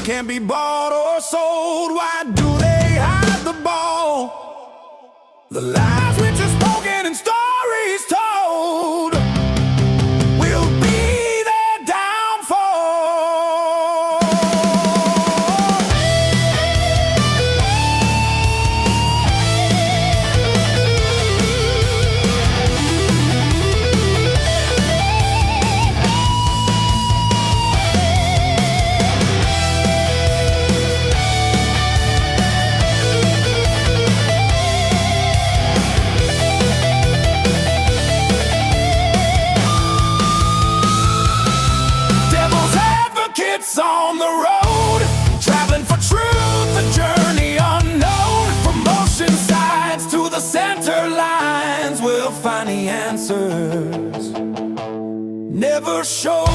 Can't be bought or sold. Why do they hide the ball? The lies which are spoken and stories told will be their downfall. On the road, traveling for truth, a journey unknown. From ocean sides to the center lines, we'll find the answers never shown.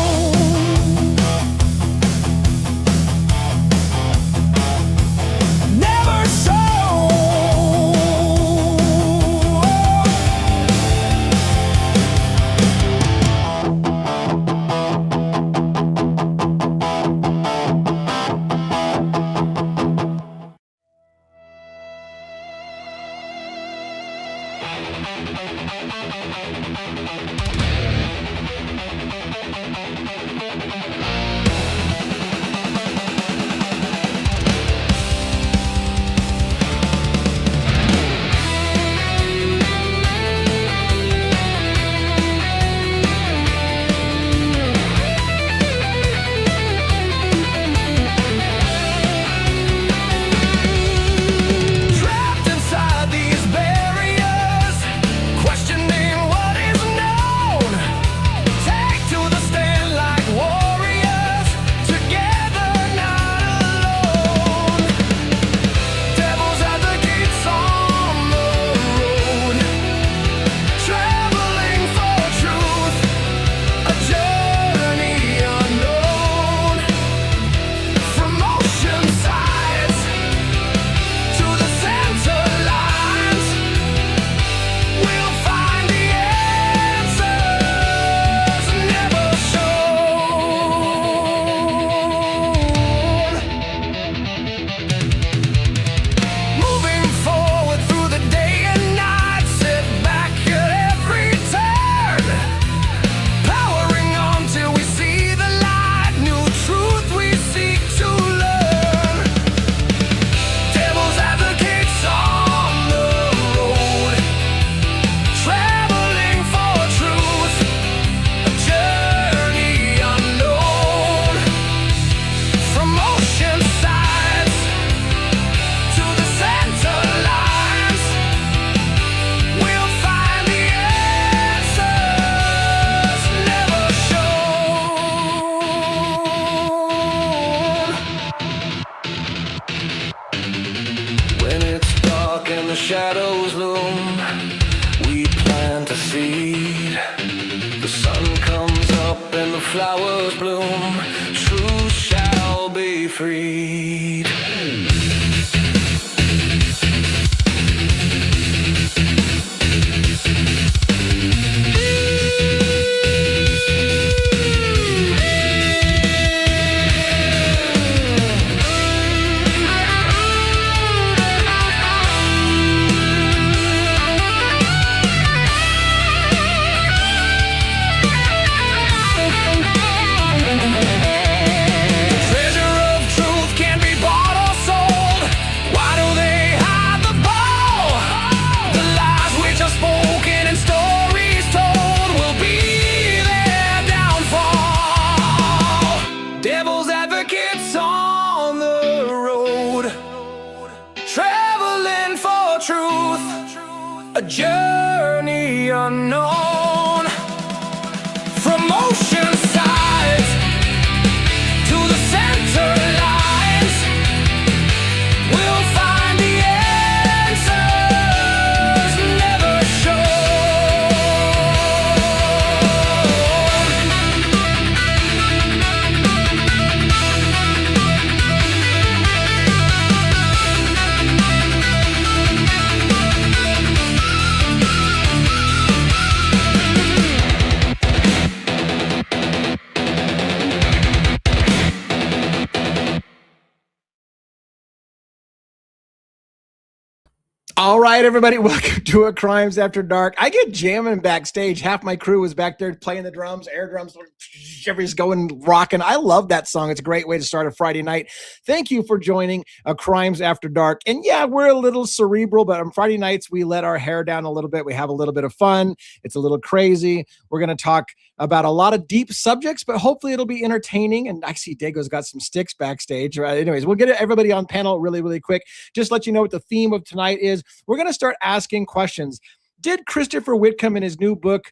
Together shadows loom, we plant a seed. The sun comes up and the flowers bloom. Truth shall be freed. A journey unknown, from ocean sides to the center lines, we'll find the answers never All right, everybody, welcome to A Crimes After Dark. I get jamming backstage. Half my crew was back there playing the drums, air drums, everybody's going, rocking. I love that song. It's a great way to start a Friday night. Thank you for joining A Crimes After Dark. And yeah, we're a little cerebral, but on Friday nights, we let our hair down a little bit. We have a little bit of fun. It's a little crazy. We're going to talk about a lot of deep subjects, but hopefully it'll be entertaining. And I see Dago's got some sticks backstage. Anyways, we'll get everybody on panel really, really quick. Just let you know what the theme of tonight is. We're going to start asking questions. Did Christopher Wickham in his new book,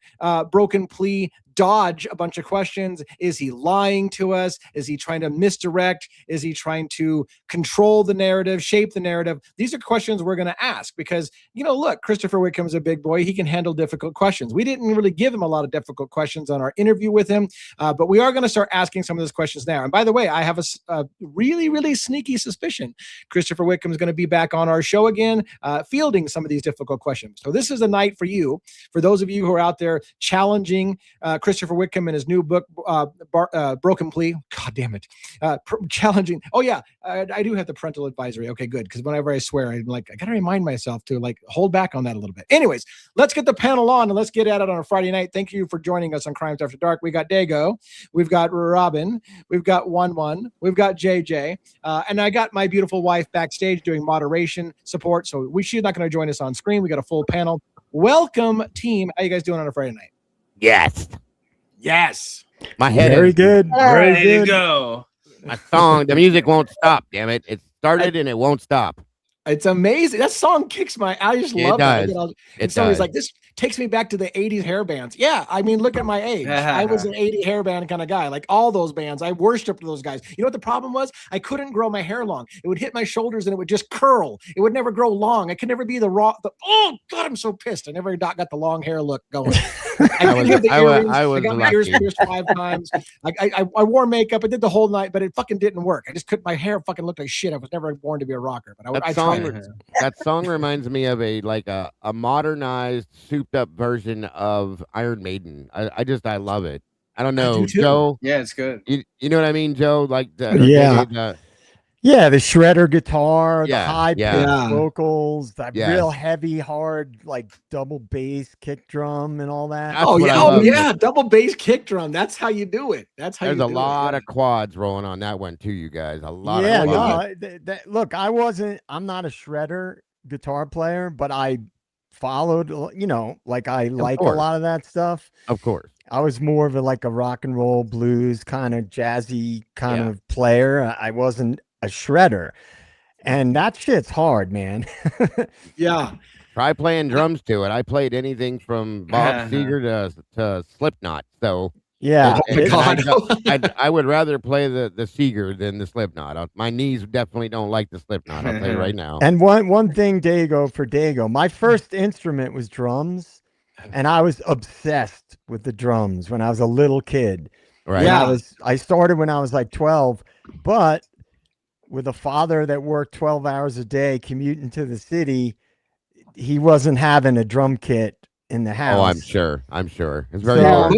Broken Plea, dodge a bunch of questions? Is he lying to us? Is he trying to misdirect? Is he trying to control the narrative, shape the narrative? These are questions we're going to ask because, you know, look, Christopher Wickham is a big boy. He can handle difficult questions. We didn't really give him a lot of difficult questions on our interview with him, but we are going to start asking some of those questions now. And by the way, I have a really, really sneaky suspicion Christopher Wickham is going to be back on our show again, fielding some of these difficult questions. So this is a night for you, for those of you who are out there challenging Christopher Wickham in his new book, Broken Plea. God damn it. Challenging. Oh, yeah. I do have the parental advisory. Okay, good. Because whenever I swear, I'm like, I got to remind myself to like hold back on that a little bit. Anyways, let's get the panel on and let's get at it on a Friday night. Thank you for joining us on Crimes After Dark. We got Dago. We've got Robin. We've got 1-1. We've got JJ. And I got my beautiful wife backstage doing moderation support. So she's not going to join us on screen. We got a full panel. Welcome, team. How you guys doing on a Friday night? Yes. My head very is good. Very Ready good. to go. my song. The music won't stop. Damn it! It started and it won't stop. It's amazing. That song kicks my. I just love does. it. It Somebody's does. like, this takes me back to the 80s hair bands. Yeah, I mean, look at my age. I was an 80 hair band kind of guy. Like all those bands, I worshipped those guys. You know what the problem was? I couldn't grow my hair long. It would hit my shoulders and it would just curl. It would never grow long. I could never be oh God, I'm so pissed. I never got the long hair look going. I got my ears pierced 5 times. I wore makeup. I did the whole night, but it fucking didn't work. I just couldn't. My hair fucking looked like shit. I was never born to be a rocker. But I tried. That song reminds me of a modernized, souped up version of Iron Maiden. I love it. I don't know, Joe. Yeah, it's good. You know what I mean, Joe? Like the shredder guitar, the high pitched vocals, that real heavy, hard, like double bass kick drum and all that. Double bass kick drum. That's how you do it. That's how. There's a lot of quads rolling on that one too, you guys. A lot. Look, I'm not a shredder guitar player, but I followed, like I like a lot of that stuff. Of course. I was more of a rock and roll blues kind of jazzy kind of player. I wasn't a shredder, and that shit's hard, man. Yeah. Try playing drums to it. I played anything from Bob Seger to Slipknot. So Yeah. I would rather play the Seeger than the Slipknot. My knees definitely don't like the Slipknot. I'll tell you right now. And one thing, Dago, my first instrument was drums, and I was obsessed with the drums when I was a little kid. Right. Yeah. I started when I was like 12, but with a father that worked 12 hours a day commuting to the city, he wasn't having a drum kit in the house. Oh, I'm sure. It's very So- hard.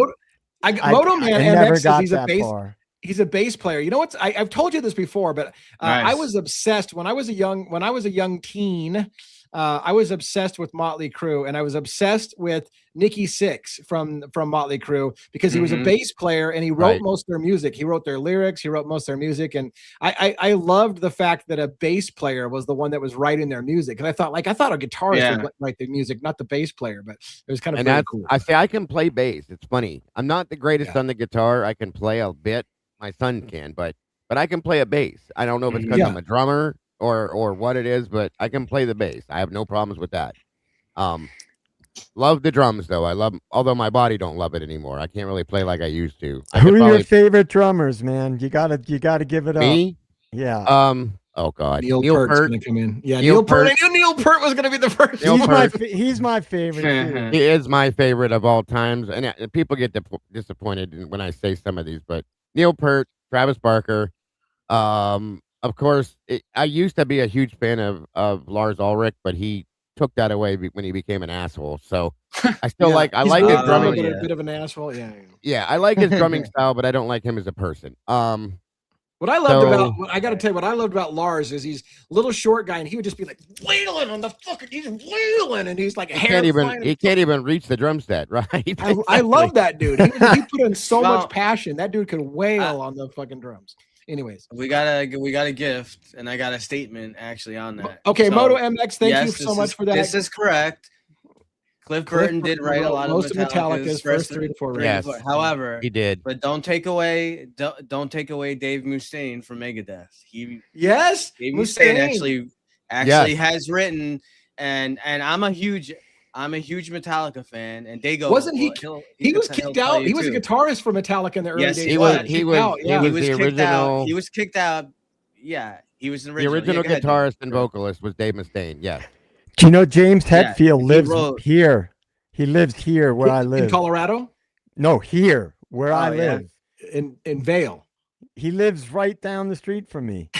Moto Man never MX got says he's a that bass. far. He's a bass player. You know what? I've told you this before, but I Nice. was obsessed when I was a young teen. I was obsessed with Motley Crue, and I was obsessed with Nikki Sixx from Motley Crue because he was a bass player and he wrote Right. most of their music. He wrote their lyrics. He wrote most of their music, and I loved the fact that a bass player was the one that was writing their music. And I thought a guitarist would write the music, not the bass player. But it was kind of pretty cool. I say I can play bass. It's funny. I'm not the greatest on the guitar. I can play a bit. My son can, but I can play a bass. I don't know if it's because I'm a drummer or what it is, but I can play the bass. I have no problems with that. Love the drums though. Although my body don't love it anymore. I can't really play like I used to. Who are your favorite drummers, man? You gotta give it up. Me? Yeah. Oh God. Neil Peart's gonna come in. Yeah, Neil Neil Peart. Peart. I knew Neil Peart was gonna be the first. He's my favorite. Too. He is my favorite of all times, and people get disappointed when I say some of these, but Neil Peart, Travis Barker, of course. I used to be a huge fan of Lars Ulrich, but he took that away when he became an asshole. So I still like his drumming. A bit of an asshole. Yeah, I like his drumming style, but I don't like him as a person. What I got to tell you, what I loved about Lars is he's a little short guy, and he would just be like wailing on the fucking, he's wailing, and he's like he can't even reach the drum set, right? I love that dude. He put in so much passion. That dude could wail on the fucking drums. Anyways, we got a gift, and I got a statement actually on that. Okay, so, Moto MX, thank you so much for that. This is correct. Cliff Burton did write a lot of Metallica's first 3 to 4. Yes, however, he did. But don't take away Dave Mustaine from Megadeth. Dave Mustaine actually has written, and I'm a huge Metallica fan. And Dago wasn't he? He was kicked out. He was a guitarist for Metallica in the early days. He was the original. He was kicked out. Yeah, he was the original guitarist and vocalist was Dave Mustaine. Yeah. Do you know James Hetfield lives here? He lives here where I live. In Colorado? No, here where I live. In Vail. He lives right down the street from me.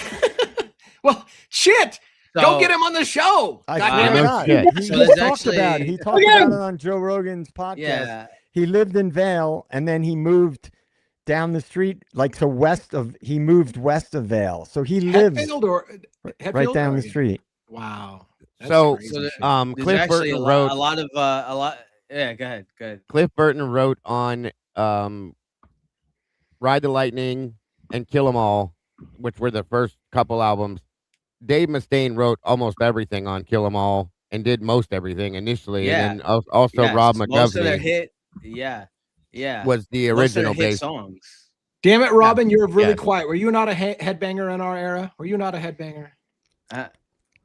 Well, shit. Go get him on the show. He talked about it on Joe Rogan's podcast. Yeah. He lived in Vail, and then he moved down the street, he moved west of Vail. So he lives right down the street. Wow. So Cliff Burton wrote a lot. Yeah, go ahead. Cliff Burton wrote on Ride the Lightning and Kill 'Em All, which were the first couple albums. Dave Mustaine wrote almost everything on Kill 'Em All and did most everything initially. And then also Rob McGovney. Most of their hit, was the original hit songs. Damn it, Robin, you're really quiet. Were you not a headbanger in our era? Were you not a headbanger?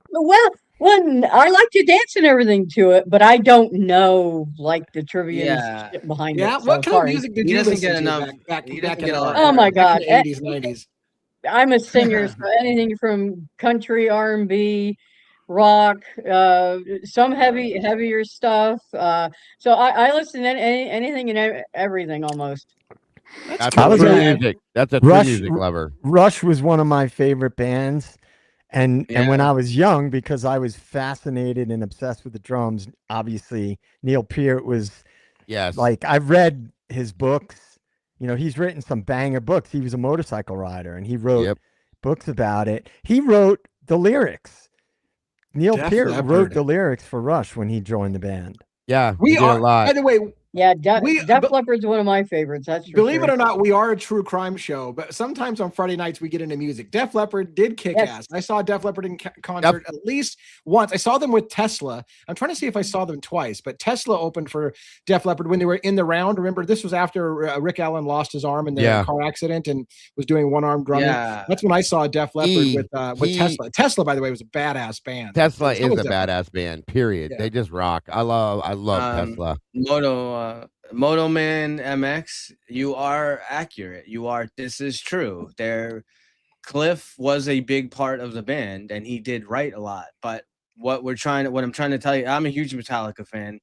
Well, I like to dance and everything to it, but I don't know like the trivia and shit behind it. Yeah, what kind of music did you listen get to enough? back in Oh my God, 80s, 90s? I'm a singer, so anything from country, R&B, rock, some heavier stuff. So I listen to anything and everything almost. That's a true music. That's a true music lover. Rush was one of my favorite bands. And when I was young, because I was fascinated and obsessed with the drums, obviously Neil Peart was like, I've read his books. You know, he's written some banger books. He was a motorcycle rider and he wrote books about it. He wrote the lyrics. Neil Peart wrote the lyrics for Rush when he joined the band. Yeah, we are. A lot. By the way, yeah, Def Leppard's one of my favorites. That's for believe sure. it or not, we are a true crime show, but sometimes on Friday nights we get into music. Def Leppard did kick ass. I saw Def Leppard in concert at least once. I saw them with Tesla. I'm trying to see if I saw them twice, but Tesla opened for Def Leppard when they were in the round. Remember, this was after Rick Allen lost his arm in the car accident and was doing one-arm drumming. Yeah. That's when I saw Def Leppard with Tesla. Tesla, by the way, was a badass band. Tesla is a badass band. Period. Yeah. They just rock. I love Tesla. Moto. Moto Man MX, you are accurate. This is true. Cliff was a big part of the band, and he did write a lot. But what I'm trying to tell you, I'm a huge Metallica fan.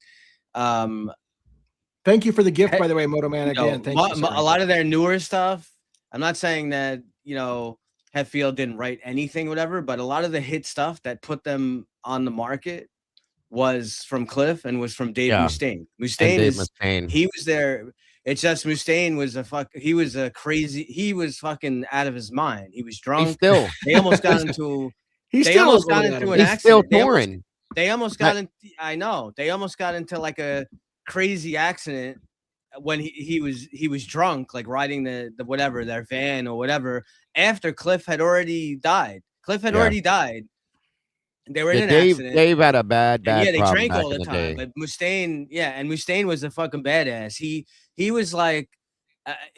Thank you for the gift, by the way, Moto Man. Again, thank you. A lot of their newer stuff. I'm not saying that Hetfield didn't write anything, whatever, but a lot of the hit stuff that put them on the market was from Cliff and was from Dave Mustaine. Mustaine he was there. It's just Mustaine was he was fucking out of his mind. He was drunk. They almost got into an accident. He's still touring. They almost got into they almost got into like a crazy accident when he was drunk, like riding the whatever, their van or whatever, after Cliff had already died. They were in an accident. Dave had a bad they drank all the time. But Mustaine was a fucking badass. He was like,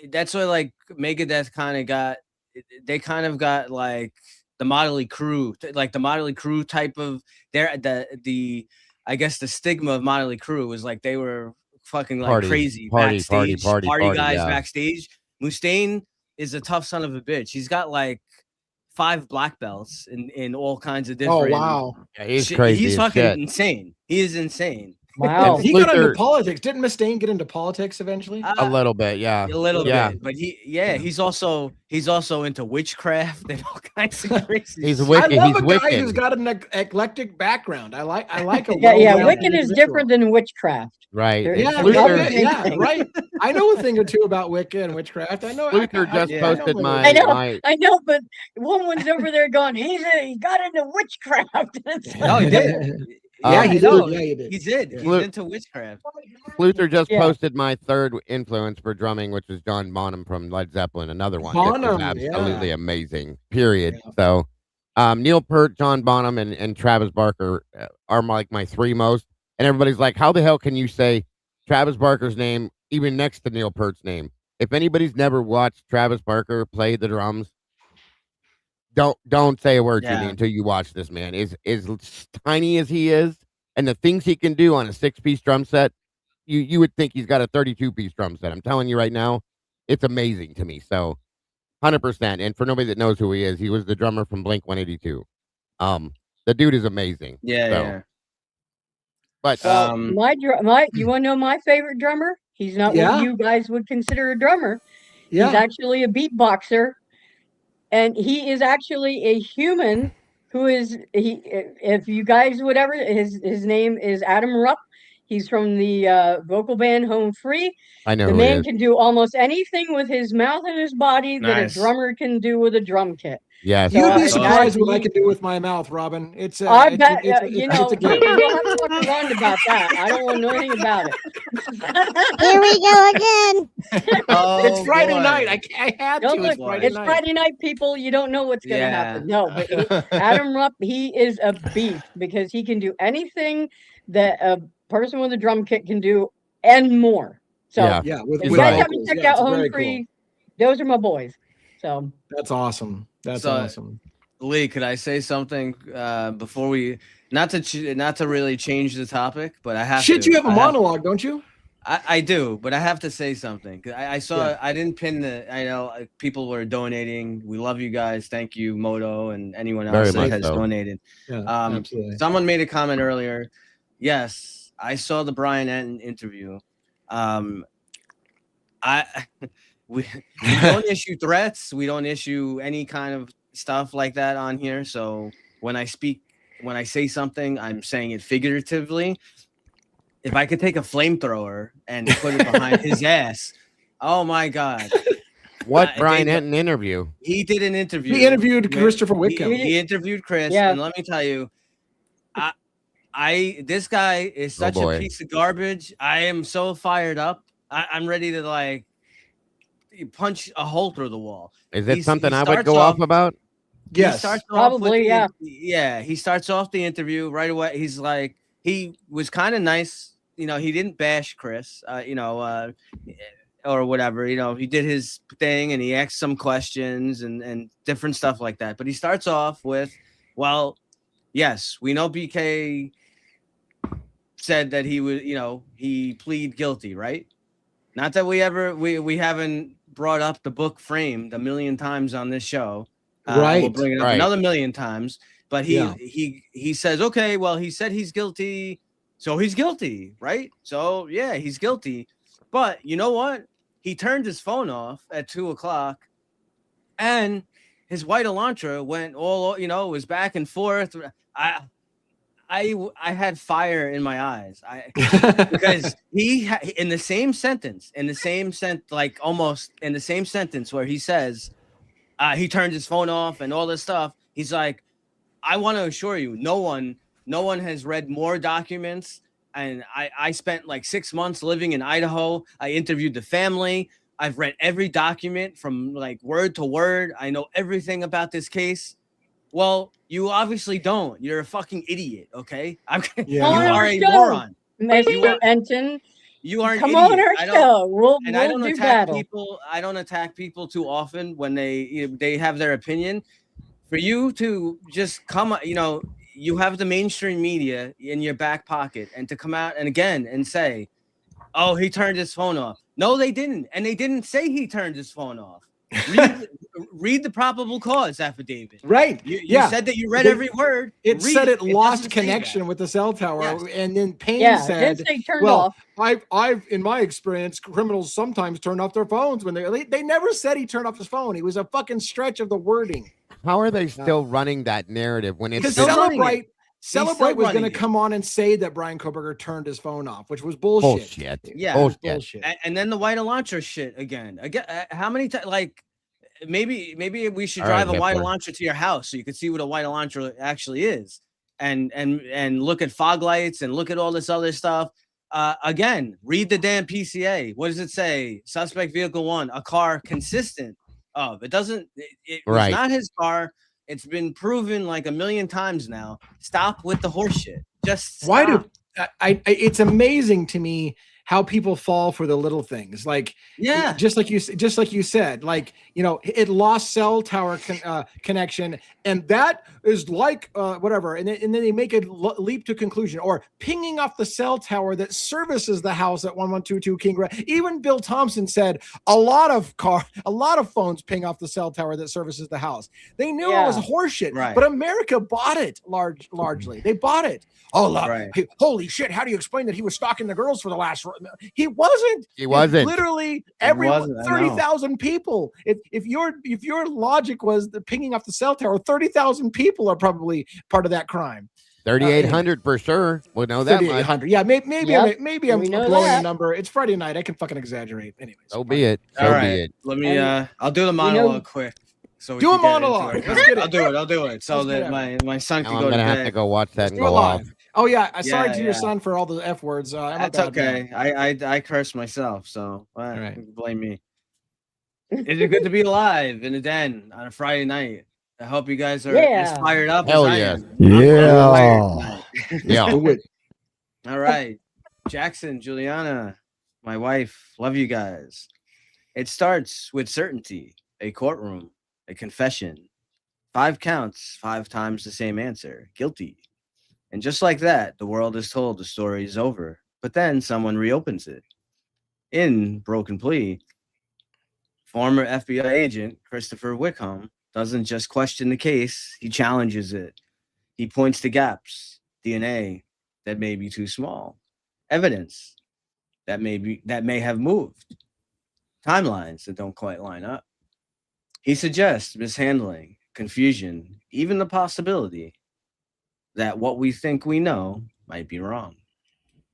that's why like Megadeth kind of got like the Motley Crue, like the Motley Crue type of the I guess the stigma of Motley Crue was like they were fucking like crazy backstage, party guys backstage. Mustaine is a tough son of a bitch. He's got like 5 black belts in all kinds of different. Oh wow, yeah, he's crazy. He's fucking insane. He is insane. Wow, he got into politics. Didn't Mustaine get into politics eventually? A little bit, yeah. A little bit, but he's also into witchcraft and all kinds of crazy. He's wicked. I love a guy who's got an eclectic background. I like a Wiccan is different than witchcraft. Right. Right. I know a thing or two about Wicca and witchcraft. I know. Luther just posted my. I know, but one's over there going, he got into witchcraft. No, he did. He did. He did. He's into witchcraft. Luther just posted my third influence for drumming, which is John Bonham from Led Zeppelin. Another one. Bonham, absolutely amazing. Period. So, Neil Peart, John Bonham, and Travis Barker are like my 3 most. And everybody's like, how the hell can you say Travis Barker's name even next to Neil Peart's name? If anybody's never watched Travis Barker play the drums, don't say a word to me until you watch this man. Is tiny as he is, and the things he can do on a 6-piece drum set, you would think he's got a 32-piece drum set. I'm telling you right now, it's amazing to me. So 100%. And for nobody that knows who he is, he was the drummer from Blink 182. The dude is amazing. Yeah. But you want to know my favorite drummer? He's not what you guys would consider a drummer. Yeah. He's actually a beatboxer. And he is actually a human who is if you guys would ever, his name is Adam Rupp. He's from the vocal band Home Free. I know the man can do almost anything with his mouth and his body that a drummer can do with a drum kit. Yes. You'd be surprised what I can do with my mouth, Robin. I bet you don't have to fuck around about that. I don't want to know anything about it. Here we go again. It's Friday night. I had to. It's Friday night, people. You don't know what's going to happen. No, but Adam Rupp, he is a beast because he can do anything that a person with a drum kit can do and more. So if you guys haven't checked out Home Free, those are my boys. So that's awesome. That's awesome. Lee, could I say something before we not to really change the topic, but I have to. You have a monologue, don't you? I do, but I have to say something. I saw I didn't pin I know people were donating. We love you guys. Thank you, Moto, and anyone else that has donated. Yeah, absolutely. Someone made a comment earlier. Yes, I saw the Brian Enton interview. We don't issue threats. We don't issue any kind of stuff like that on here. So when I say something, I'm saying it figuratively. If I could take a flamethrower and put it behind his ass, oh my God. What Brian Enton interview? He did an interview. He interviewed Christopher Wickham. He interviewed Chris. And let me tell you, this guy is such a piece of garbage. I am so fired up. I'm ready to like punch a hole through the wall. Is it something I would go off about? Yes, probably. He starts off the interview right away. He's like, he was kind of nice. He didn't bash Chris, or whatever. He did his thing and he asked some questions and different stuff like that. But he starts off with, well, yes, we know BK said that he was, he plead guilty, right? Not that we haven't brought up the book Framed a million times on this show. We'll bring it up another million times. But he says, okay, well, he said he's guilty, so he's guilty, right? So yeah, he's guilty. But you know what? He turned his phone off at 2:00, and his white Elantra went all, was back and forth. I had fire in my eyes. Because in the same sentence, like almost in the same sentence where he says he turned his phone off and all this stuff, he's like, I want to assure you, no one has read more documents. And I spent like 6 months living in Idaho. I interviewed the family. I've read every document from like word to word. I know everything about this case. Well, you obviously don't. You're a fucking idiot, okay? You are a moron. Mr. Enton. You are an Come idiot. on our show. We'll do attack battle. people. I don't attack people too often when they have their opinion. For you to just come, you have the mainstream media in your back pocket, and to come out and again and say, oh, he turned his phone off. No, they didn't. And they didn't say he turned his phone off. Read the probable cause affidavit. Right. You said that you read every word. It said it lost connection with the cell tower. Yes. And then Payne said, well, I've in my experience, criminals sometimes turn off their phones when they never said he turned off his phone. It was a fucking stretch of the wording. How are they still running that narrative when it's Celebrate was going to come on and say that Bryan Kohberger turned his phone off, which was bullshit. Yeah, bullshit. And then the white Elantra shit again. How many times? Like, maybe we should drive a white Elantra to your house so you can see what a white Elantra actually is, and look at fog lights and look at all this other stuff. Again, read the damn PCA. What does it say? Suspect vehicle 1, a car consistent of. It doesn't. It was not his car. It's been proven like a million times now. Stop with the horse shit. Just stop. Why do it's amazing to me how people fall for the little things, like just like you said, like it lost cell tower connection, and that is like whatever, and then they make a leap to conclusion, or pinging off the cell tower that services the house at 1122 King. Even Bill Thompson said a lot of phones ping off the cell tower that services the house. They knew it was horseshit, but America bought it largely. They bought it. Oh, hey, holy shit! How do you explain that he was stalking the girls for the last? He wasn't. He wasn't. Literally, every 30,000 people. If your logic was the pinging off the cell tower, 30,000 people are probably part of that crime. 3,800 for sure. We know that. 3,800. Yeah, maybe I'm blowing a number. It's Friday night. I can fucking exaggerate. Anyways, so be it. All right. Let me. I'll do the monologue quick. So do a monologue. Let's get it. I'll do it. So that my son can go to bed. I'm gonna have to go watch that and go off. Oh yeah, sorry to your son for all the F words. That's okay. I curse myself, so blame me. Is it good to be alive in a den on a Friday night? I hope you guys are as fired up as I am. Yeah. All right, Jackson, Juliana, my wife, love you guys. It starts with certainty, a courtroom, a confession, 5 counts, 5 times the same answer, guilty. And just like that, the world is told the story is over. But then someone reopens it. In Broken Plea, former FBI agent Christopher Wickham doesn't just question the case, he challenges it. He points to gaps, DNA that may be too small, evidence that may have moved, timelines that don't quite line up. He suggests mishandling, confusion, even the possibility that what we think we know might be wrong.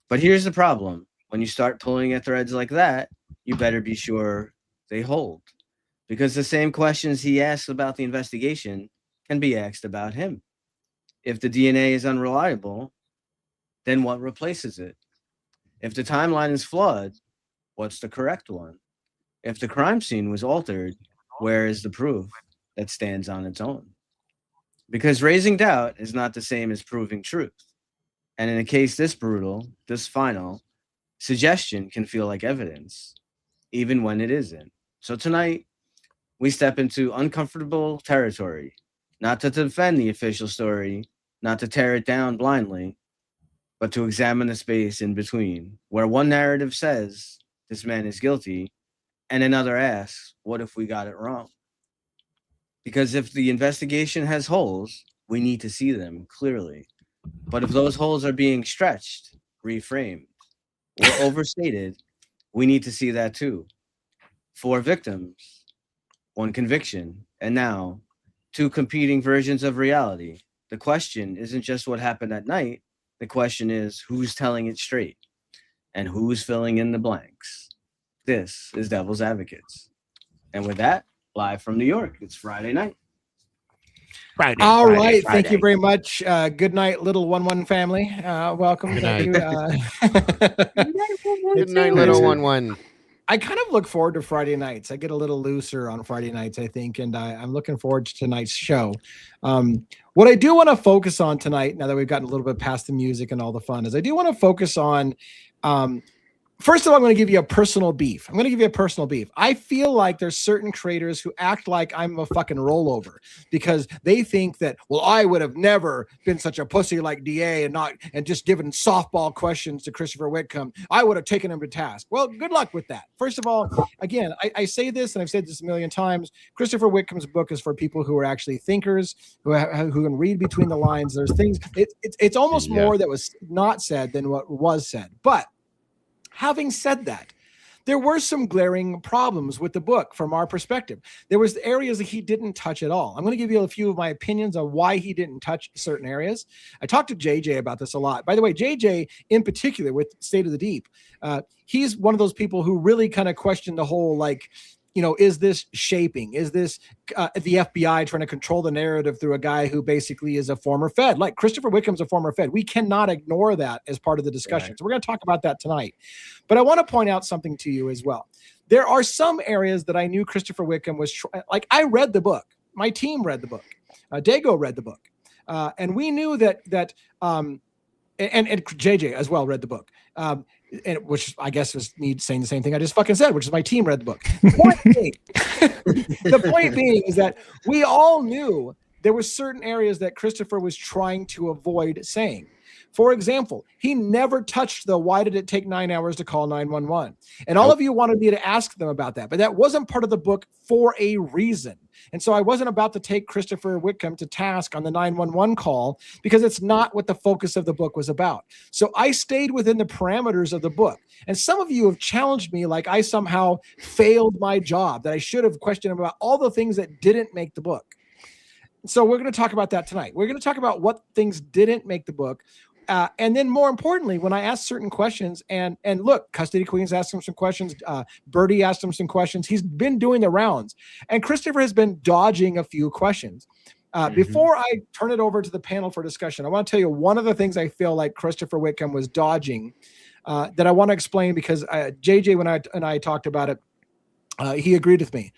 But here's the problem. When you start pulling at threads like that, you better be sure they hold. Because the same questions he asks about the investigation can be asked about him. If the DNA is unreliable, then what replaces it? If the timeline is flawed, what's the correct one? If the crime scene was altered, where is the proof that stands on its own? Because raising doubt is not the same as proving truth. And in a case this brutal, this final, suggestion can feel like evidence, even when it isn't. So tonight, we step into uncomfortable territory, not to defend the official story, not to tear it down blindly, but to examine the space in between, where one narrative says this man is guilty, and another asks, what if we got it wrong? Because if the investigation has holes, we need to see them clearly. But if those holes are being stretched, reframed, or overstated, we need to see that too. 4 victims, 1 conviction, and now 2 competing versions of reality. The question isn't just what happened at night. The question is who's telling it straight and who's filling in the blanks. This is Devil's Advocates. And with that, live from New York, it's Friday night. All right. Thank you very much. Good night, little 1-1 family. Welcome. Good night. Good night, little 1-1. I kind of look forward to Friday nights. I get a little looser on Friday nights, I think, and I'm looking forward to tonight's show. What I do want to focus on tonight, now that we've gotten a little bit past the music and all the fun, is I do want to focus on first of all, I'm going to give you a personal beef. I feel like there's certain creators who act like I'm a fucking rollover because they think that, well, I would have never been such a pussy like DA and just given softball questions to Christopher Wickham. I would have taken him to task. Well, good luck with that. First of all, again, I say this, and I've said this a million times. Christopher Wickham's book is for people who are actually thinkers, who can read between the lines. There's things. It's almost more that was not said than what was said. But having said that, there were some glaring problems with the book from our perspective. There was areas that he didn't touch at all. I'm going to give you a few of my opinions on why he didn't touch certain areas. I talked to JJ about this a lot. By the way, JJ in particular with State of the Deep, he's one of those people who really kind of questioned the whole, like, you know, is this shaping? Is this the FBI trying to control the narrative through a guy who basically is a former Fed? Like Christopher Wickham's a former Fed. We cannot ignore that as part of the discussion. Right. So we're going to talk about that tonight. But I want to point out something to you as well. There are some areas that I knew Christopher Wickham was like. I read the book. My team read the book. Dago read the book, and we knew that and JJ as well read the book. And which I guess was me saying the same thing I just fucking said, which is my team read the book. The point being is that we all knew there were certain areas that Christopher was trying to avoid saying. For example, he never touched the why did it take 9 hours to call 911? And all of you wanted me to ask them about that, but that wasn't part of the book for a reason. And so I wasn't about to take Christopher Wickham to task on the 911 call because it's not what the focus of the book was about. So I stayed within the parameters of the book. And some of you have challenged me like I somehow failed my job, that I should have questioned him about all the things that didn't make the book. So we're going to talk about that tonight. We're going to talk about what things didn't make the book. And then more importantly, when I asked certain questions, and look, Custody Queens asked him some questions. Birdie asked him some questions. He's been doing the rounds. And Christopher has been dodging a few questions. Before I turn it over to the panel for discussion, I want to tell you one of the things I feel like Christopher Wickham was dodging that I want to explain because JJ, when I talked about it, he agreed with me.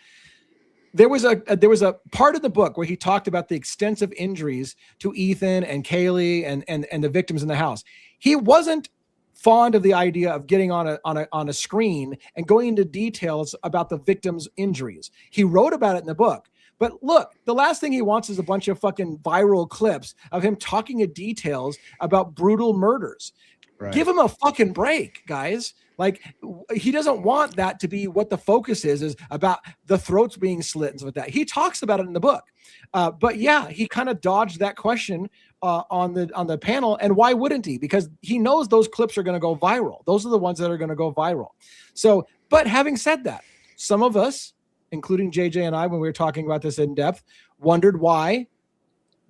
There was a part of the book where he talked about the extensive injuries to Ethan and Kaye and the victims in the house. He wasn't fond of the idea of getting on a screen and going into details about the victims' injuries. He wrote about it in the book. But look, the last thing he wants is a bunch of fucking viral clips of him talking in details about brutal murders. Right. Give him a fucking break, guys. Like, he doesn't want that to be what the focus is about the throats being slit and stuff like that. He talks about it in the book. But yeah, he kind of dodged that question on the panel. And why wouldn't he? Because he knows those clips are going to go viral. Those are the ones that are going to go viral. So, but having said that, some of us, including JJ and I, when we were talking about this in depth, wondered why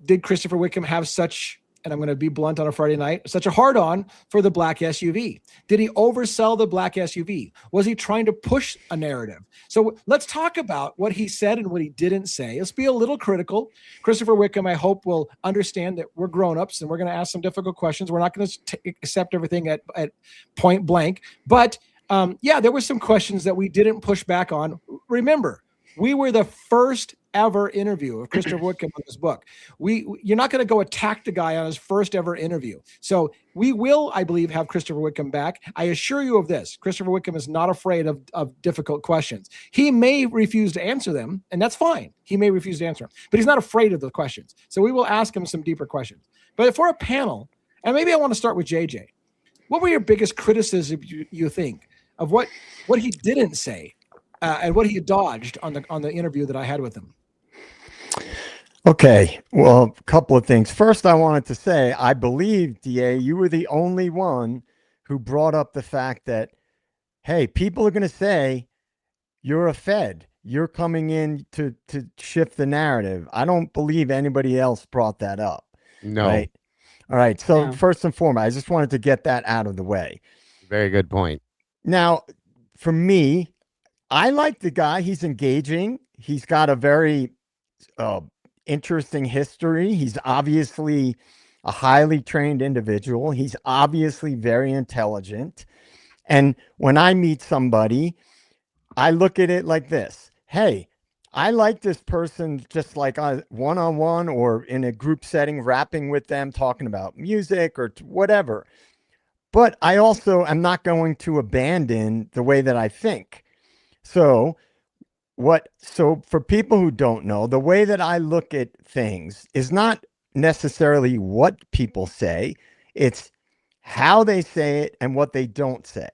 did Christopher Wickham have such, and I'm going to be blunt on a Friday night, such a hard-on for the black SUV? Did he oversell the black SUV? Was he trying to push a narrative? So let's talk about what he said and what he didn't say. Let's be a little critical. Christopher Wickham, I hope, will understand that we're grown-ups and we're going to ask some difficult questions. We're not going to accept everything at point blank. But yeah, there were some questions that we didn't push back on. Remember, we were the first ever interview of Christopher Wickham on this book. You're not going to go attack the guy on his first ever interview. So we will, I believe, have Christopher Wickham back. I assure you of this. Christopher Wickham is not afraid of difficult questions. He may refuse to answer them, and that's fine. He may refuse to answer them, but he's not afraid of the questions. So we will ask him some deeper questions. But for a panel, And maybe I want to start with JJ. What were your biggest criticisms you think of what he didn't say and what he dodged on the interview that I had with him? Okay, well, a couple of things. First, I wanted to say, I believe, DA, you were the only one who brought up the fact that, hey, people are going to say you're a Fed. You're coming in to shift the narrative. I don't believe anybody else brought that up. No. Right? All right. So first and foremost, I just wanted to get that out of the way. Very good point. Now, for me, I like the guy. He's engaging. He's got a very interesting history. He's obviously a highly trained individual. He's obviously very intelligent. And when I meet somebody, I look at it like this. Hey, I like this person just like one-on-one or in a group setting, rapping with them, talking about music or whatever. But I also am not going to abandon the way that I think. So for people who don't know, the way that I look at things is not necessarily what people say. It's how they say it and what they don't say.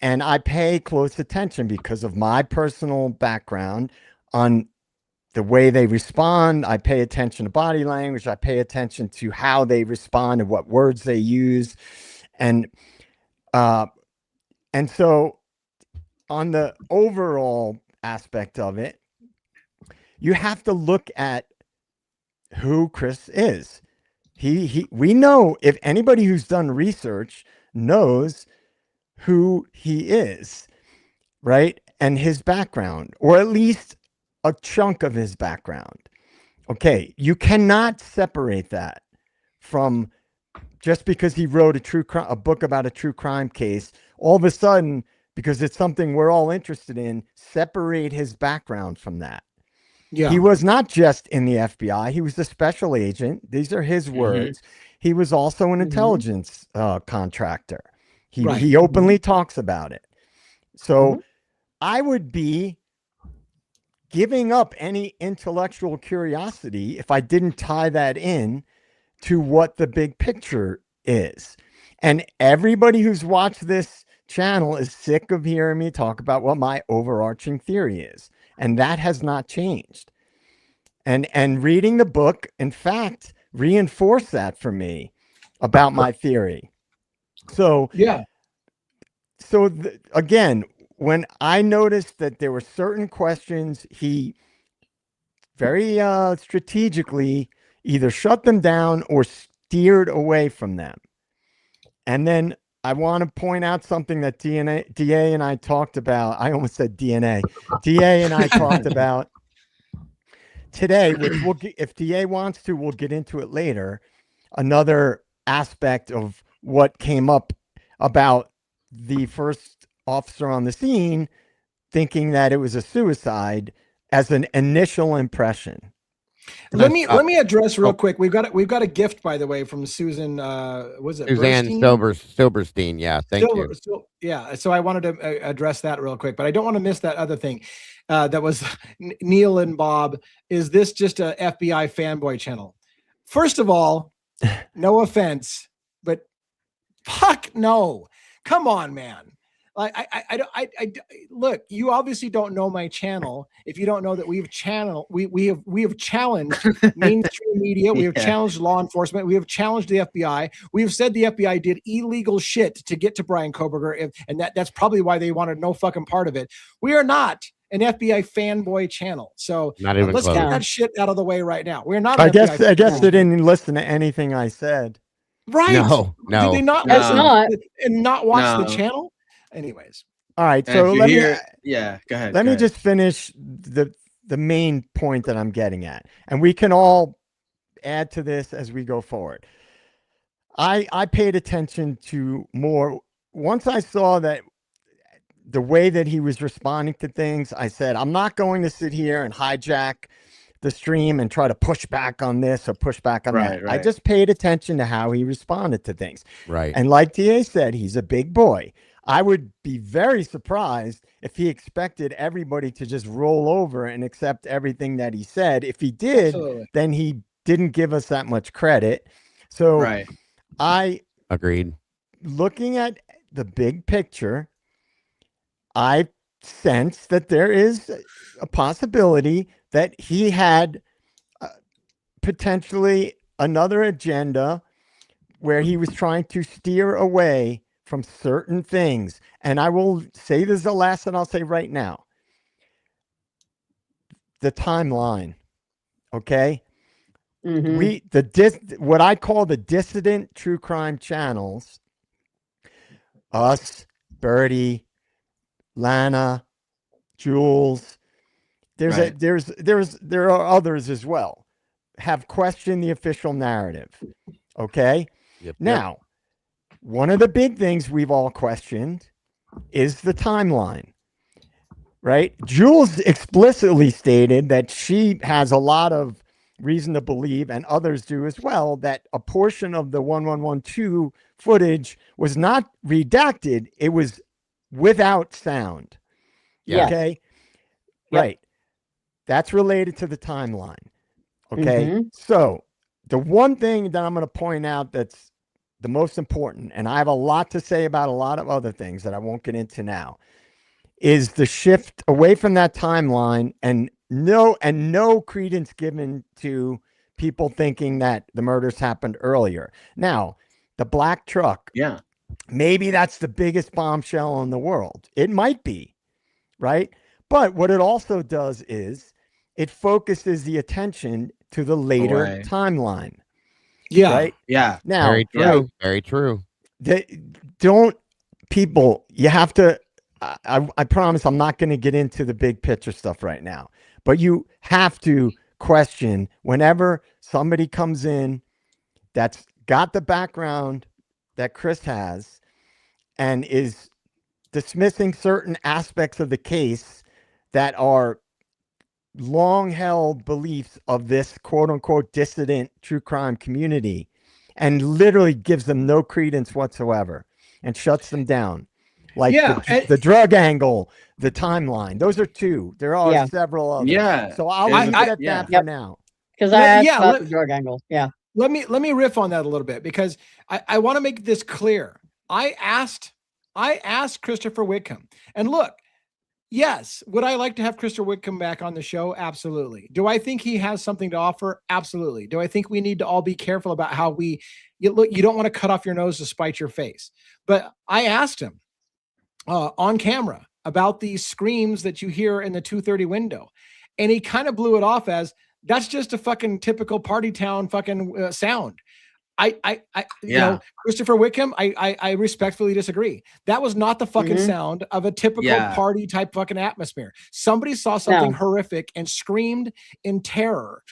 And I pay close attention because of my personal background on the way they respond. I pay attention to body language. I pay attention to how they respond and what words they use. And so on the overall aspect of it, you have to look at who Chris is. We know, if anybody who's done research knows who he is, right? And his background, or at least a chunk of his background. Okay, you cannot separate that from just because he wrote a book about a true crime case, all of a sudden, because it's something we're all interested in, separate his background from that. Yeah. He was not just in the FBI. He was a special agent. These are his words. He was also an intelligence contractor. He openly talks about it. So I would be giving up any intellectual curiosity if I didn't tie that in to what the big picture is. And everybody who's watched this channel is sick of hearing me talk about what my overarching theory is. And that has not changed. And reading the book, in fact, reinforced that for me about my theory. So, yeah. So again, when I noticed that there were certain questions, he very strategically either shut them down or steered away from them. And then I want to point out something that DA and I talked about. I almost said DNA. DA and I talked about today, which if DA wants to, we'll get into it later. Another aspect of what came up about the first officer on the scene thinking that it was a suicide as an initial impression. Let me address real quick. We've got a gift, by the way, from Susan. Was it Suzanne Silberstein? Yeah, thank you. Yeah, so I wanted to address that real quick, but I don't want to miss that other thing. That was Neil and Bob. Is this just a FBI fanboy channel? First of all, no offense, but fuck no. Come on, man. Like I look, you obviously don't know my channel if you don't know that we have challenged mainstream media, we have challenged law enforcement, we have challenged the FBI, we have said the FBI did illegal shit to get to Brian Koberger, and that's probably why they wanted no fucking part of it. We are not an FBI fanboy channel, so let's get that shit out of the way right now. We're not. I guess they didn't listen to anything I said. Right? No. Did they not listen and not watch the channel? Anyways, all right. So let me go ahead. Let me just finish the main point that I'm getting at, and we can all add to this as we go forward. I paid attention to more once I saw that the way that he was responding to things. I said, I'm not going to sit here and hijack the stream and try to push back on this or push back on that. I just paid attention to how he responded to things. Right. And like TA said, he's a big boy. I would be very surprised if he expected everybody to just roll over and accept everything that he said. If he did, then he didn't give us that much credit. So Agreed. Looking at the big picture, I sense that there is a possibility that he had potentially another agenda where he was trying to steer away from certain things. And I will say this is the last that I'll say right now. The timeline. Okay. What I call the dissident true crime channels, us, Birdie, Lana, Jules, there are others as well, have questioned the official narrative. Okay. Now, one of the big things we've all questioned is the timeline, right? Jules explicitly stated that she has a lot of reason to believe, and others do as well, that a portion of the 1112 footage was not redacted. It was without sound. Yeah. Okay. Right. That's related to the timeline. Okay. So the one thing that I'm going to point out that's the most important, and I have a lot to say about a lot of other things that I won't get into now, is the shift away from that timeline and no credence given to people thinking that the murders happened earlier. Now, the black truck. Yeah. Maybe that's the biggest bombshell in the world. It might be, right? But what it also does is it focuses the attention to the later timeline. Yeah. Right? Yeah. Now, very true. Very true. You have to, I promise I'm not going to get into the big picture stuff right now, but you have to question whenever somebody comes in that's got the background that Chris has and is dismissing certain aspects of the case that are long held beliefs of this quote unquote dissident true crime community and literally gives them no credence whatsoever and shuts them down. Like the drug angle, the timeline. Those are two. There are several others. Yeah. So I'll leave it at that for now. Because I asked about the drug angle. Yeah. Let me riff on that a little bit because I want to make this clear. I asked Christopher Wickham, and look, yes, would I like to have Christopher Wickham back on the show? Absolutely. Do I think he has something to offer? Absolutely. Do I think we need to all be careful about how you don't want to cut off your nose to spite your face. But I asked him on camera about these screams that you hear in the 230 window. And he kind of blew it off as that's just a fucking typical party town fucking sound. You know, Christopher Wickham, I respectfully disagree. That was not the fucking sound of a typical party type fucking atmosphere. Somebody saw something horrific and screamed in terror.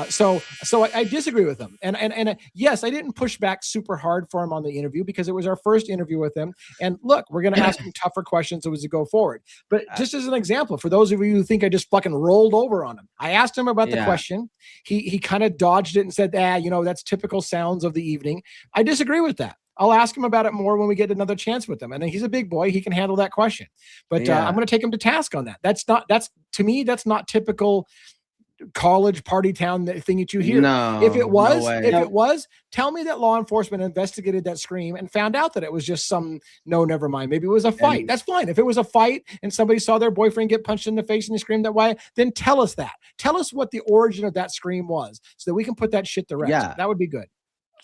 So I disagree with him. And yes, I didn't push back super hard for him on the interview because it was our first interview with him. And look, we're going to ask him tougher questions as we go forward. But just as an example, for those of you who think I just fucking rolled over on him, I asked him about the question. He kind of dodged it and said, that's typical sounds of the evening. I disagree with that. I'll ask him about it more when we get another chance with him. And he's a big boy. He can handle that question. But I'm going to take him to task on that. To me, that's not typical college party town thing that you hear. No, if it was, tell me that law enforcement investigated that scream and found out that it was just never mind. Maybe it was a fight. That's fine. If it was a fight and somebody saw their boyfriend get punched in the face and he screamed that way, then tell us that. Tell us what the origin of that scream was so that we can put that shit to rest. Yeah. That would be good.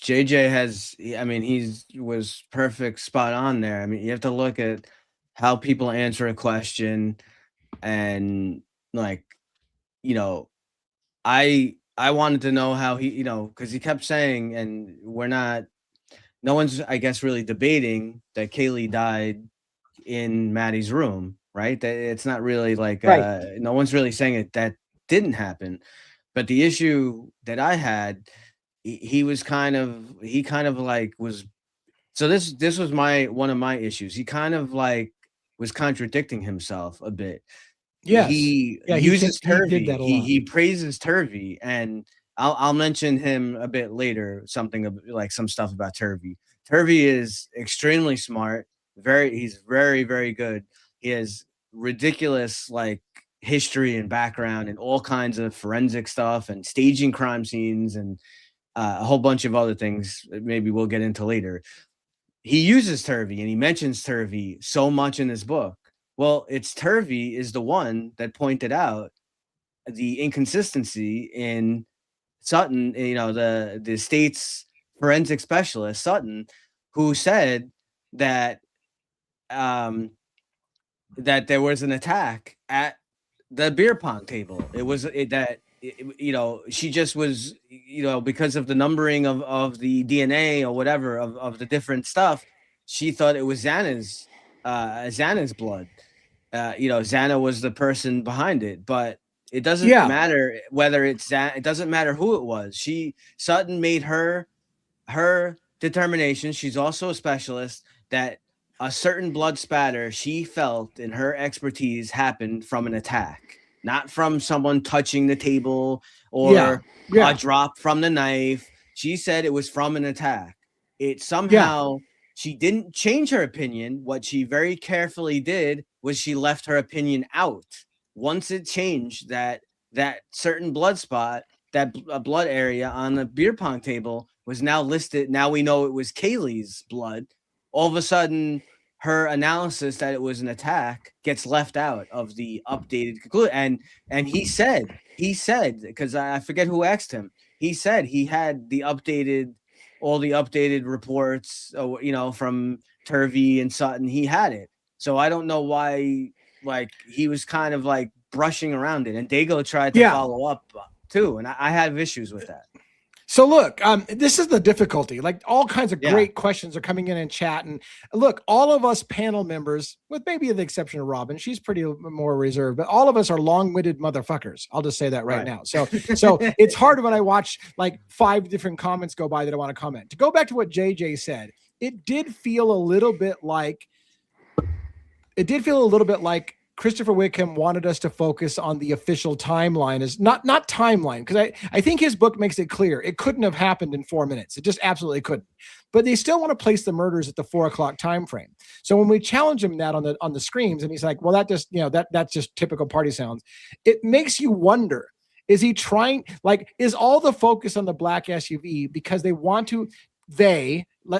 JJ he was perfect, spot on there. I mean, you have to look at how people answer a question and I wanted to know how he, because he kept saying, and no one's, I guess, really debating that Kaye died in Maddie's room, right? That it's not really no one's really saying that didn't happen. But the issue that I had, this was one of my issues. He kind of was contradicting himself a bit. Yes. He uses Turvey. He praises Turvey, and I'll mention him a bit later. Some stuff about Turvey. Turvey is extremely smart. He's very, very good. He has ridiculous history and background and all kinds of forensic stuff and staging crime scenes, and a whole bunch of other things maybe we'll get into later. He uses Turvey and he mentions Turvey so much in his book. Well, it's Turvey is the one that pointed out the inconsistency in Sutton, the state's forensic specialist, Sutton, who said that that there was an attack at the beer pong table. It was she just was, because of the numbering of the DNA or whatever of the different stuff, she thought it was Xana's blood. Xana was the person behind it, but it doesn't matter whether it's Xana. It doesn't matter who it was. Sutton made her determination. She's also a specialist that a certain blood spatter she felt in her expertise happened from an attack, not from someone touching the table or a drop from the knife. She said it was from an attack. It somehow she didn't change her opinion. What she very carefully did was she left her opinion out. Once it changed that certain blood spot, that blood area on the beer pong table was now listed. Now we know it was Kaylee's blood. All of a sudden, her analysis that it was an attack gets left out of the updated conclusion. And he said, because I forget who asked him, he said he had all the updated reports, from Turvey and Sutton. He had it. So I don't know why, he was kind of brushing around it. And Dago tried to follow up too. And I have issues with that. So look, this is the difficulty. All kinds of great questions are coming in chat. And look, all of us panel members, with maybe the exception of Robin, she's pretty more reserved, but all of us are long-winded motherfuckers. I'll just say that right now. So it's hard when I watch 5 different comments go by that I want to comment. To go back to what JJ said, it did feel a little bit like Christopher Wickham wanted us to focus on the official timeline, is not timeline, because I think his book makes it clear it couldn't have happened in 4 minutes. It just absolutely couldn't. But they still want to place the murders at the 4 o'clock time frame. So when we challenge him that on the screams, and he's like, well, that just that's just typical party sounds. It makes you wonder: is he trying? Is all the focus on the black SUV because they want to?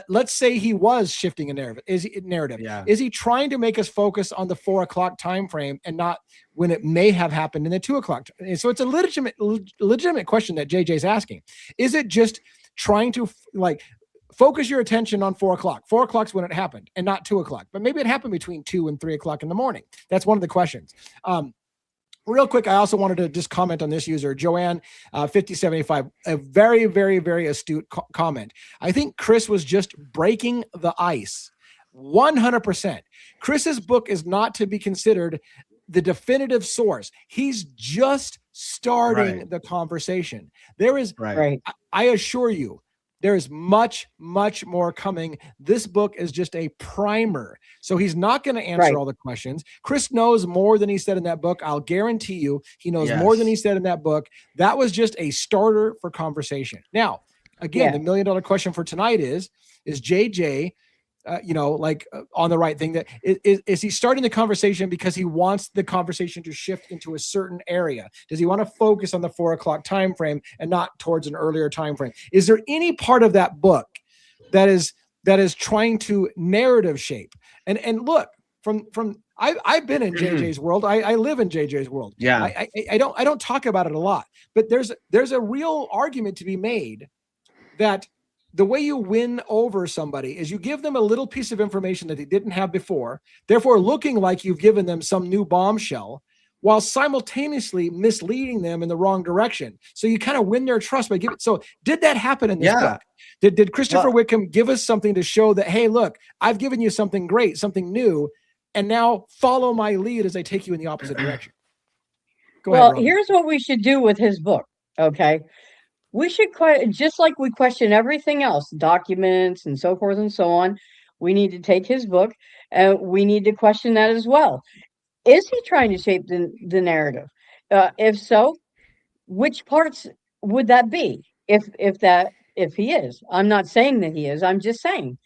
Let's say he was shifting a narrative. Is he trying to make us focus on the 4 o'clock time frame and not when it may have happened in the 2 o'clock? And so it's a legitimate question that JJ's asking. Is it just trying to focus your attention on 4 o'clock? 4 o'clock's when it happened and not 2 o'clock, but maybe it happened between 2 and 3 o'clock in the morning. That's one of the questions. Real quick, I also wanted to just comment on this user, Joanne 5075, a very, very, very astute comment. I think Chris was just breaking the ice. 100%. Chris's book is not to be considered the definitive source. He's just starting the conversation. There is, I assure you, there is much, much more coming. This book is just a primer. So he's not going to answer all the questions. Chris knows more than he said in that book. I'll guarantee you he knows more than he said in that book. That was just a starter for conversation. Now, again, the $1 million question for tonight is JJ on the right thing? That is he starting the conversation because he wants the conversation to shift into a certain area? Does he want to focus on the 4 o'clock time frame and not towards an earlier time frame? Is there any part of that book that is trying to narrative shape? And look, from I've been in JJ's world. I live in JJ's world. I don't talk about it a lot, but there's a real argument to be made that the way you win over somebody is you give them a little piece of information that they didn't have before, therefore looking like you've given them some new bombshell while simultaneously misleading them in the wrong direction. So you kind of win their trust by giving. So did that happen in this book? Did Christopher Wickham give us something to show that, hey, look, I've given you something great, something new, and now follow my lead as I take you in the opposite direction? Go ahead, Robin. Here's what we should do with his book. Okay. We should, just like we question everything else, documents and so forth and so on, we need to take his book and we need to question that as well. Is he trying to shape the narrative? If so, which parts would that be? If he is, I'm not saying that he is. I'm just saying,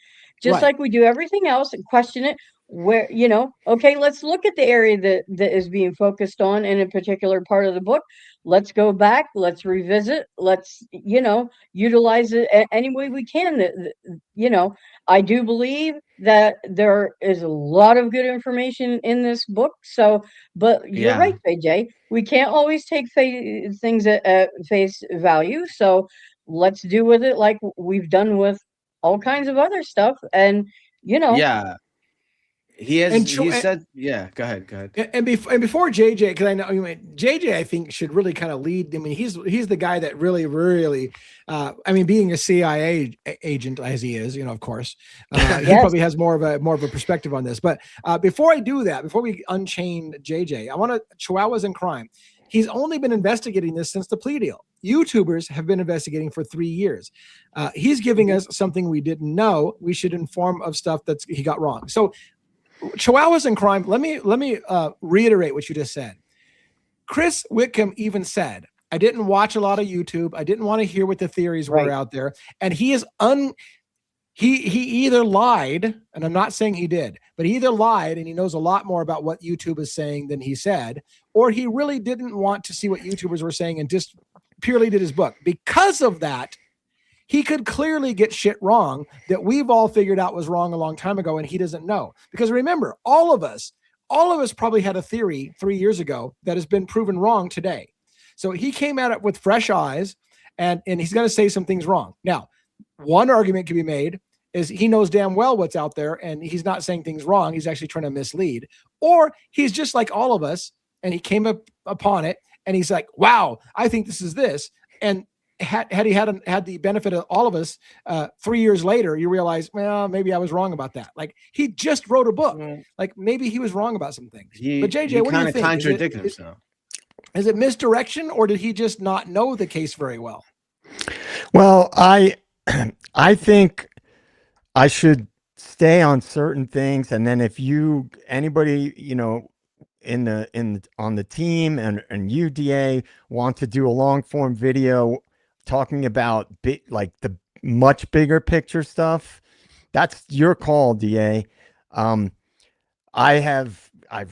like we do everything else and question it, where, you know, okay, let's look at the area that is being focused on in a particular part of the book. Let's go back, let's revisit, let's, you know, utilize it any way we can. You know, I do believe that there is a lot of good information in this book. So, but you're right, AJ. We can't always take things at face value. So let's do with it like we've done with all kinds of other stuff. And, you know, he has. He said, "Yeah, go ahead." And before JJ, because I know JJ, I think should really kind of lead. I mean, he's the guy that really. I mean, being a CIA agent as he is, you know, of course, he probably has more of a perspective on this. But before I do that, before we unchain JJ, I want to Chihuahuas in Crime. He's only been investigating this since the plea deal. YouTubers have been investigating for 3 years. He's giving us something we didn't know. We should inform of stuff he got wrong. So. Chihuahuas in Crime. Let me reiterate what you just said. Chris Wickham even said, "I didn't watch a lot of YouTube. I didn't want to hear what the theories were out there." And he is he either lied, and I'm not saying he did, but he either lied and he knows a lot more about what YouTube is saying than he said, or he really didn't want to see what YouTubers were saying and just purely did his book. Because of that, he could clearly get shit wrong that we've all figured out was wrong a long time ago, and he doesn't know. Because remember, all of us probably had a theory 3 years ago that has been proven wrong today. So he came at it with fresh eyes, and he's going to say some things wrong. Now, one argument can be made is he knows damn well what's out there, and he's not saying things wrong. He's actually trying to mislead. Or he's just like all of us, and he came upon it, and he's like, wow, I think this is this. And had he had the benefit of all of us 3 years later, you realize, well, maybe I was wrong about that. Like, he just wrote a book. Like, maybe he was wrong about some things. But JJ, what do you think? Contradicted himself. Is it misdirection, or did he just not know the case very well? Well, I think I should stay on certain things, and then if anybody, you know, on the team and UDA want to do a long form video talking about like the much bigger picture stuff, that's your call, DA. I've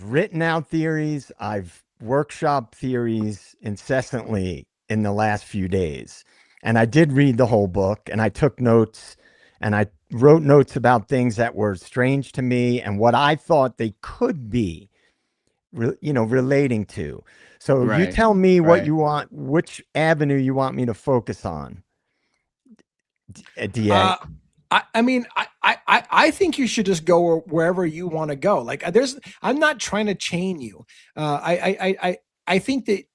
written out theories. I've workshopped theories incessantly in the last few days. And I did read the whole book, and I took notes, and I wrote notes about things that were strange to me and what I thought they could be, you know, relating to. So you tell me what you want, which avenue you want me to focus on, DA. I mean, I think you should just go wherever you want to go. Like, I'm not trying to chain you. I think that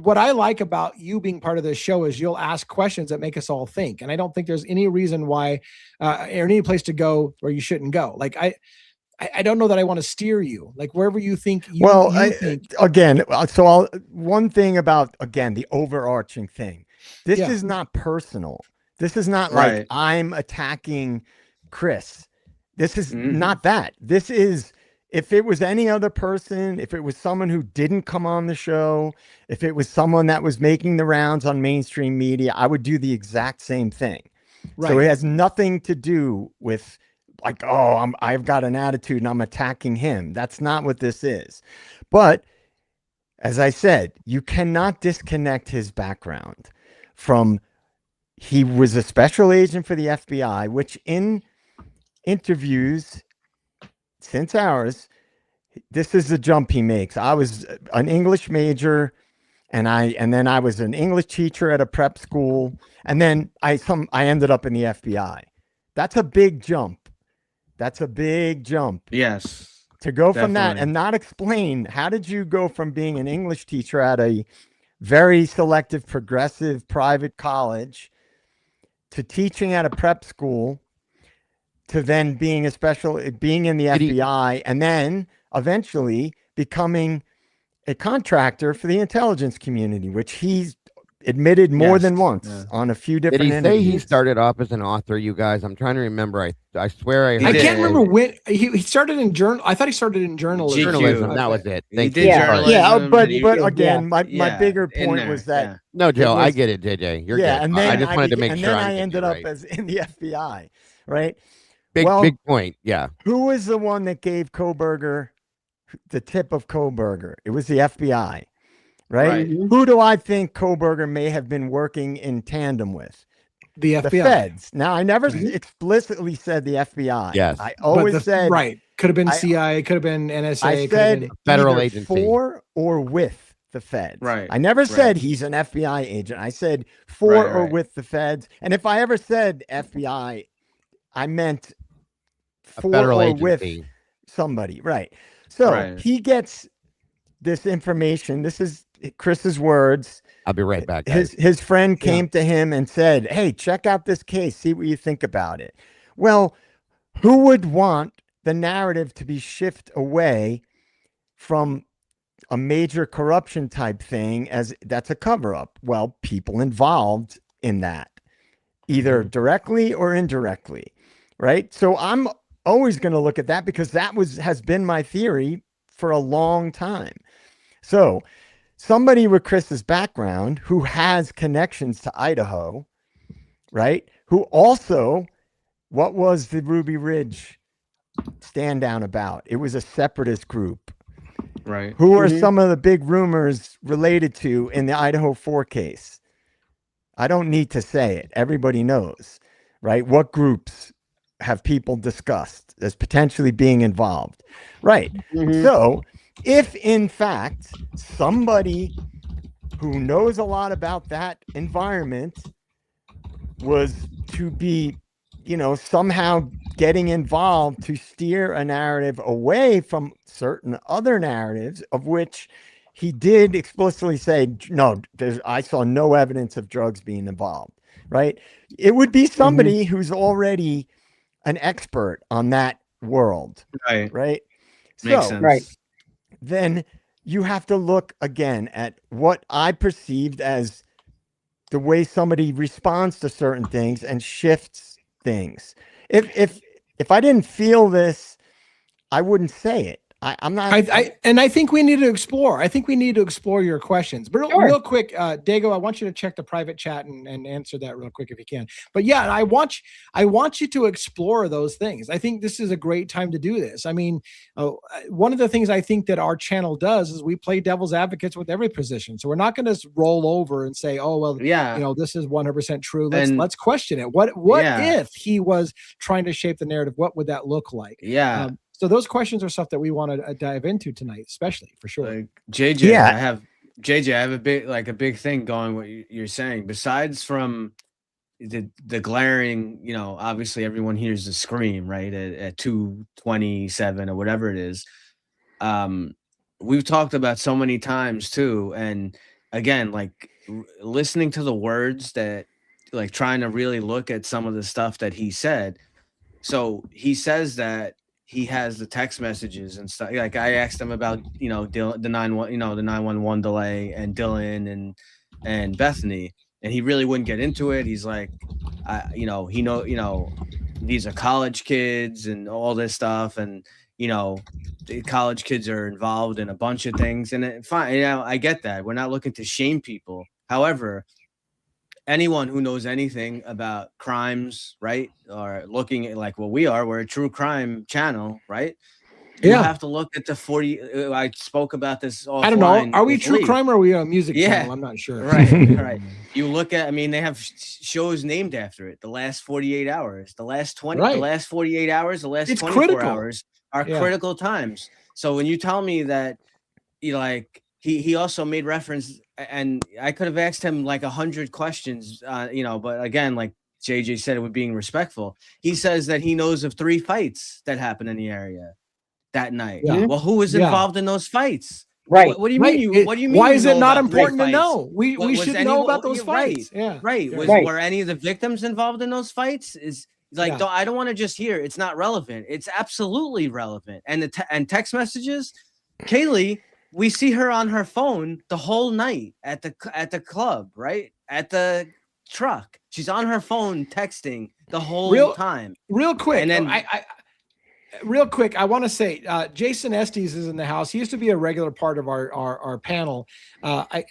what I like about you being part of this show is you'll ask questions that make us all think. And I don't think there's any reason why, or any place to go where you shouldn't go. Like, I don't know that I want to steer you, like wherever you think. Again, so one thing about, again, the overarching thing, this is not personal. This is not like I'm attacking Chris. This is not that. This is, if it was any other person, if it was someone who didn't come on the show, if it was someone that was making the rounds on mainstream media, I would do the exact same thing. So it has nothing to do with like, oh, I've got an attitude and I'm attacking him. That's not what this is. But as I said, you cannot disconnect his background from, he was a special agent for the FBI, which in interviews since ours, this is the jump he makes. I was an English major, and then I was an English teacher at a prep school, and then I ended up in the FBI. That's a big jump. That's a big jump. Yes. To go from that and not explain, how did you go from being an English teacher at a very selective, progressive private college to teaching at a prep school to then being in the FBI, and then eventually becoming a contractor for the intelligence community, which he's admitted more than once on a few different interviews. Did he say he started off as an author, you guys? I'm trying to remember. I swear I can't remember when he started in journal. I thought he started in journalism. Journalism, that was it. He did journalism. Yeah, but again, my bigger point was that. No, Joe, I get it, JJ. You're good. And then I just wanted to make sure. And then I ended up as in the FBI, right? Big point. Yeah. Who was the one that gave Kohberger the tip of Kohberger? It was the FBI, right? Who do I think Kohberger may have been working in tandem with? The FBI. The feds. Now, I never explicitly said the FBI. Yes. I always said Could have been CIA, could have been NSA. I said federal agency for or with the feds. Right. I never said he's an FBI agent. I said for or with the feds. And if I ever said FBI, I meant for or agency. with somebody. Right. So he gets this information. This is Chris's words. I'll be right back. Guys. His friend came to him and said, hey, check out this case. See what you think about it. Well, who would want the narrative to be shifted away from a major corruption type thing as that's a cover up? Well, people involved in that, either directly or indirectly. Right. So I'm always going to look at that because that has been my theory for a long time. So somebody with Chris's background who has connections to Idaho, right? Who also, what was the Ruby Ridge stand down about? It was a separatist group. Right. Who are some of the big rumors related to in the Idaho 4 case? I don't need to say it. Everybody knows, right? What groups have people discussed as potentially being involved? Right. So if in fact somebody who knows a lot about that environment was to be, somehow getting involved to steer a narrative away from certain other narratives, of which he did explicitly say, no, I saw no evidence of drugs being involved, right? It would be somebody who's already an expert on that world, right? Makes sense. Then you have to look again at what I perceived as the way somebody responds to certain things and shifts things. If I didn't feel this, I wouldn't say it. I'm not. I think we need to explore. I think we need to explore your questions. But real quick, Dago, I want you to check the private chat and answer that real quick if you can. But yeah, I want you to explore those things. I think this is a great time to do this. I mean, one of the things I think that our channel does is we play devil's advocates with every position. So we're not going to roll over and say, oh well, this is 100% true. Let's question it. What if he was trying to shape the narrative? What would that look like? Yeah. So those questions are stuff that we want to dive into tonight, especially for sure. Like, JJ, I have a big thing going. What you're saying, besides from the glaring, obviously everyone hears the scream right at 2:27 or whatever it is. We've talked about so many times too, and again, like listening to the words that, like trying to really look at some of the stuff that he said. So he says that he has the text messages and stuff. Like I asked him about, the 911 delay and Dylan and Bethany, and he really wouldn't get into it. He's like, these are college kids and all this stuff, and the college kids are involved in a bunch of things, and fine, I get that. We're not looking to shame people. However, anyone who knows anything about crimes, right, or looking at like what we are, we're a true crime channel, right? You have to look at the 40. I spoke about this offline. I don't know. Are we true crime or are we a music channel? I'm not sure. Right. You look at, they have shows named after it. The last 48 hours, the last 20, the last 48 hours, the last 24 hours are critical times. So when you tell me that, he also made reference, and I could have asked him like 100 questions, but again, like JJ said, it was being respectful. He says that he knows of 3 fights that happened in the area that night. Yeah. Well, who was involved in those fights? Right. What do you mean? What do you mean? Why is it not important to know? We should know about those fights. Right. Were any of the victims involved in those fights? I don't want to just hear it's not relevant. It's absolutely relevant. And and text messages, Kaylee, we see her on her phone the whole night at the club, right? At the truck. She's on her phone texting the whole time. Real quick. And then real quick, I want to say Jason Estes is in the house. He used to be a regular part of our panel. I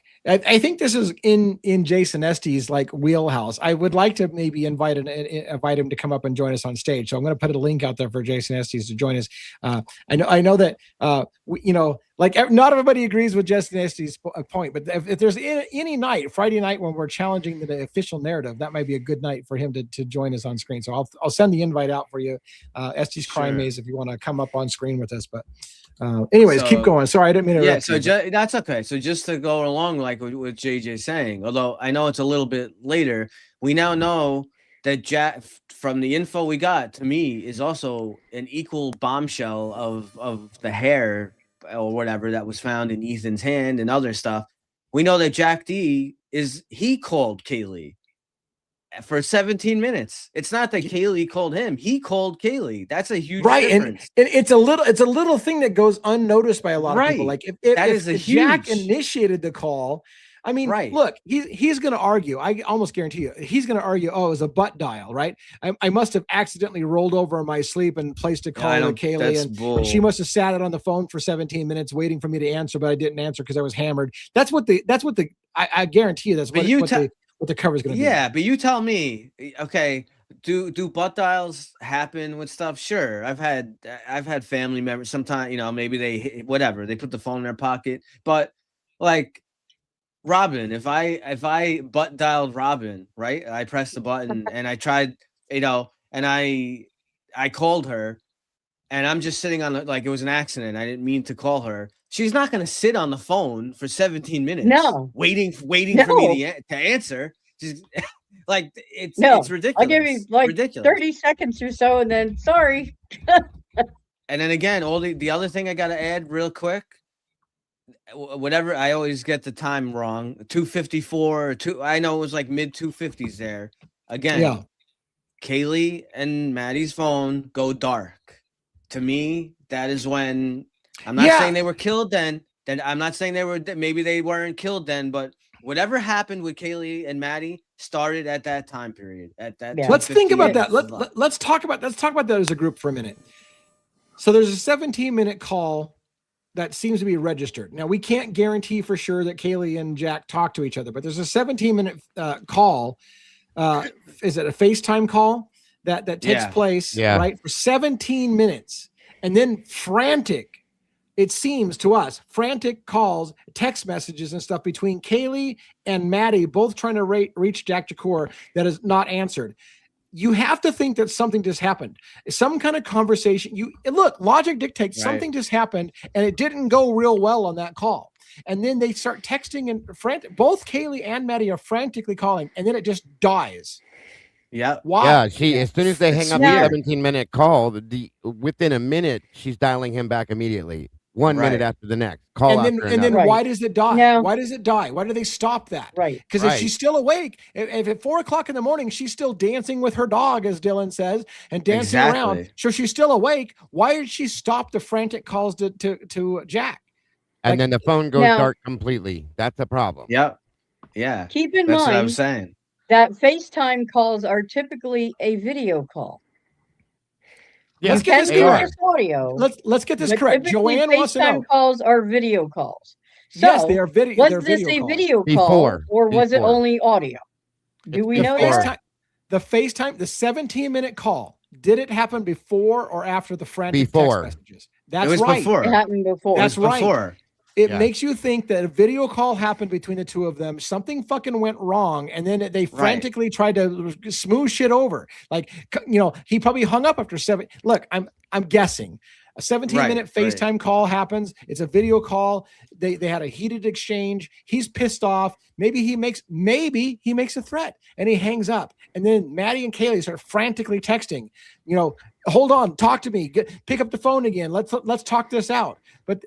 think this is in Jason Estes' like wheelhouse. I would like to maybe invite him to come up and join us on stage. So I'm going to put a link out there for Jason Estes to join us. I know that like not everybody agrees with Jason Estes' point, but if there's any night, Friday night, when we're challenging the official narrative, that might be a good night for him to join us on screen. So I'll send the invite out for you, Estes Crime Maze, if you want to come up on screen with us. But anyways, keep going. Sorry, I didn't mean to interrupt. Yeah, so that's okay. So just to go along like what JJ's saying, although I know it's a little bit later, we now know that Jack, from the info we got, to me, is also an equal bombshell of the hair or whatever that was found in Ethan's hand and other stuff. We know that Jack D he called Kaylee for 17 minutes. It's not that Kaylee called him. He called Kaylee. That's a huge difference. And it's a little thing that goes unnoticed by a lot of people. Like if Jack initiated the call, I mean, look, he's going to argue. I almost guarantee you, he's going to argue, oh, it was a butt dial, right? I must have accidentally rolled over in my sleep and placed a call to Kaylee, and she must have sat it on the phone for 17 minutes waiting for me to answer, but I didn't answer because I was hammered. I guaranted you that's what the cover is going to be. Yeah, but you tell me, okay, do butt dials happen with stuff? Sure. I've had family members sometimes, maybe they put the phone in their pocket, but like Robin, if I butt dialed Robin, right? I pressed the button and I tried, and I called her, and I'm just sitting on like it was an accident. I didn't mean to call her. She's not going to sit on the phone for 17 minutes. No, waiting for me to answer. Just like it's ridiculous. I'll give you like 30 seconds or so, and then sorry. And then again, all the other thing I got to add real quick. Whatever, I always get the time wrong. 2:54 or I know it was like mid 250s there. Again, Kaylee and Maddie's phone go dark. To me, that is when I'm not saying they were killed then. Then I'm not saying maybe they weren't killed then, but whatever happened with Kaylee and Maddie started at that time period. At that, let's think about that. Let's talk about that as a group for a minute. So there's a 17-minute call that seems to be registered. Now, we can't guarantee for sure that Kaylee and Jack talk to each other, but there's a 17-minute call. Is it a FaceTime call that takes place, right, for 17 minutes? And then it seems to us, frantic calls, text messages and stuff between Kaylee and Maddie, both trying to reach Jack Jacour, that is not answered. You have to think that something just happened. Some kind of conversation. Look, logic dictates something just happened and it didn't go real well on that call. And then they start texting and both Kaylee and Maddie are frantically calling, and then it just dies. Yeah. Why? Yeah, as soon as they hang up the 17-minute call, within a minute, she's dialing him back immediately. 1 minute after the next call. And then why does it die? No. Why does it die? Why do they stop that? Right. Because if she's still awake, if at 4 o'clock in the morning, she's still dancing with her dog, as Dylan says, and dancing around. So she's still awake. Why did she stop the frantic calls to Jack? And then the phone goes dark completely. That's a problem. Yep. Yeah. Keep in mind what I'm saying. That FaceTime calls are typically a video call. Yeah. Let's get this correct. Audio. Let's get this correct. Joanne wants to know. FaceTime calls are video calls. So yes, they are video. Was this a video call or was it only audio? Do we know that? The FaceTime, the 17-minute call, did it happen before or after the frantic text messages? That's right. Before. It happened before. That's right. Before. It makes you think that a video call happened between the two of them. Something fucking went wrong, and then they frantically tried to smooth shit over. Like, he probably hung up after 7. Look, I'm guessing a 17-minute FaceTime call happens. It's a video call. They had a heated exchange. He's pissed off. Maybe he makes a threat, and he hangs up. And then Maddie and Kaylee start frantically texting. Hold on, talk to me. Pick up the phone again. Let's talk this out. But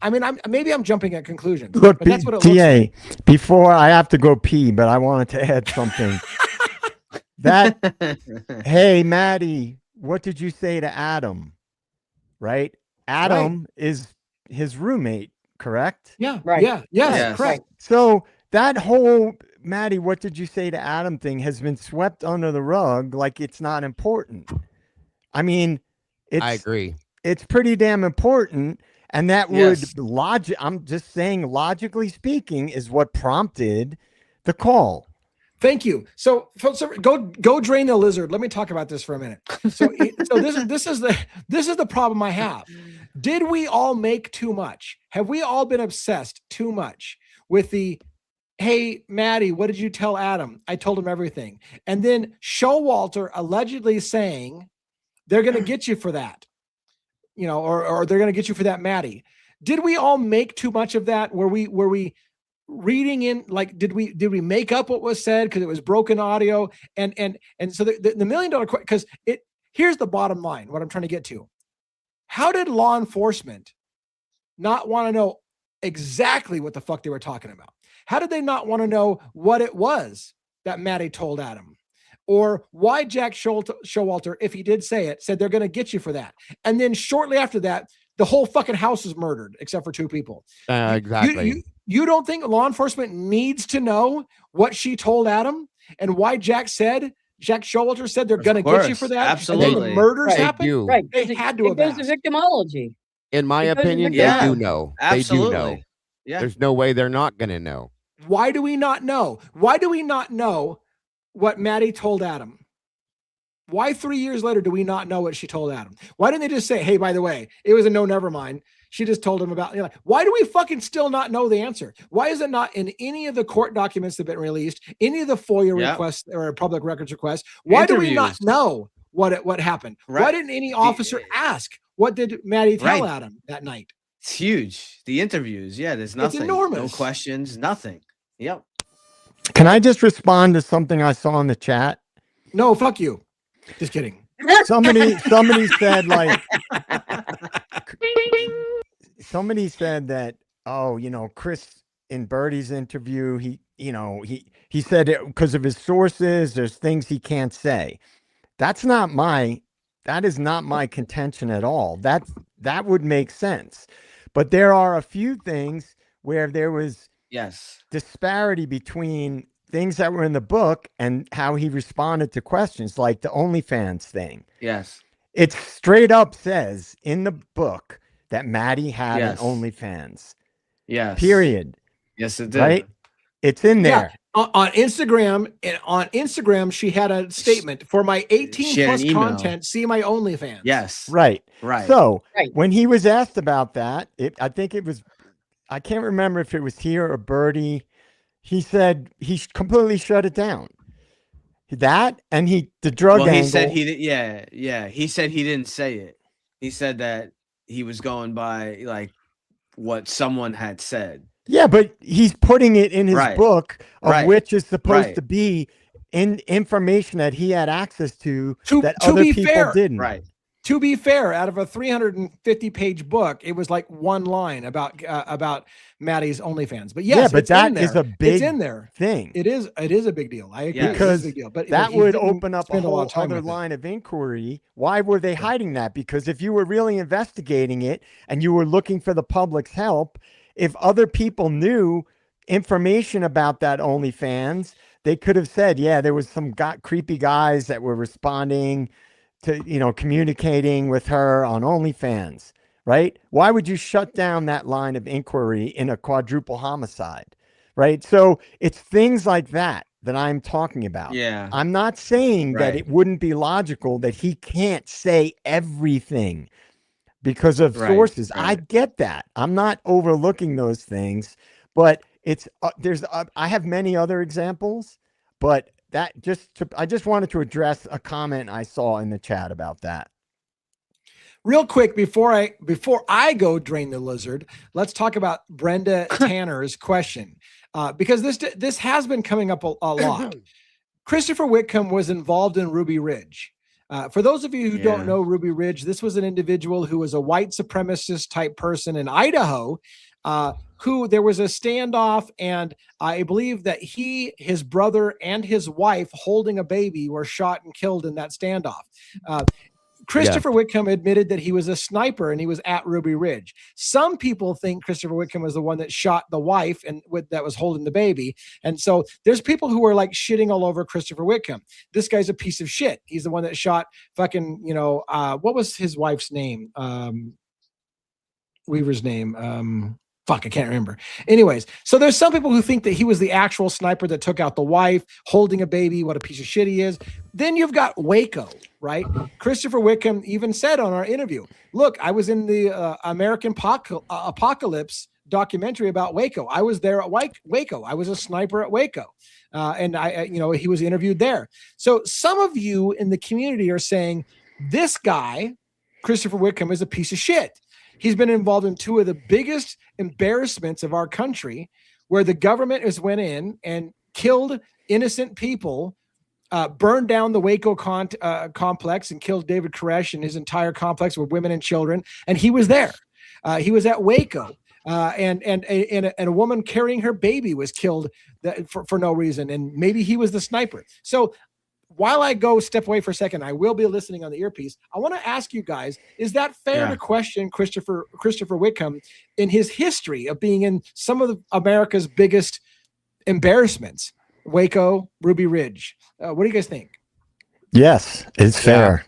I mean, maybe I'm jumping at conclusions. Look, but that's what it TA, looks like. Before I have to go pee, but I wanted to add something. Hey, Maddie, what did you say to Adam? Right? Adam is his roommate, correct? Yeah. Right. Yeah. Yes, correct. So that whole Maddie, what did you say to Adam thing has been swept under the rug like it's not important. I mean, I agree. It's pretty damn important. And that would I'm just saying, logically speaking, is what prompted the call. Thank you. So go drain the lizard. Let me talk about this for a minute. So this is the problem I have. Did we all make too much? Have we all been obsessed too much with the, hey, Maddie, what did you tell Adam? I told him everything. And then Showalter allegedly saying they're going to get you for that, or they're going to get you for that, Maddie. Did we all make too much of that? Were we reading in, like, did we make up what was said because it was broken audio? And so the $1 million question, because here's the bottom line, what I'm trying to get to. How did law enforcement not want to know exactly what the fuck they were talking about? How did they not want to know what it was that Maddie told Adam? Or why Jack Showalter, if he did say it, said they're going to get you for that? And then shortly after that, the whole fucking house is murdered except for 2 people. Exactly. You don't think law enforcement needs to know what she told Adam and why Jack Showalter said they're going to get you for that? Absolutely. And then the murders happen? Right. They had to have It goes asked. to victimology. In my opinion, they do know. Absolutely. They do know. Yeah. There's no way they're not going to know. Why do we not know? Why do we not know what Maddie told Adam? Why 3 years later do we not know what she told Adam? Why didn't they just say, hey, by the way, it was a no, never mind. She just told him about, why do we fucking still not know the answer? Why is it not in any of the court documents that have been released, any of the FOIA requests or public records requests? Why do we not know what happened? Right. Why didn't any officer ask, what did Maddie tell Adam that night? It's huge. The interviews. Yeah, there's nothing. It's enormous. No questions, nothing. Yep. Can I just respond to something I saw in the chat? No, fuck you. Just kidding. Somebody said, like, somebody said that, Chris in Birdie's interview, he said it because of his sources, there's things he can't say. That is not my contention at all. That would make sense. But there are a few things where there was disparity between things that were in the book and how he responded to questions, like the OnlyFans thing. Yes. It straight up says in the book that Maddie had an OnlyFans. Yes. Period. Yes, it did. Right? It's in there. Yeah. On Instagram, she had a statement for my 18 plus content. See my OnlyFans. Yes. Right. Right. So when he was asked about that, I can't remember if it was here or Birdie. He said he completely shut it down. That and the drug angle. He said he said he didn't say it. He said that he was going by like what someone had said. Yeah, but he's putting it in his book, of which is supposed to be information that he had access to that other people didn't. Right. To be fair, out of a 350-page book, it was like one line about Maddie's OnlyFans. But yes, but that is a big it's in there thing. It is a big deal. I agree. Because it's a big deal. But that would open up a whole other line of inquiry. Why were they hiding that? Because if you were really investigating it and you were looking for the public's help, if other people knew information about that OnlyFans, they could have said, yeah, there was some creepy guys that were responding to, communicating with her on OnlyFans, right? Why would you shut down that line of inquiry in a quadruple homicide, right? So it's things like that I'm talking about. Yeah. I'm not saying that it wouldn't be logical that he can't say everything because of sources. Right. I get that. I'm not overlooking those things, but it's I have many other examples, but I just wanted to address a comment I saw in the chat about that. Real quick, before I go drain the lizard, let's talk about Brenda Tanner's question, because this has been coming up a lot. Christopher Wickham was involved in Ruby Ridge. For those of you who don't know Ruby Ridge, this was an individual who was a white supremacist type person in Idaho, who there was a standoff, and I believe that his brother, and his wife holding a baby were shot and killed in that standoff. Christopher Wickham admitted that he was a sniper and he was at Ruby Ridge. Some people think Christopher Wickham was the one that shot the wife and that was holding the baby. And so there's people who are like shitting all over Christopher Wickham. This guy's a piece of shit. He's the one that shot fucking, what was his wife's name? Weaver's name. I can't remember. Anyways, so there's some people who think that he was the actual sniper that took out the wife, holding a baby. What a piece of shit he is. Then you've got Waco, right? Christopher Wickham even said on our interview, look, I was in the American Apocalypse documentary about Waco. I was there at Waco. I was a sniper at Waco. And he was interviewed there. So some of you in the community are saying this guy, Christopher Wickham, is a piece of shit. He's been involved in two of the biggest embarrassments of our country, where the government has went in and killed innocent people, burned down the Waco complex and killed David Koresh and his entire complex with women and children. And he was there. He was at Waco. And a woman carrying her baby was killed for no reason. And maybe he was the sniper. So while I go step away for a second, I will be listening on the earpiece. I want to ask you guys, is that fair to question Christopher Wickham in his history of being in some of America's biggest embarrassments? Waco, Ruby Ridge. What do you guys think? Yes, it's fair.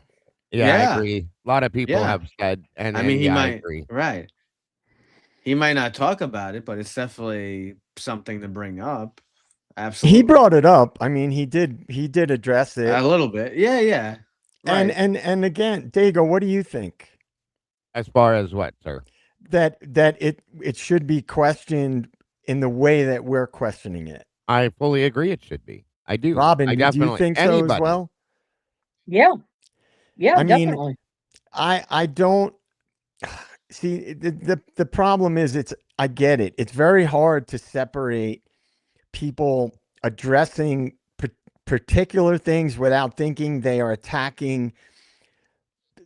Yeah, I agree. A lot of people have said, and I mean, he might, agree. Right. He might not talk about it, but it's definitely something to bring up. Absolutely. He brought it up. I mean, he did address it a little bit. Yeah. Right. And again, Dago, what do you think? As far as what, sir? That it should be questioned in the way that we're questioning it. I fully agree it should be. I do. Robin, do you think so as well? Yeah. I definitely. mean, I don't see the problem is I get it. It's very hard to separate people addressing particular things without thinking they are attacking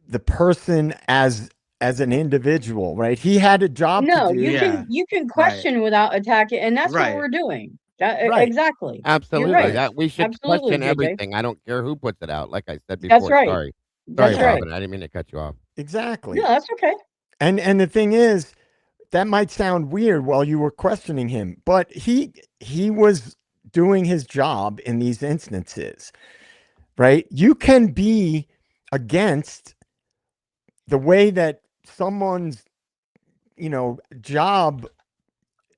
the person as an individual, right? He had a job to do. You can question without attacking, and that's what we're doing. Exactly. Absolutely. Right. That we should question everything. I don't care who puts it out. Like I said before. That's right. Sorry, that's Robin. I didn't mean to cut you off. Exactly. No, that's okay. And the thing is, that might sound weird while you were questioning him, but he was doing his job in these instances, right? You can be against the way that someone's, job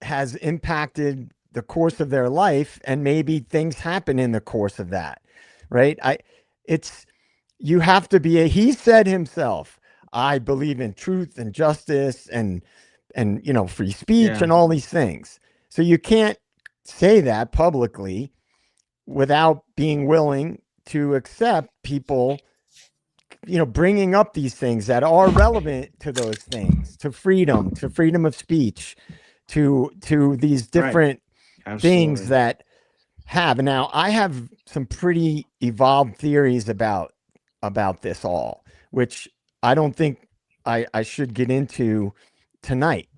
has impacted the course of their life, and maybe things happen in the course of that, right? You have to be he said himself, I believe in truth and justice and free speech and all these things. So you can't say that publicly without being willing to accept people, bringing up these things that are relevant to those things, to freedom of speech, to these different things that have. Now, I have some pretty evolved theories about this all, which I don't think I should get into tonight,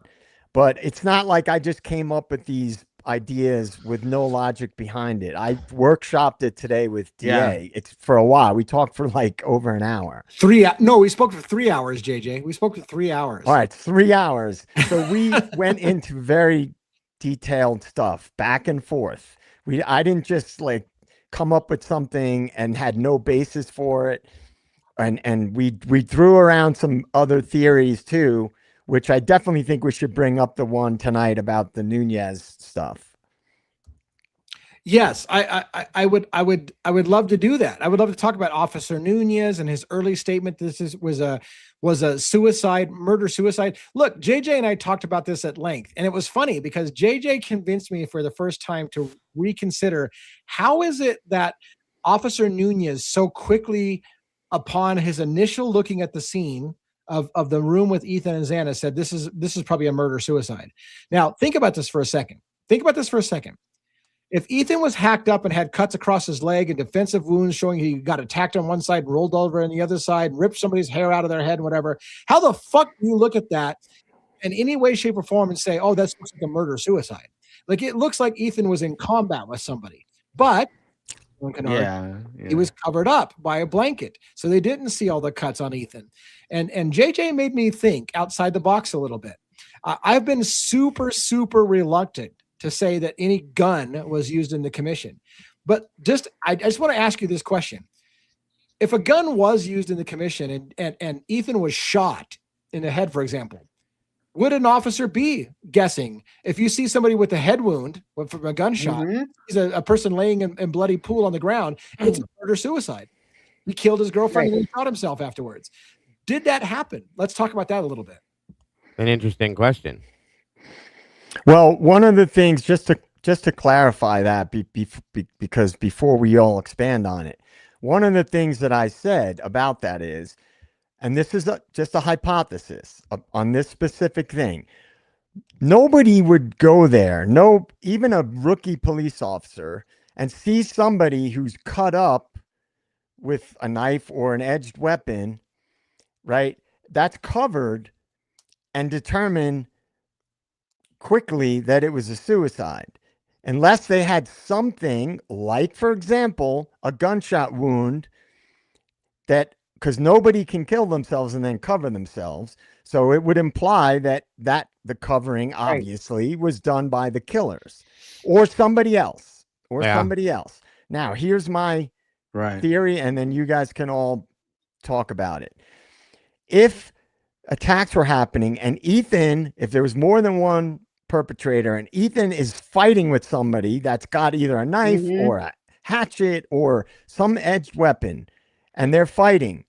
but it's not like I just came up with these ideas with no logic behind it. I workshopped it today with DA. It's for a while. We talked for like over an hour. We spoke for 3 hours, JJ. We spoke for 3 hours. All right, 3 hours. So we went into very detailed stuff, back and forth. I didn't just like come up with something and had no basis for it. And we threw around some other theories too, which I definitely think we should bring up the one tonight about the Nunez stuff. Yes, I would love to do that. I would love to talk about Officer Nunez and his early statement. This was a murder suicide. Look, JJ and I talked about this at length, and it was funny because JJ convinced me for the first time to reconsider how is it that Officer Nunez so quickly, upon his initial looking at the scene of the room with Ethan and Xana, said this is probably a murder suicide. Now think about this for a second. If Ethan was hacked up and had cuts across his leg and defensive wounds showing he got attacked on one side and rolled over on the other side, ripped somebody's hair out of their head and whatever, how the fuck do you look at that in any way, shape, or form and say, oh, that looks like a murder suicide? Like, it looks like Ethan was in combat with somebody. But He was covered up by a blanket, so they didn't see all the cuts on Ethan. And JJ made me think outside the box a little bit. I've been super reluctant to say that any gun was used in the commission, but I just want to ask you this question: if a gun was used in the commission and Ethan was shot in the head, for example, would an officer be guessing if you see somebody with a head wound from a gunshot, he's a person laying in bloody pool on the ground, it's a murder-suicide. He killed his girlfriend and he shot himself afterwards. Did that happen? Let's talk about that a little bit. An interesting question. Well, one of the things, just to clarify that, because before we all expand on it, one of the things that I said about that is, and this is just a hypothesis on this specific thing, nobody would go there, even a rookie police officer, and see somebody who's cut up with a knife or an edged weapon, right? That's covered, and determine quickly that it was a suicide, unless they had something like, for example, a gunshot wound, that because nobody can kill themselves and then cover themselves. So it would imply that the covering obviously was done by the killers or somebody else Now, here's my theory, and then you guys can all talk about it. If attacks were happening and Ethan, if there was more than one perpetrator and Ethan is fighting with somebody that's got either a knife or a hatchet or some edged weapon, and they're fighting,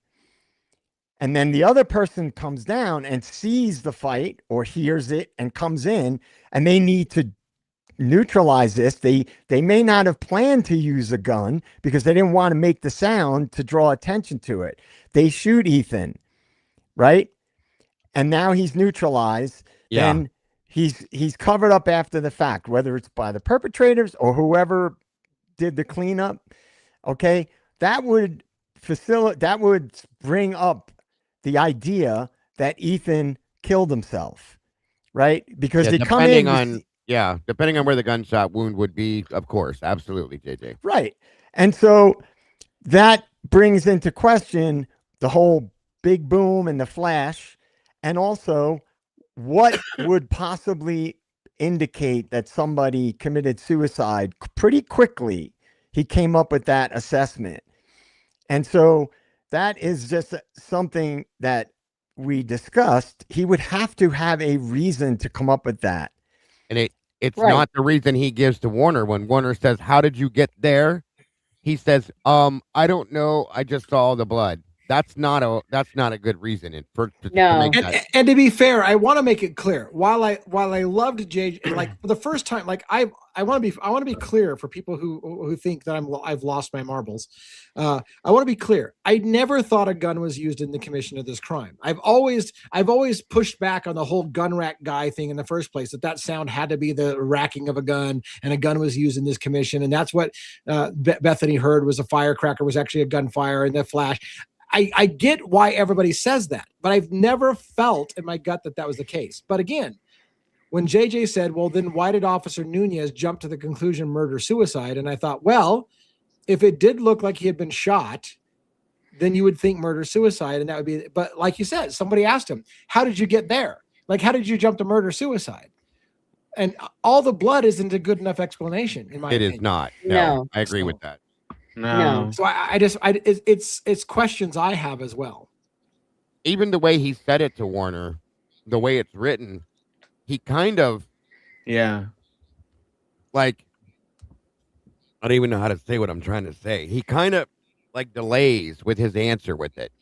and then the other person comes down and sees the fight or hears it and comes in, and they need to neutralize this. They may not have planned to use a gun because they didn't want to make the sound to draw attention to it. They shoot Ethan, right? And now he's neutralized. Then he's covered up after the fact, whether it's by the perpetrators or whoever did the cleanup. Okay, that would bring up the idea that Ethan killed himself, right? Because they come in depending on where the gunshot wound would be, of course, absolutely, JJ. Right, and so that brings into question the whole big boom and the flash. And also, what would possibly indicate that somebody committed suicide pretty quickly? He came up with that assessment. And so that is just something that we discussed. He would have to have a reason to come up with that. And it's not the reason he gives to Warner. When Warner says, "How did you get there?" He says, "I don't know. I just saw the blood." That's not a good reason to make that. And to be fair, I want to make it clear. While I loved JJ, like for the first time, like I want to be clear for people who think that I've lost my marbles. I want to be clear. I never thought a gun was used in the commission of this crime. I've always pushed back on the whole gun rack guy thing in the first place. That sound had to be the racking of a gun, and a gun was used in this commission, and that's what Bethany heard was a firecracker was actually a gunfire in the flash. I get why everybody says that, but I've never felt in my gut that was the case. But again, when JJ said, well, then why did Officer Nunez jump to the conclusion murder-suicide? And I thought, well, if it did look like he had been shot, then you would think murder-suicide, and that would be, but like you said, somebody asked him, how did you get there? Like, how did you jump to murder-suicide? And all the blood isn't a good enough explanation, in my opinion. It is not. No. I agree with that. No. So it's questions I have as well. Even the way he said it to Warner, the way it's written, he kind of, like, I don't even know how to say what I'm trying to say. He kind of like delays with his answer with it.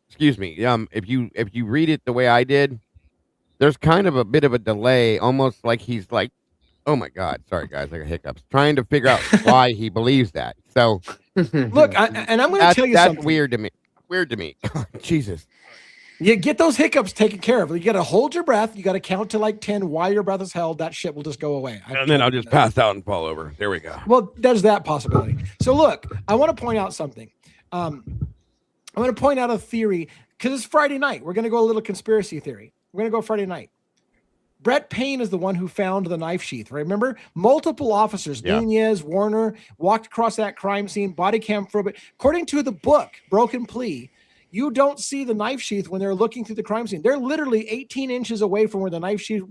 Excuse me. If you read it the way I did, there's kind of a bit of a delay, almost like he's like, oh my God, sorry guys, I got hiccups. Trying to figure out why he believes that. So look, and I'm going to tell you something. That's weird to me. Weird to me. Jesus. You get those hiccups taken care of. You got to hold your breath. You got to count to like 10 while your breath is held. That shit will just go away. And then I'll just pass out and fall over. There we go. Well, there's that possibility. So look, I want to point out something. I'm going to point out a theory because it's Friday night. We're going to go a little conspiracy theory. We're going to go Friday night. Brett Payne is the one who found the knife sheath. Remember, multiple officers, Nunez, Warner, walked across that crime scene, body cam for a bit. According to the book, Broken Plea, you don't see the knife sheath when they're looking through the crime scene. They're literally 18 inches away from where the knife sheath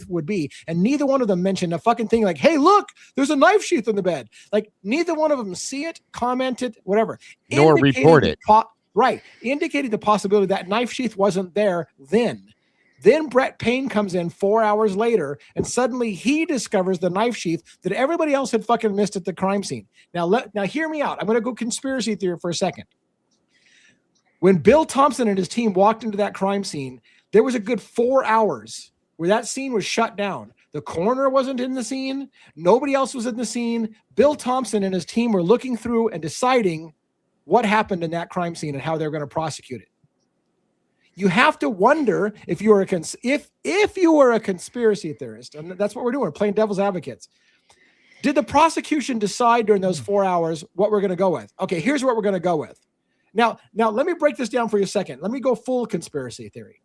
would be. And neither one of them mentioned a fucking thing like, hey, look, there's a knife sheath in the bed. Like, neither one of them see it, commented, whatever. Nor report it. Indicating the possibility that knife sheath wasn't there then. Then Brett Payne comes in 4 hours later, and suddenly he discovers the knife sheath that everybody else had fucking missed at the crime scene. Now hear me out. I'm going to go conspiracy theory for a second. When Bill Thompson and his team walked into that crime scene, there was a good 4 hours where that scene was shut down. The coroner wasn't in the scene. Nobody else was in the scene. Bill Thompson and his team were looking through and deciding what happened in that crime scene and how they're going to prosecute it. You have to wonder if you were if you were a conspiracy theorist, and that's what we're doing, we're playing devil's advocates. Did the prosecution decide during those 4 hours what we're going to go with? Okay, here's what we're going to go with. Now let me break this down for you a second. Let me go full conspiracy theory.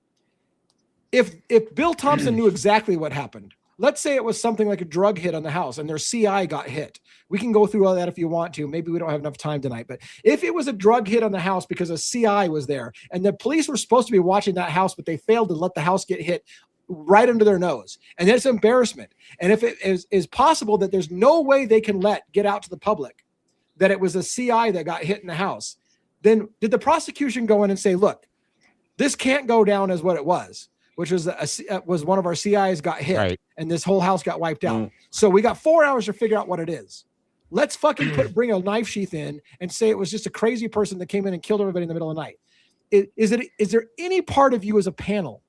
If Bill Thompson knew exactly what happened, let's say it was something like a drug hit on the house and their CI got hit. We can go through all that if you want to. Maybe we don't have enough time tonight. But if it was a drug hit on the house because a CI was there and the police were supposed to be watching that house, but they failed to let the house get hit right under their nose, and that's embarrassment. And if it is possible that there's no way they can get out to the public that it was a CI that got hit in the house, then did the prosecution go in and say, look, this can't go down as what it was, which was was one of our CIs got hit and this whole house got wiped out. So we got 4 hours to figure out what it is. Let's fucking bring a knife sheath in and say it was just a crazy person that came in and killed everybody in the middle of the night. Is there any part of you as a panel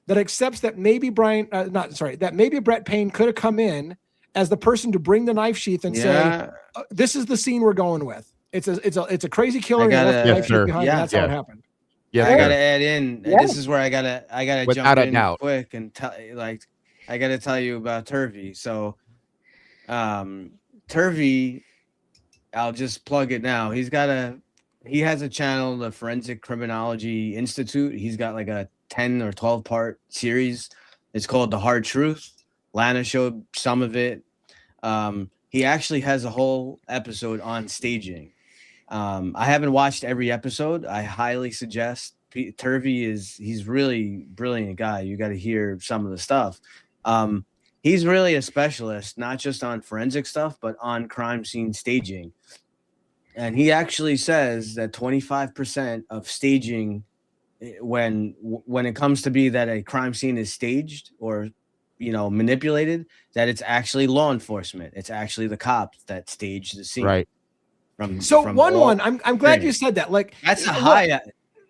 that accepts that maybe that maybe Brett Payne could have come in as the person to bring the knife sheath and say, this is the scene we're going with. It's a crazy killer. That's how it happened. Yeah, I gotta add in. This is where I gotta jump in quick and I gotta tell you about Turvey. So, Turvey, I'll just plug it now. He has a channel, the Forensic Criminology Institute. He's got like a 10 or 12 part series. It's called The Hard Truth. Lana showed some of it. He actually has a whole episode on staging. I haven't watched every episode. I highly suggest. Turvey he's really brilliant guy. You got to hear some of the stuff. He's really a specialist, not just on forensic stuff, but on crime scene staging. And he actually says that 25% of staging, when it comes to be that a crime scene is staged or manipulated, that it's actually law enforcement. It's actually the cops that stage the scene. Right. I'm glad you said that. Like that's a high,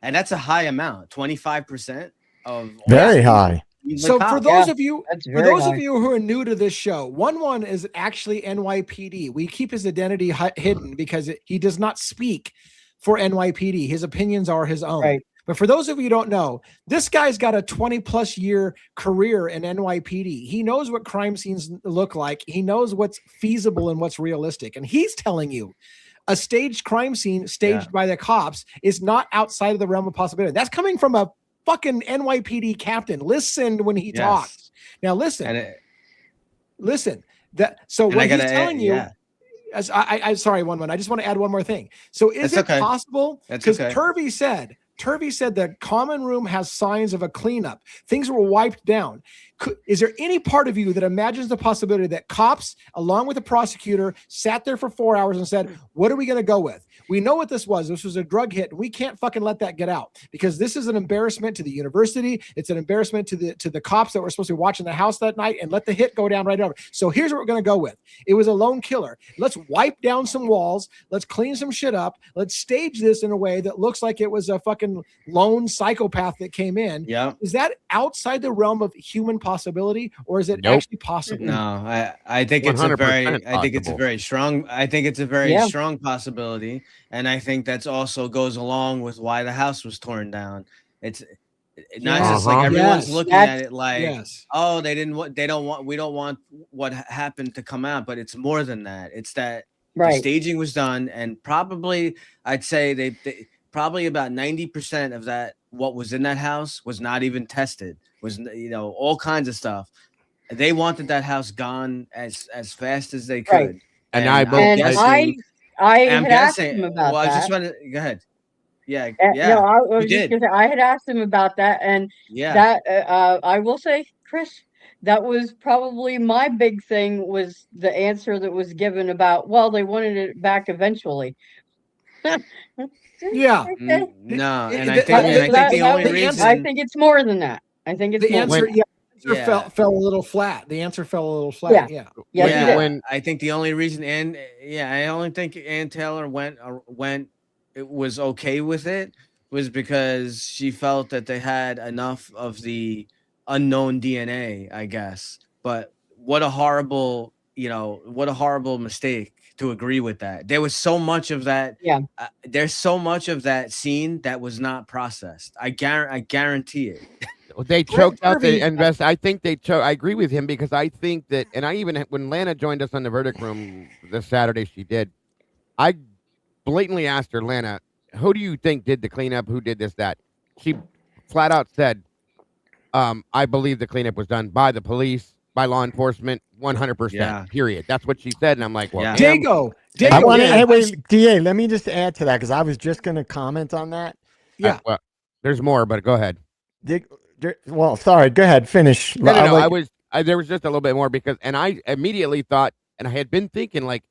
and that's a high amount. 25% of very high. So for those of you who are new to this show, 1 is actually NYPD. We keep his identity hidden because he does not speak for NYPD. His opinions are his own. Right. But for those of you who don't know, this guy's got a 20+ year career in NYPD. He knows what crime scenes look like. He knows what's feasible and what's realistic. And he's telling you a staged crime scene staged by the cops is not outside of the realm of possibility. That's coming from a fucking NYPD captain. Listen when he talks. Now listen. Listen. What he's telling you. I'm sorry, 1. I just want to add one more thing. So is it possible? Because Turvey said the common room has signs of a cleanup. Things were wiped down. Is there any part of you that imagines the possibility that cops, along with the prosecutor, sat there for 4 hours and said, what are we going to go with? We know what this was. This was a drug hit. We can't fucking let that get out because this is an embarrassment to the university. It's an embarrassment to the cops that were supposed to be watching the house that night, and let the hit go down right over. So here's what we're going to go with. It was a lone killer. Let's wipe down some walls. Let's clean some shit up. Let's stage this in a way that looks like it was a fucking lone psychopath that came in. Yeah. Is that outside the realm of human possibility, or is it actually possible? No, I think it's a very strong possibility. And I think that's also goes along with why the house was torn down. It's not just like everyone's looking at it like, oh, we don't want what happened to come out, but it's more than that. It's that the staging was done, and probably I'd say they probably about 90% of that what was in that house was not even tested. Was all kinds of stuff. They wanted that house gone as fast as they could. Right. And I had asked him about that. I just want to go ahead. Yeah, No, I was just gonna say I had asked him about that, and that I will say, Chris, that was probably my big thing was the answer that was given about they wanted it back eventually. Yeah. No, and I think the only reason I think it's more than that. I think it's the answer. Fell a little flat. The answer fell a little flat. I think the only reason, I only think Ann Taylor went it was okay with it was because she felt that they had enough of the unknown DNA, I guess. But what a horrible mistake to agree with that. There was so much of that. Yeah. There's so much of that scene that was not processed. I guarantee it. They choked out the invest. I think they choked. I agree with him because I think that, and I even when Lana joined us on the verdict room this Saturday, she did. I blatantly asked her, Lana, who do you think did the cleanup? Who did this, that? She flat out said, I believe the cleanup was done by the police, by law enforcement, 100%. Period. That's what she said, and I'm like, well, Dago. I want to wait, DA. Let me just add to that because I was just going to comment on that. Yeah. Well, there's more, but go ahead. Well, sorry. Go ahead. Finish. No. There was just a little bit more because, and I immediately thought, and I had been thinking like,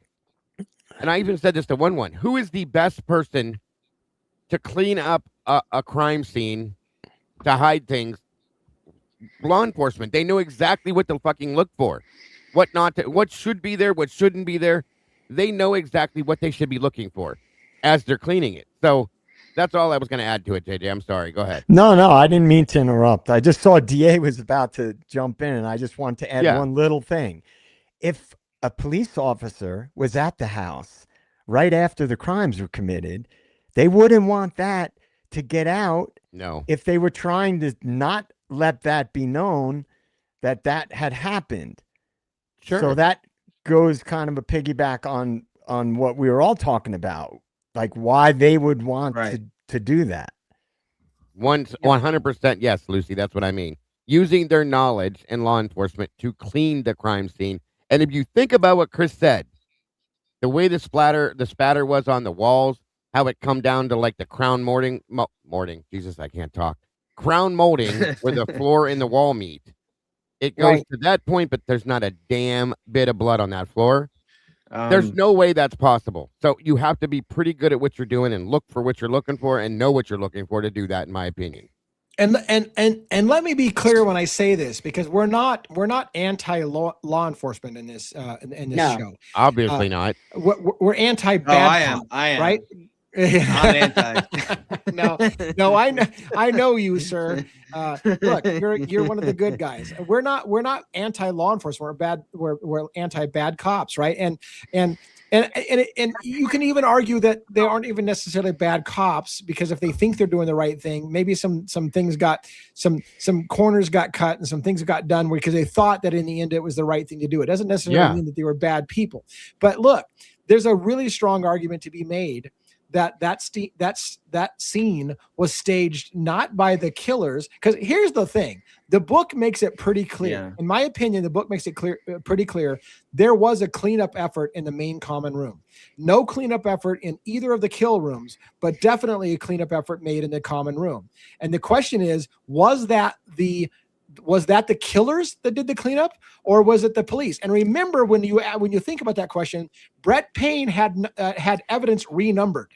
and I even said this to one, who is the best person to clean up a crime scene, to hide things? Law enforcement. They know exactly what to fucking look for, what not to, what should be there, what shouldn't be there. They know exactly what they should be looking for as they're cleaning it. So that's all I was going to add to it, JJ. I'm sorry. Go ahead. No, I didn't mean to interrupt. I just saw DA was about to jump in, and I just wanted to add one little thing. If a police officer was at the house right after the crimes were committed, they wouldn't want that to get out. No. If they were trying to not let that be known that had happened. Sure. So that goes kind of a piggyback on what we were all talking about, like why they would want to do that. 100%. Yes, Lucy, that's what I mean. Using their knowledge and law enforcement to clean the crime scene. And if you think about what Chris said, the way the spatter was on the walls, how it come down to like the crown molding. Jesus, I can't talk. Crown molding where the floor and the wall meet. It goes to that point, but there's not a damn bit of blood on that floor. There's no way that's possible. So you have to be pretty good at what you're doing and look for what you're looking for and know what you're looking for to do that, in my opinion. And let me be clear when I say this, because we're not anti law enforcement in this show. Obviously not. We're anti bad. I am. Right. I'm anti. No, I know you, sir. Look, you're one of the good guys. We're not anti law enforcement. We're anti bad cops, right? And you can even argue that they aren't even necessarily bad cops, because if they think they're doing the right thing, maybe some things got some corners got cut and some things got done because they thought that in the end it was the right thing to do. It doesn't necessarily mean that they were bad people. But look, there's a really strong argument to be made that scene was staged not by the killers, because here's the thing: the book makes it pretty clear. In my opinion, the book makes it pretty clear there was a cleanup effort in the main common room. No cleanup effort in either of the kill rooms, but definitely a cleanup effort made in the common room. And the question is, was that the killers that did the cleanup, or was it the police? And remember, when you think about that question, Brett Payne had evidence renumbered.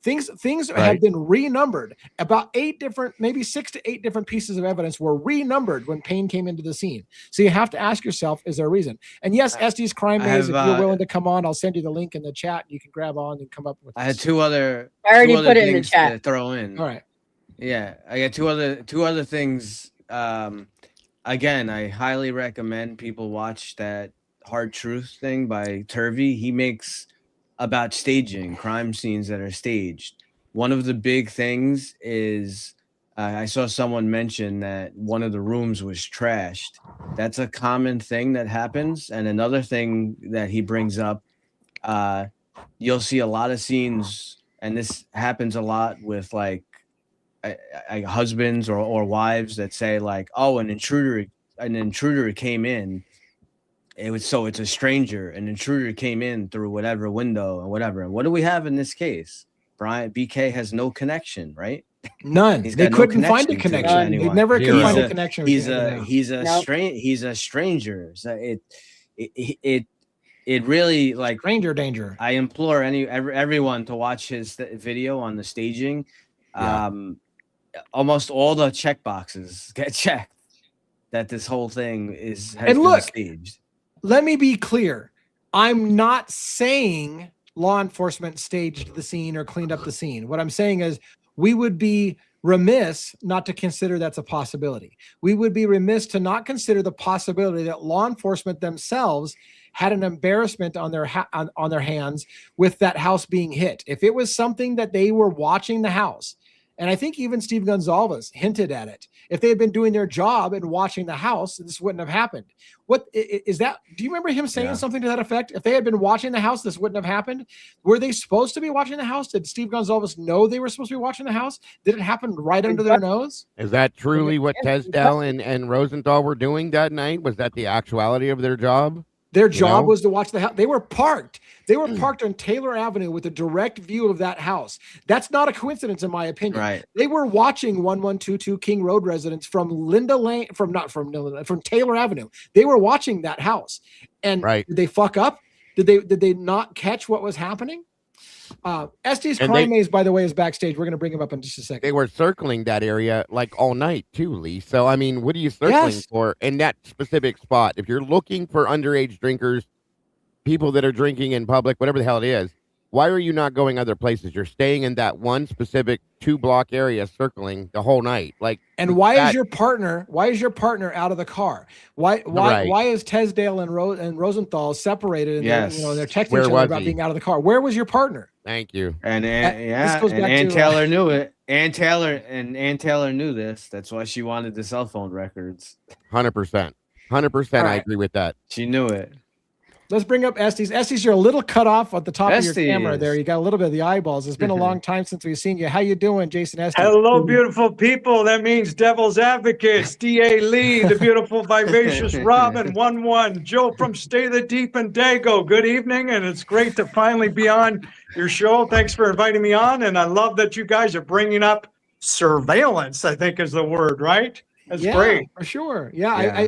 Things had been renumbered. About 6 to 8 different pieces of evidence were renumbered when Payne came into the scene. So you have to ask yourself, is there a reason? And yes, Estes Crime Maze, if you're willing to come on, I'll send you the link in the chat. You can grab on and come up with. I had two other. I already put it in the things chat. to throw in. All right. Yeah, I got two other things. Again, I highly recommend people watch that Hard Truth thing by Turvey. He makes about staging crime scenes that are staged. One of the big things is I saw someone mention that one of the rooms was trashed. That's a common thing that happens. And another thing that he brings up, you'll see a lot of scenes, and this happens a lot with like husbands or wives that say like, oh, an intruder came in. It's a stranger. An intruder came in through whatever window and whatever. And what do we have in this case? BK has no connection, right? None. They couldn't find a connection. They never could find a connection. He's a stranger. So it really like stranger danger. I implore everyone to watch his video on the staging. Yeah. Almost all the check boxes get checked that this whole thing has been staged. Let me be clear. I'm not saying law enforcement staged the scene or cleaned up the scene. What I'm saying is we would be remiss not to consider that's a possibility. We would be remiss to not consider the possibility that law enforcement themselves had an embarrassment on their on their hands with that house being hit. If it was something that they were watching the house, and I think even Steve Gonzalez hinted at it, if they had been doing their job and watching the house, this wouldn't have happened. What is that? Do you remember him saying something to that effect? If they had been watching the house, this wouldn't have happened. Were they supposed to be watching the house? Did Steve Gonzalez know they were supposed to be watching the house? Did it happen right under their nose? Is that truly what Tisdale and Rosenthal were doing that night? Was that the actuality of their job? Their job was to watch the house. They were parked. They were parked on Taylor Avenue with a direct view of that house. That's not a coincidence, in my opinion. Right. They were watching 1122 King Road residents from from Taylor Avenue. They were watching that house. And did they fuck up? Did they not catch what was happening? Estes Crime Maze, by the way, is backstage. We're going to bring him up in just a second. They were circling that area like all night too, Lee. So, I mean, what are you circling for in that specific spot? If you're looking for underage drinkers, people that are drinking in public, whatever the hell it is, why are you not going other places? You're staying in that one specific 2-block area circling the whole night. And why is your partner out of the car? Why is Tisdale and Rosenthal separated and they're texting each other about being out of the car? Where was your partner? Thank you. And Ann Taylor knew it. Ann Taylor knew this. That's why she wanted the cell phone records. 100%. 100%. I agree with that. She knew it. Let's bring up Estes. Estes, you're a little cut off at the top of your camera there. You got a little bit of the eyeballs. It's been a long time since we've seen you. How you doing, Jason Estes? Hello, beautiful people. That means Devil's Advocates, D.A. Lee, the beautiful, vivacious Robin, 1-1, Joe from Stay the Deep and Dago. Good evening, and it's great to finally be on your show. Thanks for inviting me on, and I love that you guys are bringing up surveillance, I think is the word, right? That's great. For sure. I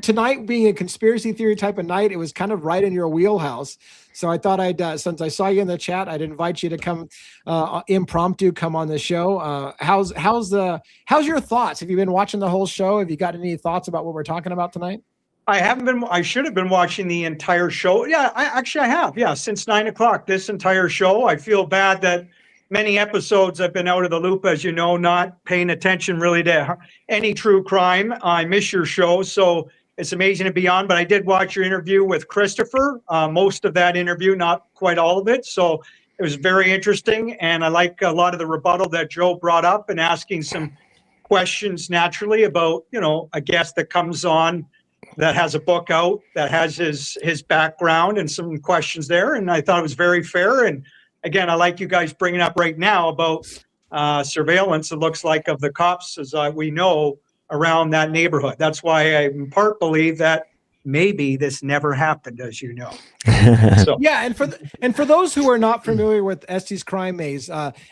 tonight being a conspiracy theory type of night, it was kind of right in your wheelhouse. So I thought since I saw you in the chat, I'd invite you to come impromptu come on the show. How's your thoughts? Have you been watching the whole show? Have you got any thoughts about what we're talking about tonight? I haven't been. I should have been watching the entire show. Yeah, I have. Yeah, since 9 o'clock, this entire show. I feel bad that many episodes I've been out of the loop, as you know, not paying attention really to any true crime. I miss your show, so it's amazing to be on. But I did watch your interview with Christopher, most of that interview, not quite all of it. So it was very interesting. And I like a lot of the rebuttal that Joe brought up and asking some questions naturally about, a guest that comes on that has a book out, that has his background and some questions there. And I thought it was very fair. And again, I like you guys bringing up right now about surveillance, it looks like, of the cops, as we know, around that neighborhood. That's why I in part believe that maybe this never happened, as you know. So. Yeah, and for those who are not familiar with Estes Crime Maze,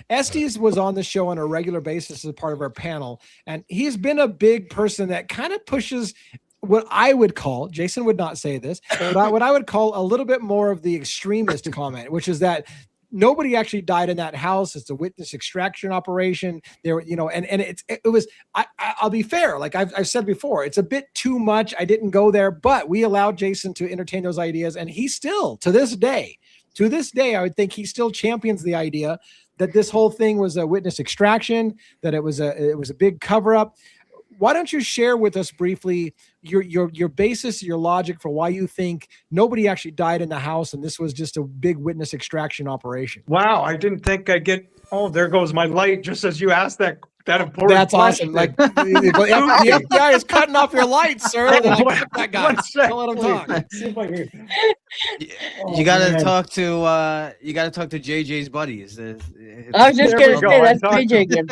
Estes was on the show on a regular basis as a part of our panel, and he's been a big person that kind of pushes what I would call, Jason would not say this, but what I would call a little bit more of the extremist comment, which is that nobody actually died in that house. It's a witness extraction operation. There, and I'll be fair. Like I've said before, it's a bit too much. I didn't go there, but we allowed Jason to entertain those ideas. And he still, to this day, I would think he still champions the idea that this whole thing was a witness extraction, that it was a big cover up. Why don't you share with us briefly your basis, your logic for why you think nobody actually died in the house and this was just a big witness extraction operation? Wow, I didn't think I'd get, there goes my light just as you asked that that important. That's awesome. Like the FBI is cutting off your lights, sir. They're like, that guy. Don't let him talk. You gotta talk to JJ's buddies. I was just gonna say that's JJ again.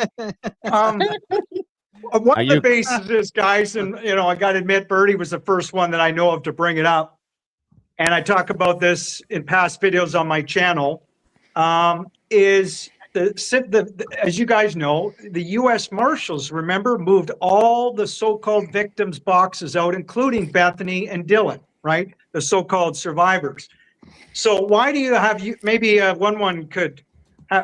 One of the bases is, guys, and I got to admit, Bertie was the first one that I know of to bring it up, and I talk about this in past videos on my channel. Is as you guys know, the U.S. Marshals, remember, moved all the so-called victims' boxes out, including Bethany and Dylan, right? The so-called survivors. So why do you have maybe one could.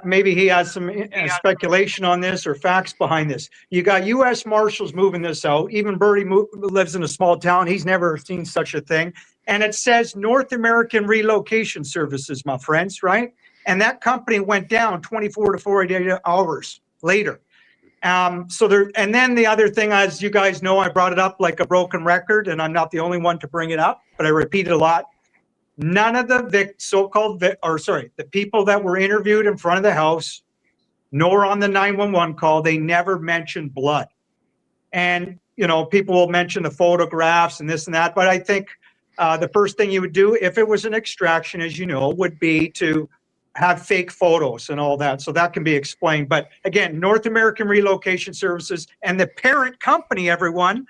Maybe he has some speculation on this or facts behind this. You got U.S. Marshals moving this out. Even Bertie lives in a small town. He's never seen such a thing. And it says North American Relocation Services, my friends, right? And that company went down 24 to 48 hours later. And then the other thing, as you guys know, I brought it up like a broken record, and I'm not the only one to bring it up, but I repeat it a lot. None of the the people that were interviewed in front of the house, nor on the 911 call, they never mentioned blood. And, people will mention the photographs and this and that. But I think the first thing you would do if it was an extraction, as you know, would be to have fake photos and all that. So that can be explained. But again, North American Relocation Services, and the parent company, everyone,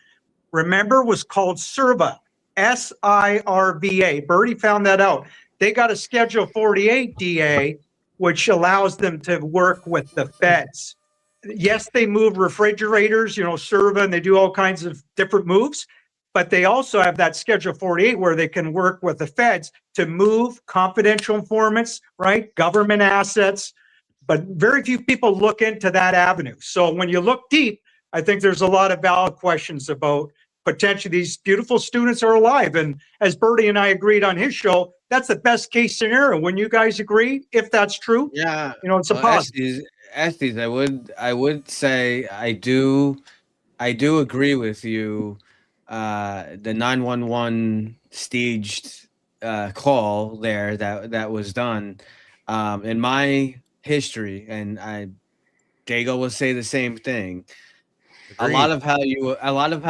remember, was called SIRVA. SIRVA. Bertie found that out. They got a Schedule 48 DA, which allows them to work with the feds. Yes, they move refrigerators, SIRVA, and they do all kinds of different moves, but they also have that Schedule 48 where they can work with the feds to move confidential informants, right? Government assets, but very few people look into that avenue. So when you look deep, I think there's a lot of valid questions about potentially these beautiful students are alive. And as Bertie and I agreed on his show, that's the best case scenario. When you guys agree, if that's true, it's a positive. Estes, I would say I do agree with you. The 911 staged call there that was done in my history, and Dago will say the same thing. A lot of how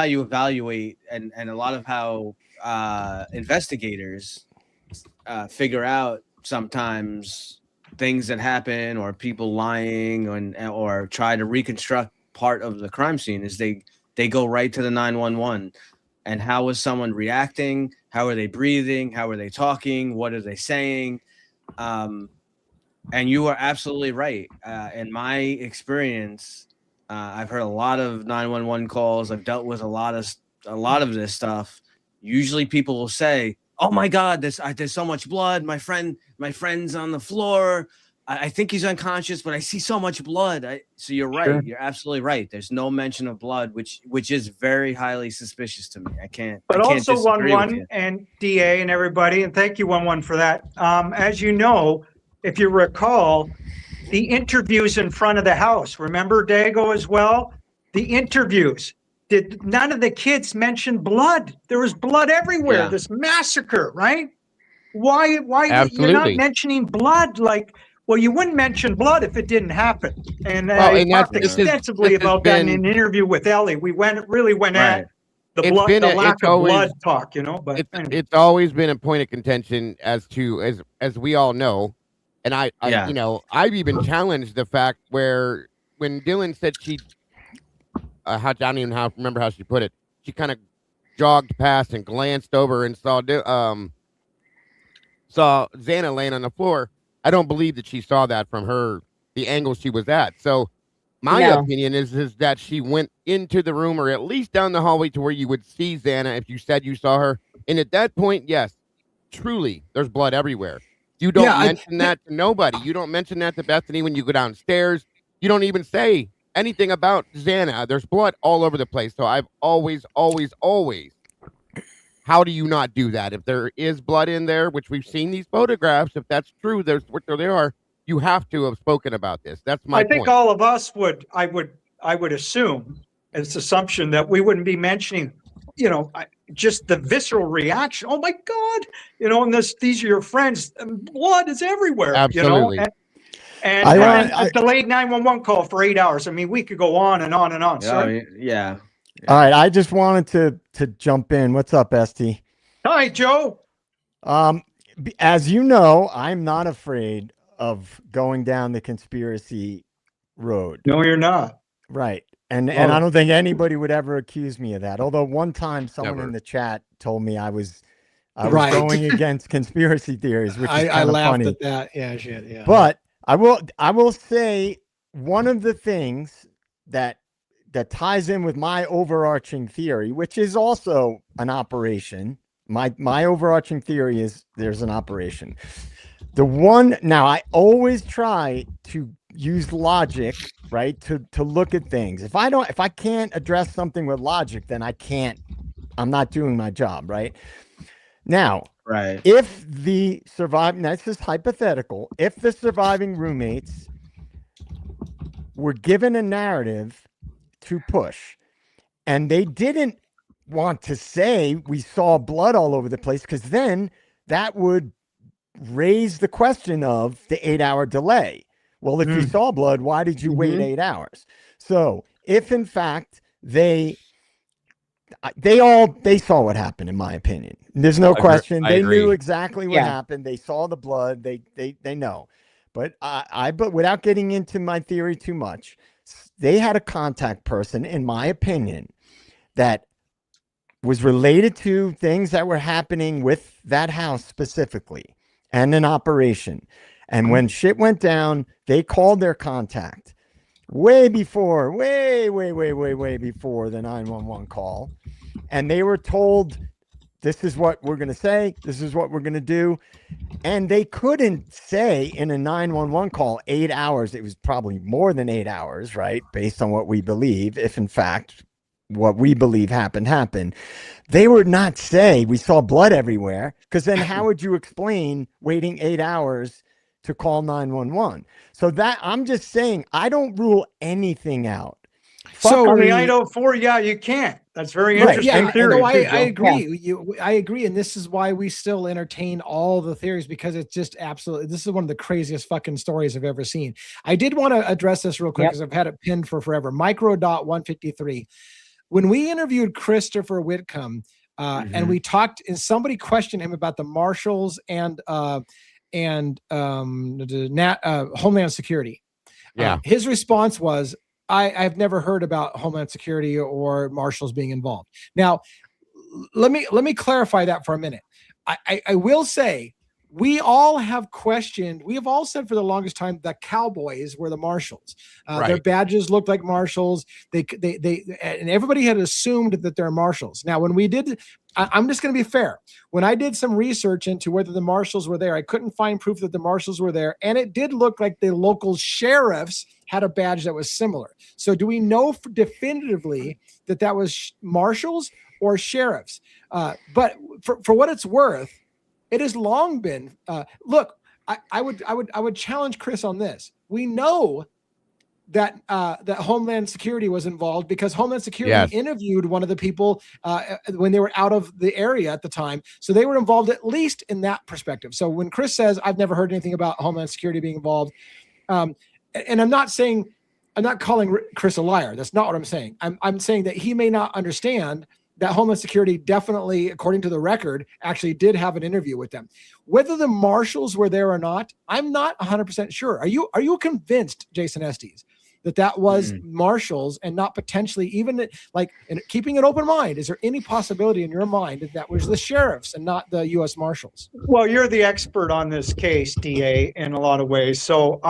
you evaluate and a lot of how investigators figure out sometimes things that happen or people lying or try to reconstruct part of the crime scene is they go right to the 911 and how is someone reacting? How are they breathing? How are they talking? What are they saying? And you are absolutely right. In my experience, I've heard a lot of 911 calls. I've dealt with a lot of this stuff. Usually people will say, "Oh my God, there's so much blood. My friend's on the floor. I think he's unconscious, but I see so much blood." So you're right. Sure. You're absolutely right. There's no mention of blood, which is very highly suspicious to me. I can't. But I can't also 11 and DA and everybody, and thank you 11 for that. As you know, if you recall, the interviews in front of the house. Remember Dago as well? The interviews. Did none of the kids mention blood? There was blood everywhere. Yeah. This massacre, right? Why you're not mentioning blood? Like, well, you wouldn't mention blood if it didn't happen. And I talked extensively about that in an interview with Ellie. We really went at the lack of blood talk, But it's always been a point of contention as we all know. And I've even challenged the fact where when Dylan said I don't even remember how she put it. She kind of jogged past and glanced over and saw Xana laying on the floor. I don't believe that she saw that from the angle she was at. So my opinion is that she went into the room or at least down the hallway to where you would see Xana if you said you saw her. And at that point, yes, truly, there's blood everywhere. You don't mention that to nobody. You don't mention that to Bethany when you go downstairs. You don't even say anything about Xana. There's blood all over the place. So I've always, how do you not do that? If there is blood in there, which we've seen these photographs, if that's true, there they are, you have to have spoken about this. That's my point. I think all of us I would assume, it's assumption that we wouldn't be mentioning, just the visceral reaction. Oh my God, and these are your friends. Blood is everywhere. Absolutely. And a delayed 911 call for 8 hours. I mean, we could go on and on and on. Yeah. All right. I just wanted to jump in. What's up, ST? Hi, Joe. As you know, I'm not afraid of going down the conspiracy road. No, you're not. Right. And I don't think anybody would ever accuse me of that. Although one time someone in the chat told me I was going against conspiracy theories, which is I laughed funny. at that. Yeah, shit. Yeah. But I will say one of the things that ties in with my overarching theory, which is also an operation. My overarching theory is there's an operation. Now I always try to use logic, right? To look at things. If I can't address something with logic, then I'm not doing my job, right? Now, if the that's just hypothetical, if the surviving roommates were given a narrative to push and they didn't want to say we saw blood all over the place, because then that would raise the question of the 8-hour delay. Well, if you saw blood, why did you wait 8 hours? So if in fact they saw what happened, in my opinion, there's no question. They knew exactly what happened. They saw the blood. They know. But but without getting into my theory too much, they had a contact person, in my opinion, that was related to things that were happening with that house specifically and an operation. And when shit went down, they called their contact way before the 911 call. And they were told, this is what we're going to say. This is what we're going to do. And they couldn't say in a 911 call 8 hours. It was probably more than 8 hours, right? Based on what we believe, if in fact what we believe happened. They would not say we saw blood everywhere, because then how would you explain waiting 8 hours to call 911? So that, I'm just saying, I don't rule anything out. So on the IDAHO 4, you can't. That's very interesting theory. No, I agree. I agree, and this is why we still entertain all the theories, because it's just absolutely. This is one of the craziest fucking stories I've ever seen. I did want to address this real quick because I've had it pinned for forever. Micro.153. When we interviewed Christopher Wickham, and we talked, and somebody questioned him about the marshals and Homeland Security. His response was, I've never heard about Homeland Security or marshals being involved. Now, let me clarify that for a minute. I will say, we all have questioned. We have all said for the longest time the cowboys were the marshals. Their badges looked like marshals. They and everybody had assumed that they're marshals. Now, when we did, I'm just going to be fair. When I did some research into whether the marshals were there, I couldn't find proof that the marshals were there, and it did look like the local sheriffs had a badge that was similar. So, do we know definitively that was marshals or sheriffs? But for what it's worth, it has long been. Look, I would challenge Chris on this. We know that that Homeland Security was involved, because Homeland Security interviewed one of the people when they were out of the area at the time. So they were involved, at least in that perspective. So when Chris says, I've never heard anything about Homeland Security being involved, and I'm not calling Chris a liar. That's not what I'm saying. I'm saying that he may not understand that Homeland Security definitely, according to the record, actually did have an interview with them. Whether the marshals were there or not, I'm not 100% sure. Are you convinced, Jason Estes, that was marshals and not potentially even, like, in keeping an open mind? Is there any possibility in your mind that was the sheriffs and not the U.S. Marshals? Well, you're the expert on this case, DA, in a lot of ways. So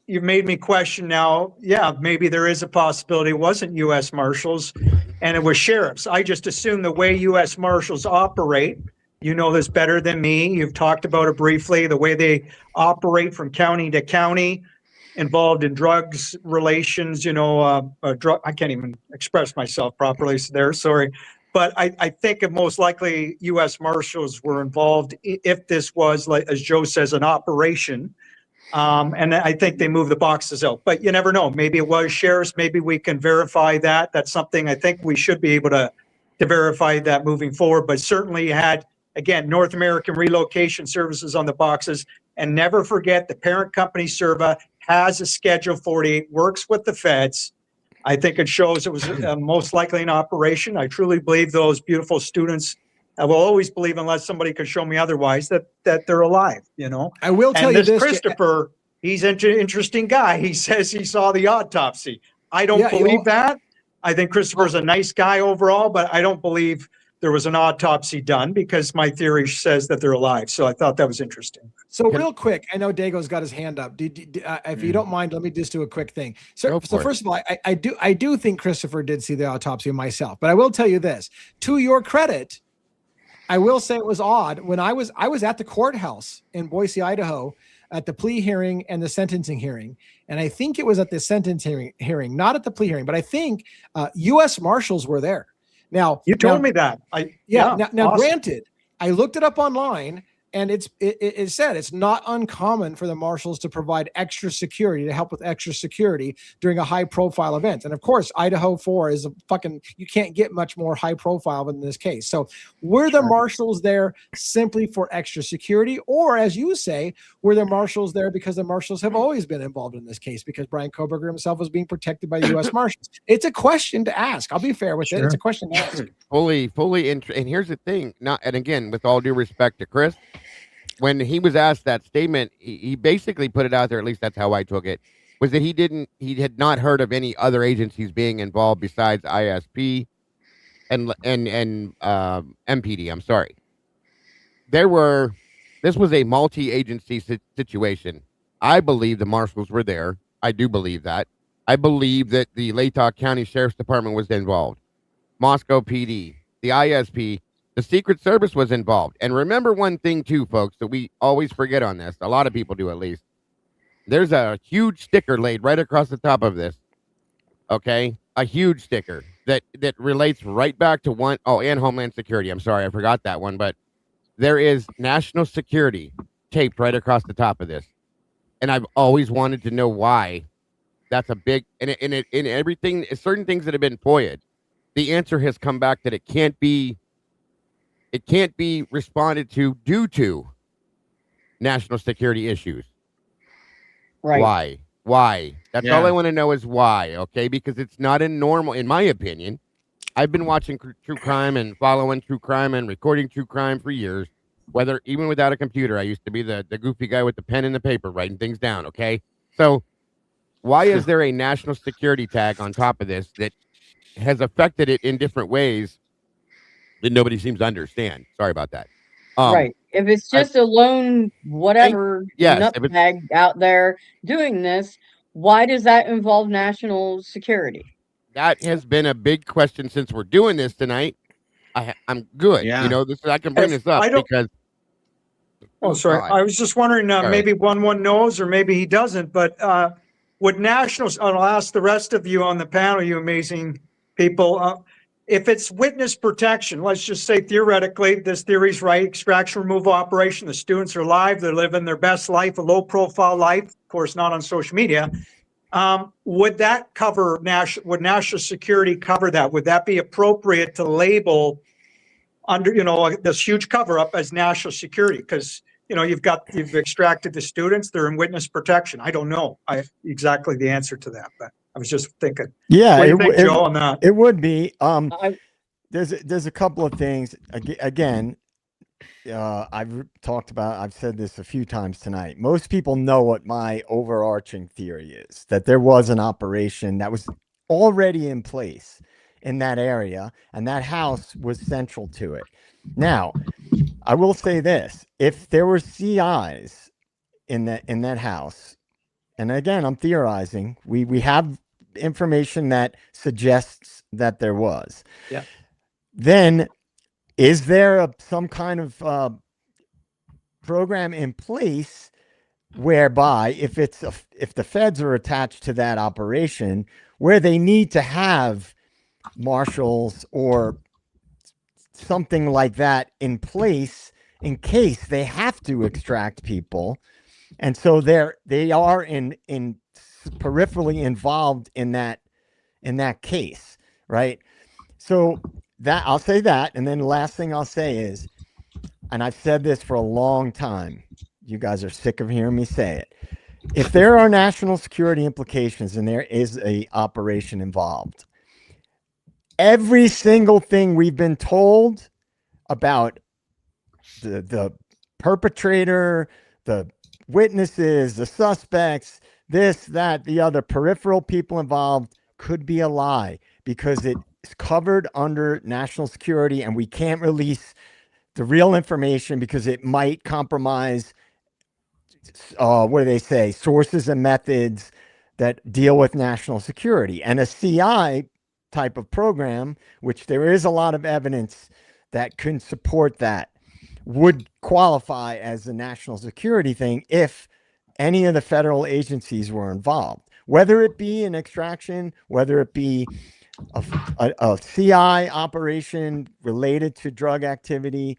you've made me question now. Yeah, maybe there is a possibility it wasn't U.S. Marshals and it was sheriffs. I just assume the way U.S. Marshals operate, you know this better than me. You've talked about it briefly, the way they operate from county to county, involved in drugs relations, I can't even express myself properly there, sorry. But I think it most likely U.S. Marshals were involved if this was, like as Joe says, an operation. And I think they moved the boxes out, but you never know. Maybe it was sheriffs. Maybe we can verify that. That's something I think we should be able to verify that moving forward. But certainly you had, again, North American Relocation Services on the boxes. And never forget the parent company, Serva, has a Schedule 48, works with the feds. I think it shows it was most likely an operation. I truly believe those beautiful students, I will always believe, unless somebody could show me otherwise, that they're alive, you know. I will tell you this, Christopher, he's an interesting guy. He says he saw the autopsy. I don't believe that. I think Christopher's a nice guy overall, but I don't believe there was an autopsy done, because my theory says that they're alive. So I thought that was interesting. So real quick, I know Dago's got his hand up. If you don't mind, let me just do a quick thing. So first of all, I do think Christopher did see the autopsy myself, but I will tell you this, to your credit, I will say it was odd when I was at the courthouse in Boise, Idaho, at the plea hearing and the sentencing hearing. And I think it was at the sentencing hearing, not at the plea hearing, but I think U.S. Marshals were there. Now, you told me that. Now, awesome. Granted, I looked it up online, and it said it's not uncommon for the marshals to provide extra security, to help with extra security during a high profile event. And of course, Idaho 4 is you can't get much more high profile than this case. So were the marshals there simply for extra security? Or, as you say, were the marshals there because the marshals have always been involved in this case, because Brian Koberger himself was being protected by the U.S. Marshals? It's a question to ask. I'll be fair with it. It's a question to ask. And here's the thing, and again, with all due respect to Chris, when he was asked that statement, he basically put it out there, at least that's how I took it, was that he had not heard of any other agencies being involved besides ISP and MPD. I'm sorry. This was a multi-agency situation. I believe the marshals were there. I do believe that. I believe that the Latah County Sheriff's Department was involved. Moscow PD, the ISP, the Secret Service was involved. And remember one thing too, folks, that we always forget on this. A lot of people do, at least. There's a huge sticker laid right across the top of this. Okay? A huge sticker that relates right back to and Homeland Security. I'm sorry, I forgot that one, but there is national security taped right across the top of this. And I've always wanted to know why. That's a big, in everything, certain things that have been FOIA'd, the answer has come back that it can't be responded to due to national security issues. Right. Why? That's all I want to know is why, okay? Because it's not in my opinion. I've been watching true crime and following true crime and recording true crime for years, even without a computer. I used to be the goofy guy with the pen and the paper writing things down, okay? So why is there a national security tag on top of this that has affected it in different ways that nobody seems to understand? Sorry about that. Right. If it's just a lone nutbag out there doing this, why does that involve national security? That has been a big question since we're doing this tonight. I'm good. Yeah. You know, I can bring this up because. Oh, sorry. I was just wondering, maybe one knows or maybe he doesn't, but would nationals, I'll ask the rest of you on the panel, you amazing people, if it's witness protection, let's just say theoretically, this theory's right, extraction removal operation, the students are alive, they're living their best life, a low profile life, of course, not on social media. Would that cover would national security cover that? Would that be appropriate to label under, this huge cover up as national security? Because, you've extracted the students, they're in witness protection. I don't know exactly the answer to that, but I was just thinking. Yeah, what do you think, Joe, on that? It would be. There's a couple of things. Again, I've said this a few times tonight. Most people know what my overarching theory is, that there was an operation that was already in place in that area, and that house was central to it. Now, I will say this: if there were CIs in that house, and again, I'm theorizing, we have information that suggests that there was. Yeah. Then, is there some kind of program in place whereby if the feds are attached to that operation, where they need to have marshals or something like that in place in case they have to extract people, and so they are in peripherally involved in that case, right? So that I'll say that, and then the last thing I'll say is, and I've said this for a long time, you guys are sick of hearing me say it, if there are national security implications and there is a operation involved, every single thing we've been told about the perpetrator, the witnesses, the suspects, this, that, the other, peripheral people involved could be a lie because it is covered under national security and we can't release the real information because it might compromise, what do they say, sources and methods that deal with national security. And a CI type of program, which there is a lot of evidence that can support that, would qualify as a national security thing if any of the federal agencies were involved, whether it be an extraction, whether it be a CI operation related to drug activity,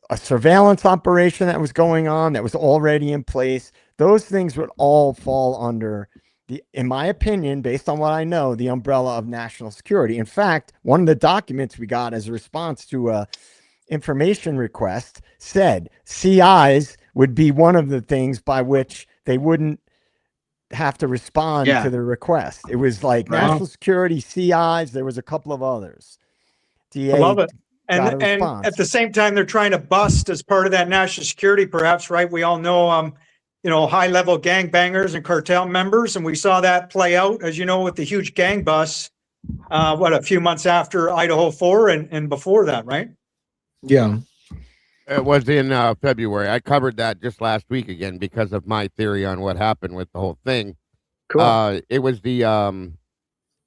a surveillance operation that was going on that was already in place. Those things would all fall under the, in my opinion, based on what I know, the umbrella of national security. In fact, one of the documents we got as a response to a information request said CIs would be one of the things by which they wouldn't have to respond to the request. It was like national security, CIs. There was a couple of others. DA, I love it. And at the same time, they're trying to bust as part of that national security, perhaps, right? We all know, high level gangbangers and cartel members. And we saw that play out, as you know, with the huge gang bust, a few months after Idaho 4 and before that, right? Yeah. It was in February. I covered that just last week again because of my theory on what happened with the whole thing. Cool. It was the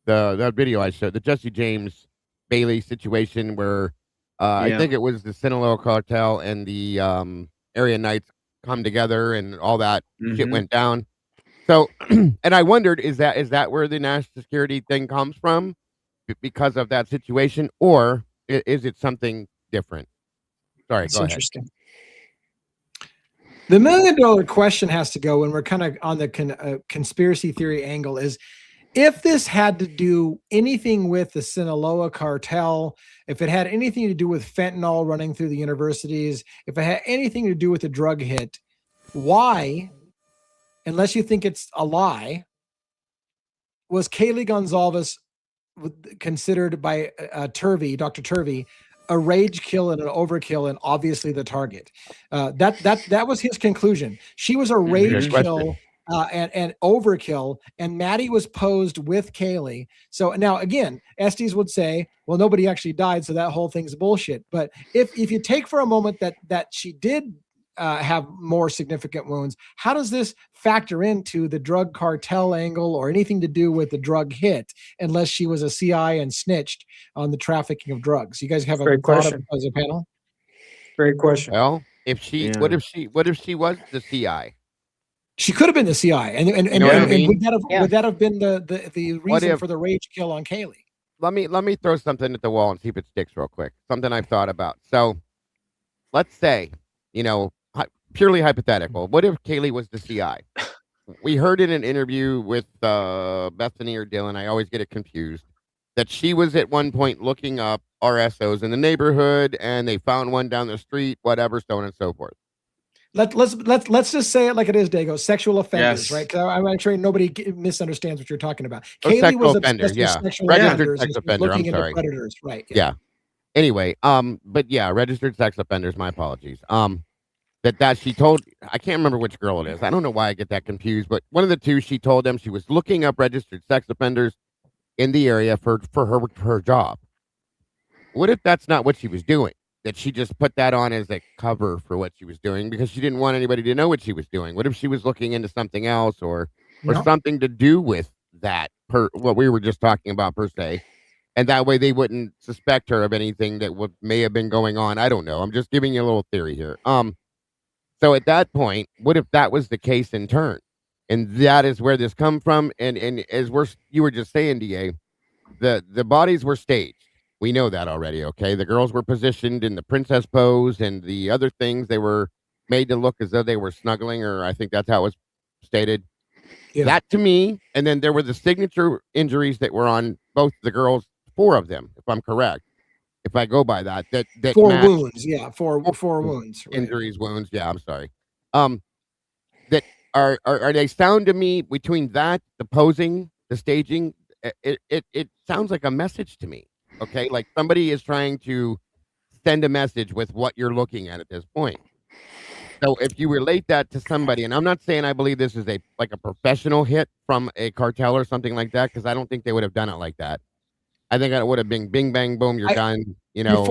video I showed, the Jesse James Bailey situation where I think it was the Sinaloa cartel and the area Knights come together and all that shit went down. So, and I wondered, is that where the national security thing comes from because of that situation, or is it something different? Sorry, That's go ahead. interesting. The $1 million question has to go when we're kind of on the conspiracy theory angle is, if this had to do anything with the Sinaloa cartel, if it had anything to do with fentanyl running through the universities, if it had anything to do with the drug hit, why, unless you think it's a lie, was Kaylee Gonzalez considered by Dr. Turvey, a rage kill and an overkill and obviously the target? That was his conclusion. She was a rage kill and overkill, and Maddie was posed with Kaylee. So now again, Estes would say, well, nobody actually died, so that whole thing's bullshit. But if you take for a moment that she did have more significant wounds, how does this factor into the drug cartel angle or anything to do with the drug hit, unless she was a CI and snitched on the trafficking of drugs? You guys have a thought as a panel? Great question. Well, what if she was the CI? She could have been the CI, and would that have been the reason for the rage kill on Kaylee? Let me throw something at the wall and see if it sticks real quick. Something I've thought about. So, let's say, purely hypothetical. What if Kaylee was the CI? We heard in an interview with Bethany or Dylan, I always get it confused, that she was at one point looking up RSOs in the neighborhood, and they found one down the street, whatever, so on and so forth. Let's just say it like it is, Dago. Sexual offenders, right? Because I'm sure nobody misunderstands what you're talking about. Kaylee was obsessed with sexual registered offenders, sex offender. looking I'm into sorry. predators, right? Yeah. Anyway, but yeah, registered sex offenders. My apologies. That she told, I can't remember which girl it is. I don't know why I get that confused, but one of the two, she told them she was looking up registered sex offenders in the area for her job. What if that's not what she was doing? That she just put that on as a cover for what she was doing because she didn't want anybody to know what she was doing? What if she was looking into something else or something to do with that, what we were just talking about per se? And that way they wouldn't suspect her of anything that may have been going on. I don't know. I'm just giving you a little theory here. So at that point, what if that was the case in turn? And that is where this come from. And as you were just saying, DA, the bodies were staged. We know that already, okay? The girls were positioned in the princess pose and the other things. They were made to look as though they were snuggling, or I think that's how it was stated. Yeah. That to me, and then there were the signature injuries that were on both the girls, 4 of them, if I'm correct. If I go by that 4 wounds, yeah, four wounds, injuries, wounds. Yeah, I'm sorry. That are they sound to me between that, the posing, the staging? It sounds like a message to me. Okay, like somebody is trying to send a message with what you're looking at this point. So if you relate that to somebody, and I'm not saying I believe this is a professional hit from a cartel or something like that, because I don't think they would have done it like that. I think it would have been bing bang boom, you're done. You know.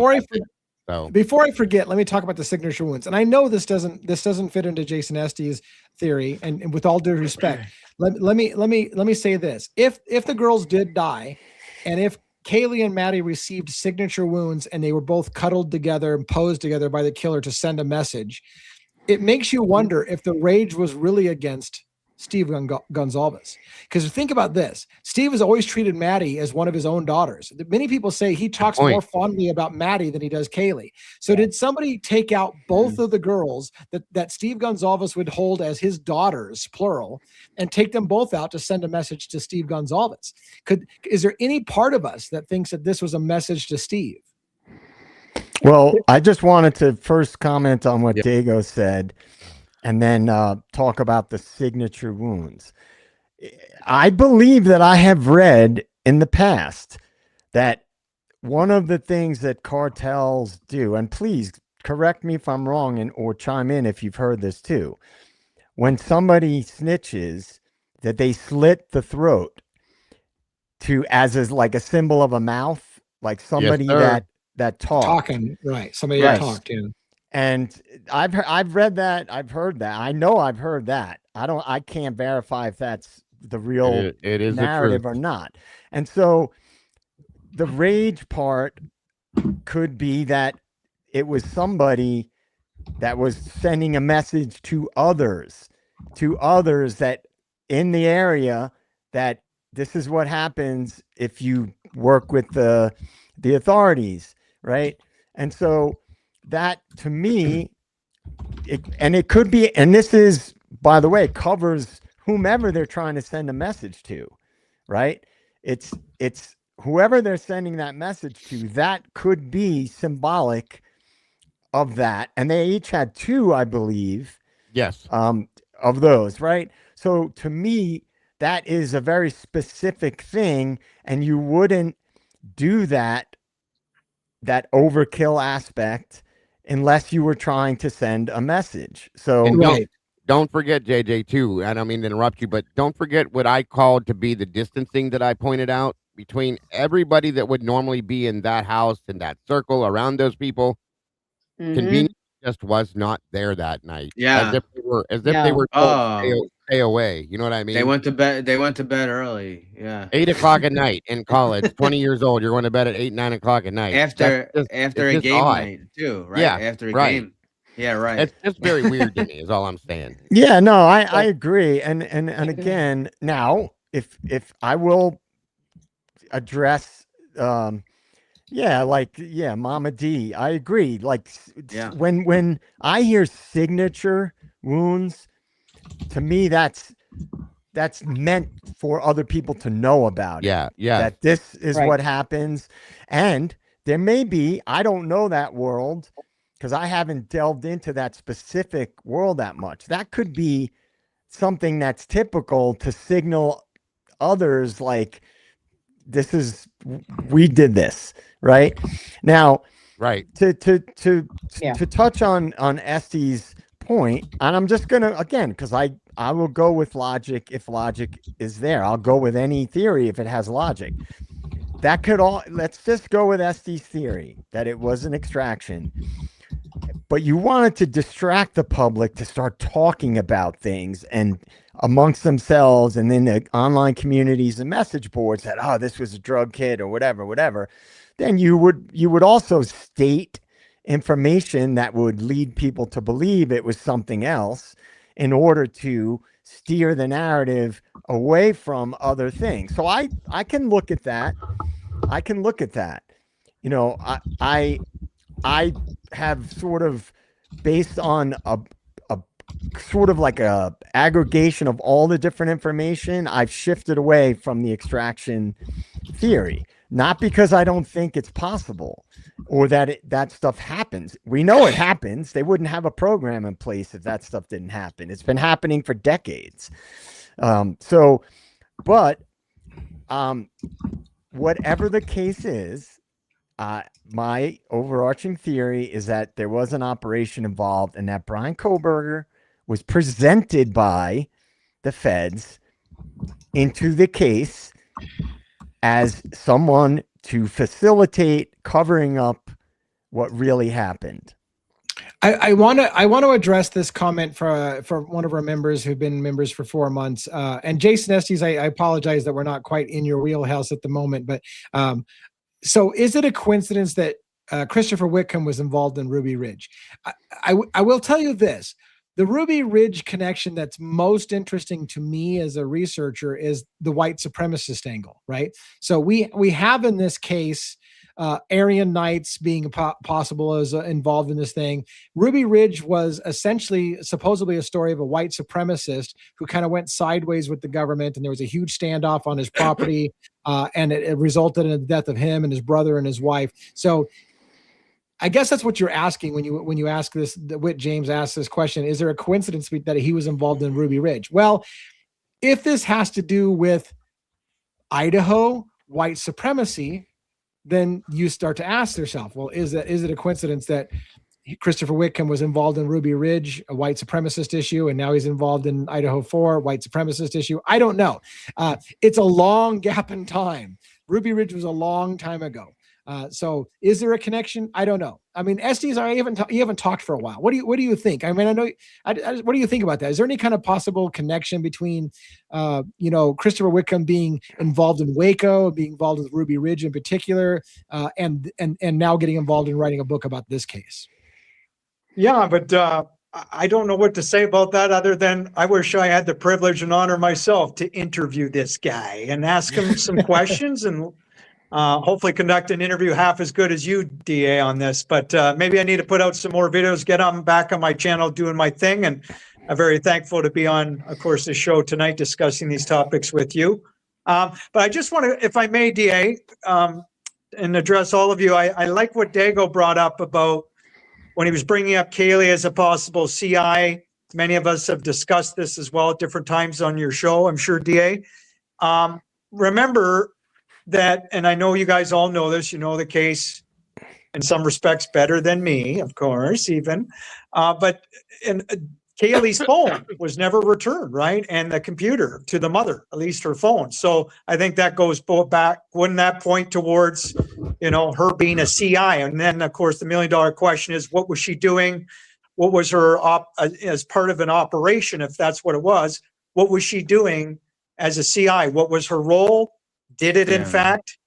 Before I forget, let me talk about the signature wounds. And I know this doesn't fit into Jason Estes' theory. And with all due respect, let me say this: if the girls did die, and if Kaylee and Maddie received signature wounds and they were both cuddled together and posed together by the killer to send a message, it makes you wonder if the rage was really against Steve Gonzalez. Because think about this. Steve has always treated Maddie as one of his own daughters. Many people say he talks more fondly about Maddie than he does Kaylee. So did somebody take out both of the girls that Steve Gonzalez would hold as his daughters, plural, and take them both out to send a message to Steve Gonzalez? Is there any part of us that thinks that this was a message to Steve? Well, I just wanted to first comment on what Dago said, and then talk about the signature wounds. I believe that I have read in the past that one of the things that cartels do, and please correct me if I'm wrong or chime in if you've heard this too, when somebody snitches, that they slit the throat as like a symbol of a mouth, like somebody that talks. Talking, right. Somebody that talked, yeah. And I've read that. I've heard that. I know I've heard that. I can't verify if that's the real it is narrative or not. And so the rage part could be that it was somebody that was sending a message to others that in the area, that this is what happens if you work with the authorities, right? And so that, to me, it could be, and this is, by the way, covers whomever they're trying to send a message to, right? It's whoever they're sending that message to, that could be symbolic of that. And they each had two, I believe. Yes. Of those, right? So to me, that is a very specific thing, and you wouldn't do that overkill aspect unless you were trying to send a message. So don't forget, JJ, too. I don't mean to interrupt you, but don't forget what I called to be the distancing that I pointed out between everybody that would normally be in that house, in that circle around those people. Convenience just was not there that night. Yeah. As if they were told to stay away. You know what I mean? They went to bed early. Yeah. 8 o'clock at night in college, 20 years old. You're going to bed at 8, 9 o'clock at night. After a game night too, right? Yeah. After a game. Yeah, right. It's just very weird to me, is all I'm saying. Yeah, no, I agree. And again, now if I will address Mama D, I agree. Like when I hear signature wounds, to me that's meant for other people to know about it. Yeah. That this is what happens. And there may be, I don't know that world, because I haven't delved into that specific world that much. That could be something that's typical to signal others, like, we did this, right? Now, to touch on Estes' point, and I'm just gonna, again, because I will go with logic if logic is there. I'll go with any theory if it has logic. Let's just go with Estes' theory that it was an extraction. But you wanted to distract the public to start talking about things and amongst themselves, and then the online communities and message boards that, oh, this was a drug kid or whatever. Then you would also state information that would lead people to believe it was something else in order to steer the narrative away from other things. So I can look at that. You know, I have sort of, based on a sort of like a aggregation of all the different information, I've shifted away from the extraction theory. Not because I don't think it's possible or that that stuff happens. We know it happens. They wouldn't have a program in place if that stuff didn't happen. It's been happening for decades. Whatever the case is, my overarching theory is that there was an operation involved and that Brian Koberger was presented by the feds into the case as someone to facilitate covering up what really happened. I want to address this comment for one of our members who've been members for 4 months. And Jason Estes, I apologize that we're not quite in your wheelhouse at the moment, but so is it a coincidence that Christopher Wickham was involved in Ruby Ridge? I will tell you this. The Ruby Ridge connection that's most interesting to me as a researcher is the white supremacist angle, right? So we have in this case Aryan Knights being possible as involved in this thing. Ruby Ridge was essentially supposedly a story of a white supremacist who kind of went sideways with the government, and there was a huge standoff on his property, and it resulted in the death of him and his brother and his wife. So I guess that's what you're asking when you ask this. Whit James asked this question: is there a coincidence that he was involved in Ruby Ridge? Well, if this has to do with Idaho white supremacy, then you start to ask yourself, well, is it a coincidence that Christopher Wickham was involved in Ruby Ridge, a white supremacist issue, and now he's involved in Idaho 4, white supremacist issue? I don't know. It's a long gap in time. Ruby Ridge was a long time ago. So is there a connection? I don't know. I mean, Estes, you haven't talked for a while. What do you think? I mean, I know. What do you think about that? Is there any kind of possible connection between, Christopher Wickham being involved in Waco, being involved with Ruby Ridge in particular, and now getting involved in writing a book about this case? Yeah, but I don't know what to say about that other than I wish I had the privilege and honor myself to interview this guy and ask him some questions and hopefully conduct an interview half as good as you, DA, on this. But maybe I need to put out some more videos, get on back on my channel doing my thing. And I'm very thankful to be on, of course, the show tonight discussing these topics with you. But I just want to, if I may, DA, and address all of you, I like what Dago brought up about when he was bringing up Kaye as a possible CI. Many of us have discussed this as well at different times on your show, I'm sure, DA. Remember that, and I know you guys all know this, you know the case in some respects better than me, of course, even. But Kaylee's phone was never returned, right? And the computer to the mother, at least her phone. So I think that goes back, wouldn't that point towards, her being a CI? And then, of course, the $1 million question is, what was she doing? What was her, as part of an operation, if that's what it was, what was she doing as a CI? What was her role? Did it, in fact,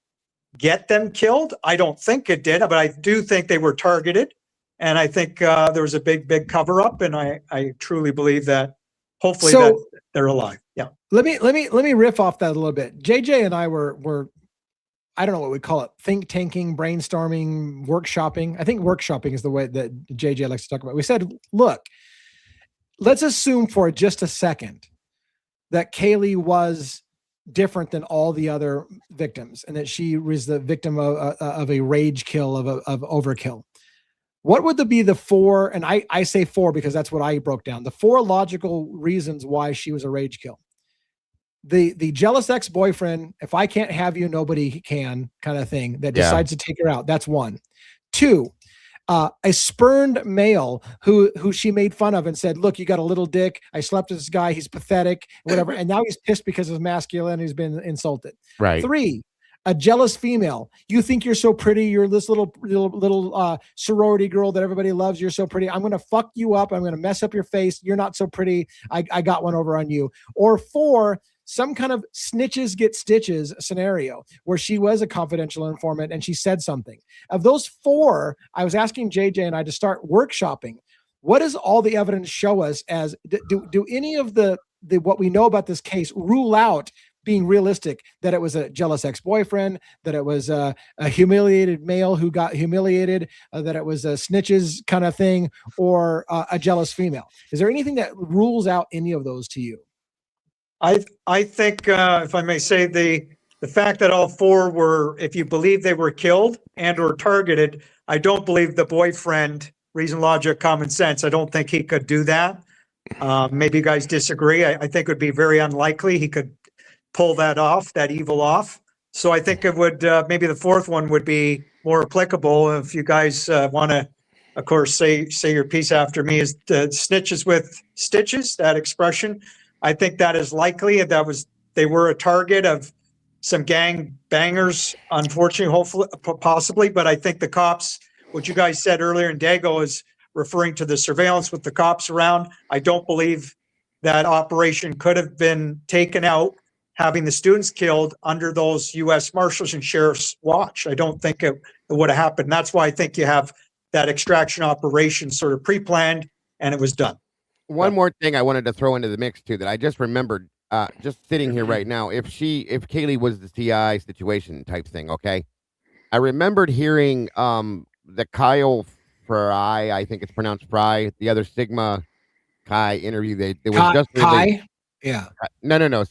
get them killed? I don't think it did, but I do think they were targeted. And I think there was a big cover up. And I truly believe that hopefully that they're alive. Yeah. Let me riff off that a little bit. JJ and I were I don't know what we call it, think tanking, brainstorming, workshopping. I think workshopping is the way that JJ likes to talk about it. We said, look, let's assume for just a second that Kaye was different than all the other victims and that she was the victim of a rage kill, of overkill. What would be the 4, and I say 4 because that's what I broke down, the 4 logical reasons why she was a rage kill. The jealous ex-boyfriend, if I can't have you, nobody can kind of thing, that decides to take her out. That's 1. 2, a spurned male who she made fun of and said, look, you got a little dick. I slept with this guy. He's pathetic, whatever. And now he's pissed because his masculinity has been insulted. Right. 3, a jealous female. You think you're so pretty. You're this little sorority girl that everybody loves. You're so pretty. I'm going to fuck you up. I'm going to mess up your face. You're not so pretty. I got one over on you. Or 4, some kind of snitches get stitches scenario where she was a confidential informant and she said something. Of those 4, I was asking JJ and I to start workshopping. What does all the evidence show us as, do any of the what we know about this case rule out being realistic, that it was a jealous ex-boyfriend, that it was a humiliated male who got humiliated, that it was a snitches kind of thing, or a jealous female? Is there anything that rules out any of those to you? I think, if I may say, the fact that all four were, if you believe they were killed and or targeted, I don't believe the boyfriend, reason, logic, common sense, I don't think he could do that. Maybe you guys disagree. I think it would be very unlikely he could pull that off, that evil off. So I think it would, maybe the fourth one would be more applicable. If you guys want to, of course, say your piece after me, is the snitches with stitches, that expression. I think that is likely. They were a target of some gang bangers, unfortunately, hopefully, possibly. But I think the cops, what you guys said earlier, and Dago is referring to the surveillance with the cops around. I don't believe that operation could have been taken out, having the students killed under those U.S. Marshals and Sheriff's watch. I don't think it would have happened. That's why I think you have that extraction operation sort of pre-planned, and it was done. One more thing I wanted to throw into the mix too that I just remembered, just sitting here right now. If Kaylee was the CI situation type thing, okay. I remembered hearing the Kyle Fry, I think it's pronounced Fry, the other Sigma Kai interview. They was just Kai. Yeah. No.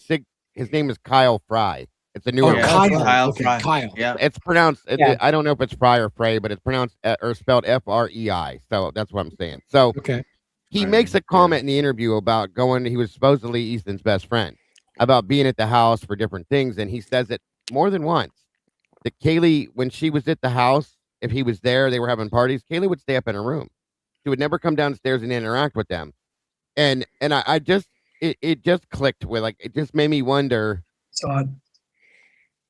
His name is Kyle Fry. It's a newer one. Kyle. Okay, Kyle. Yeah. It's pronounced. I don't know if it's Fry or Frey, but it's pronounced or spelled Frei. So that's what I'm saying. So okay. He makes a comment in the interview about he was supposedly Ethan's best friend, about being at the house for different things. And he says it more than once. That Kaylee, when she was at the house, if he was there, they were having parties, Kaylee would stay up in her room. She would never come downstairs and interact with them. And I just, it just clicked with, like, it just made me wonder. It's odd.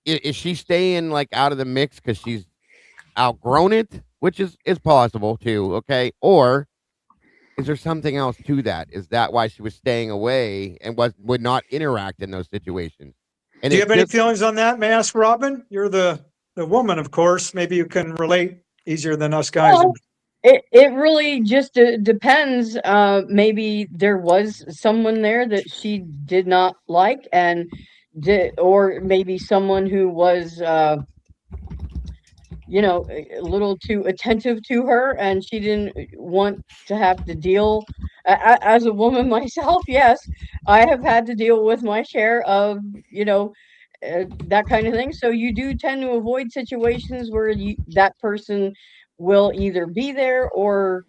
Is she staying like out of the mix because she's outgrown it, which is possible too. Okay. Or is there something else to that? Is that why she was staying away and would not interact in those situations? And do you have any feelings on that? May I ask Robin? You're the woman, of course. Maybe you can relate easier than us guys. Well, it really just depends. Maybe there was someone there that she did not like, or maybe someone who was, a little too attentive to her, and she didn't want to have to deal. As a woman myself, yes, I have had to deal with my share of, that kind of thing. So you do tend to avoid situations where that person will either be there or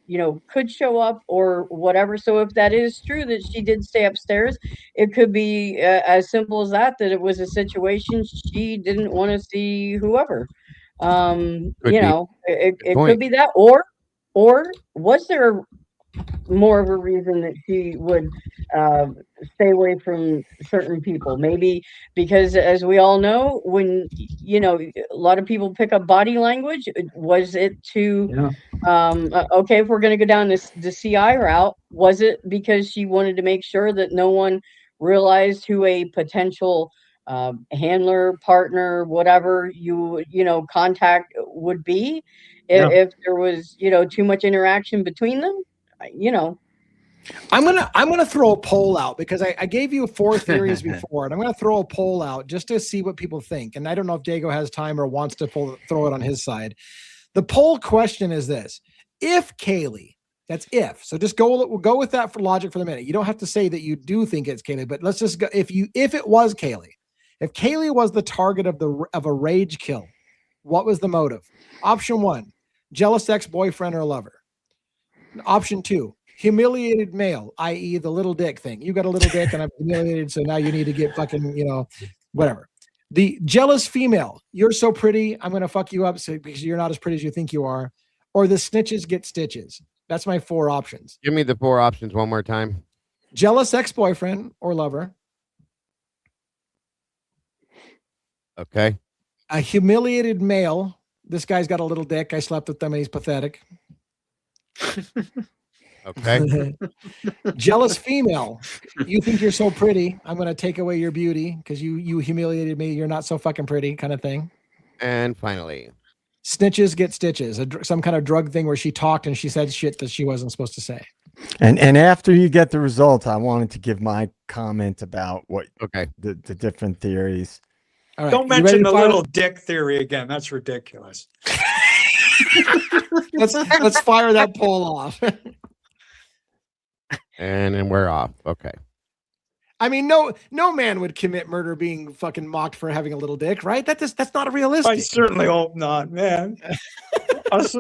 could show up or whatever. So if that is true that she did stay upstairs, it could be as simple as that it was a situation she didn't want to see whoever. It could be that, or was there more of a reason that she would stay away from certain people? Maybe because, as we all know, when a lot of people pick up body language, was it to okay, if we're going to go down the CI route, was it because she wanted to make sure that no one realized who a potential handler, partner, whatever contact would be, if there was too much interaction between them? I'm gonna throw a poll out, because I gave you 4 theories before, and I'm gonna throw a poll out just to see what people think. And I don't know if Dago has time or wants to throw it on his side. The poll question is this: if Kaylee, that's if, so just we'll go with that for logic for the minute. You don't have to say that you do think it's Kaylee, but let's just go. If it was Kaylee, if Kaylee was the target of a rage kill, what was the motive? Option 1, jealous ex-boyfriend or lover. Option 2, humiliated male, i.e. the little dick thing. You got a little dick and I'm humiliated, so now you need to get fucking, whatever. The jealous female, you're so pretty, I'm going to fuck you up because you're not as pretty as you think you are. Or the snitches get stitches. That's my 4 options. Give me the 4 options one more time. Jealous ex-boyfriend or lover. Okay. A humiliated male. This guy's got a little dick. I slept with him and he's pathetic. Okay. Jealous female. You think you're so pretty, I'm going to take away your beauty because you humiliated me. You're not so fucking pretty, kind of thing. And finally, snitches get stitches. Some kind of drug thing where she talked and she said shit that she wasn't supposed to say. And after you get the results, I wanted to give my comment about the different theories. Right. Don't mention the little dick theory again. That's ridiculous. Let's fire that poll off. And then we're off. Okay. I mean, no man would commit murder being fucking mocked for having a little dick, right? That's not realistic. I certainly hope not, man. us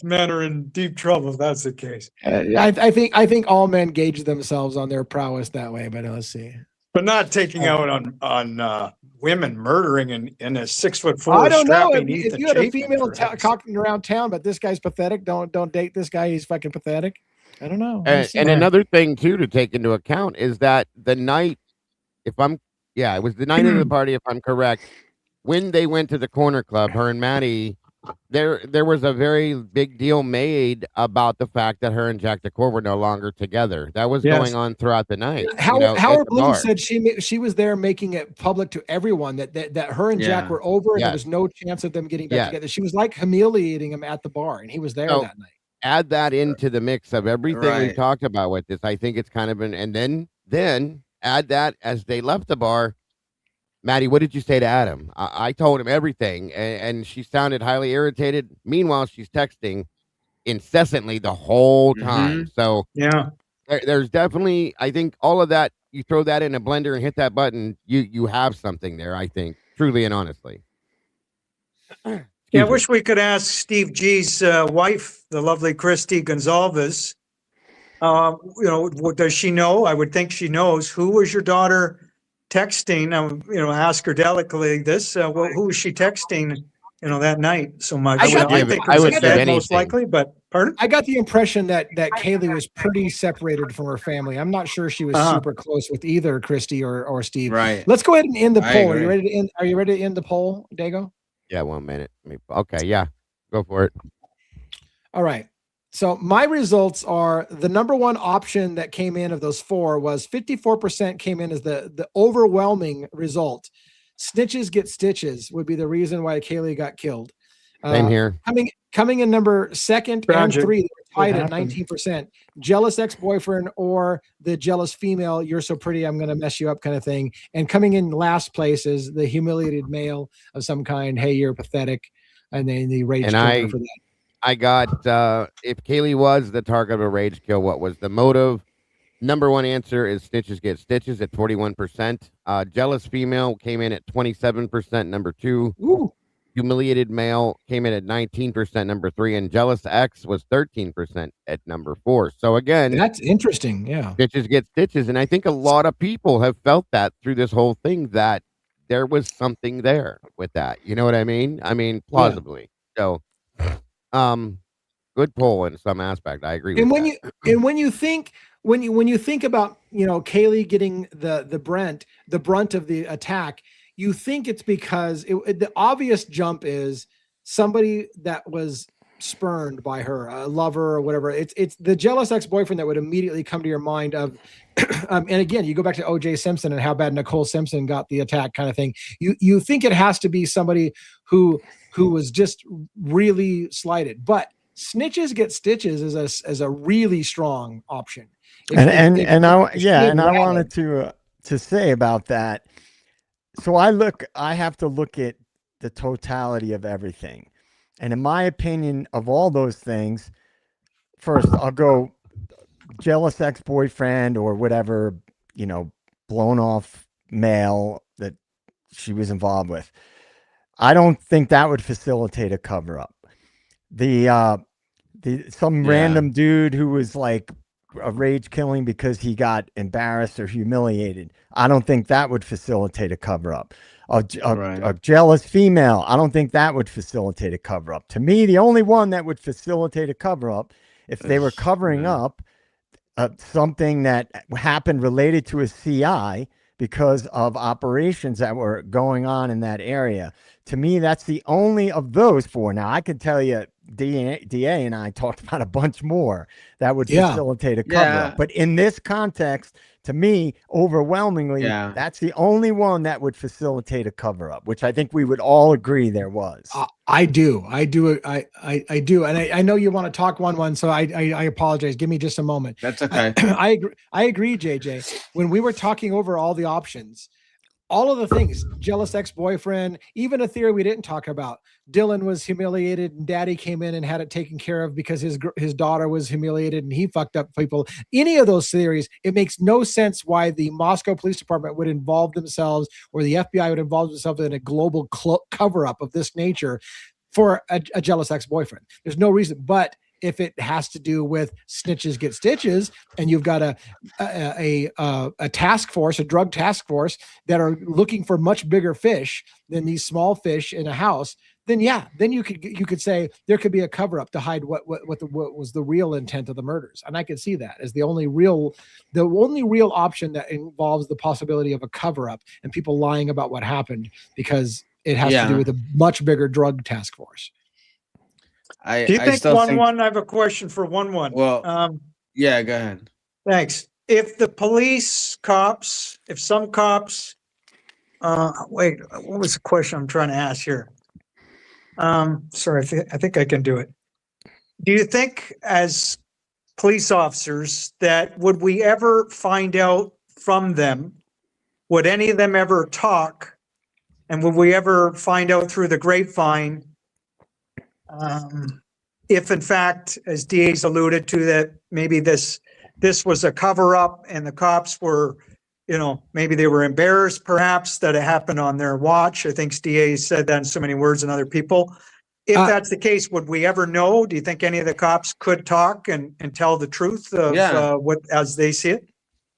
men are in deep trouble if that's the case. I think all men gauge themselves on their prowess that way, but let's see. But not taking out on women murdering in a 6'4". I don't know if you had a female cocking around town, but this guy's pathetic. Don't date this guy. He's fucking pathetic. I don't know. And another thing too to take into account is that the night, it was the night of the party, if I'm correct, when they went to the corner club, her and Maddie, there was a very big deal made about the fact that her and Jack DeCour were no longer together. That was going on throughout the night. Howard Bloom said she was there making it public to everyone that her and Jack were over and there was no chance of them getting back together. She was like humiliating him at the bar, and he was there that night. Add that into the mix of everything we talked about with this. I think it's kind of and then add that as they left the bar. Maddie, what did you say to Adam? I told him everything, and she sounded highly irritated. Meanwhile, she's texting incessantly the whole time. So there's definitely, I think all of that, you throw that in a blender and hit that button, you have something there, I think, truly and honestly. I wish we could ask Steve G's wife, the lovely Christy Gonzalez. Does she know? I would think she knows. Who was your daughter texting? Ask her delicately this. Who was she texting? That night so much. I think it was dead, most likely. But pardon? I got the impression that Kaylee was pretty separated from her family. I'm not sure she was super close with either Christy or Steve. Right. Let's go ahead and end the poll. Are you ready to end? Are you ready to end the poll, Dago? Yeah, 1 minute. Okay, yeah, go for it. All right. So my results are the number one option that came in of those four was 54% came in as the overwhelming result. Snitches get stitches would be the reason why Kaylee got killed. Same here. Coming in number second and three, tied at 19%. Jealous ex-boyfriend or the jealous female, you're so pretty, I'm going to mess you up kind of thing. And coming in last place is the humiliated male of some kind. Hey, you're pathetic. And then the rage killer for that. I got, if Kaylee was the target of a rage kill, what was the motive? Number one answer is snitches get stitches at 41%. Jealous female came in at 27%, number two. Ooh. Humiliated male came in at 19%, number three, and jealous ex was 13% at number four. So again, that's interesting. Yeah, stitches get stitches, and I think a lot of people have felt that through this whole thing, that there was something there with that. You know what I mean? Plausibly. So, good poll in some aspect. I agree. And when you think about Kaylee getting the brunt of the attack. You think it's because the obvious jump is somebody that was spurned by her, a lover or whatever. It's the jealous ex-boyfriend that would immediately come to your mind of, and again, you go back to O.J. Simpson and how bad Nicole Simpson got the attack kind of thing. You think it has to be somebody who was just really slighted, but snitches get stitches is a really strong option. I wanted to say about that. So I have to look at the totality of everything. And in my opinion, of all those things, first I'll go jealous ex-boyfriend or whatever, blown off male that she was involved with. I don't think that would facilitate a cover up. Some random dude who was like a rage killing because he got embarrassed or humiliated. I don't think that would facilitate a cover up. A jealous female. I don't think that would facilitate a cover up. To me, the only one that would facilitate a cover up, if they were covering up something that happened related to a CI because of operations that were going on in that area. To me, that's the only of those four. Now, I could tell you, DA and I talked about a bunch more that would facilitate a cover-up. But in this context, to me, overwhelmingly, that's the only one that would facilitate a cover-up, which I think we would all agree there was. I do. And I know you want to talk one, so I apologize. Give me just a moment. That's okay. I agree, JJ. When we were talking over all the options, all of the things, jealous ex-boyfriend, even a theory we didn't talk about. Dylan was humiliated and daddy came in and had it taken care of because his daughter was humiliated and he fucked up people. Any of those theories, it makes no sense why the Moscow Police Department would involve themselves or the FBI would involve themselves in a global cover-up of this nature for a jealous ex-boyfriend. There's no reason, but if it has to do with snitches get stitches, and you've got a task force, a drug task force that are looking for much bigger fish than these small fish in a house, then you could say there could be a cover up to hide what was the real intent of the murders, and I could see that as the only real option that involves the possibility of a cover up and people lying about what happened because it has to do with a much bigger drug task force. Do you think 1-1? I have a question for 1-1. Well, yeah, go ahead. Thanks. If some cops, wait, what was the question I'm trying to ask here? Sorry, I think I can do it. Do you think as police officers that would we ever find out from them? Would any of them ever talk? And would we ever find out through the grapevine if in fact, as DA's alluded to, that maybe this was a cover up and the cops were, maybe they were embarrassed perhaps that it happened on their watch. I think DA said that in so many words and other people. If that's the case, would we ever know? Do you think any of the cops could talk and tell the truth of what as they see it?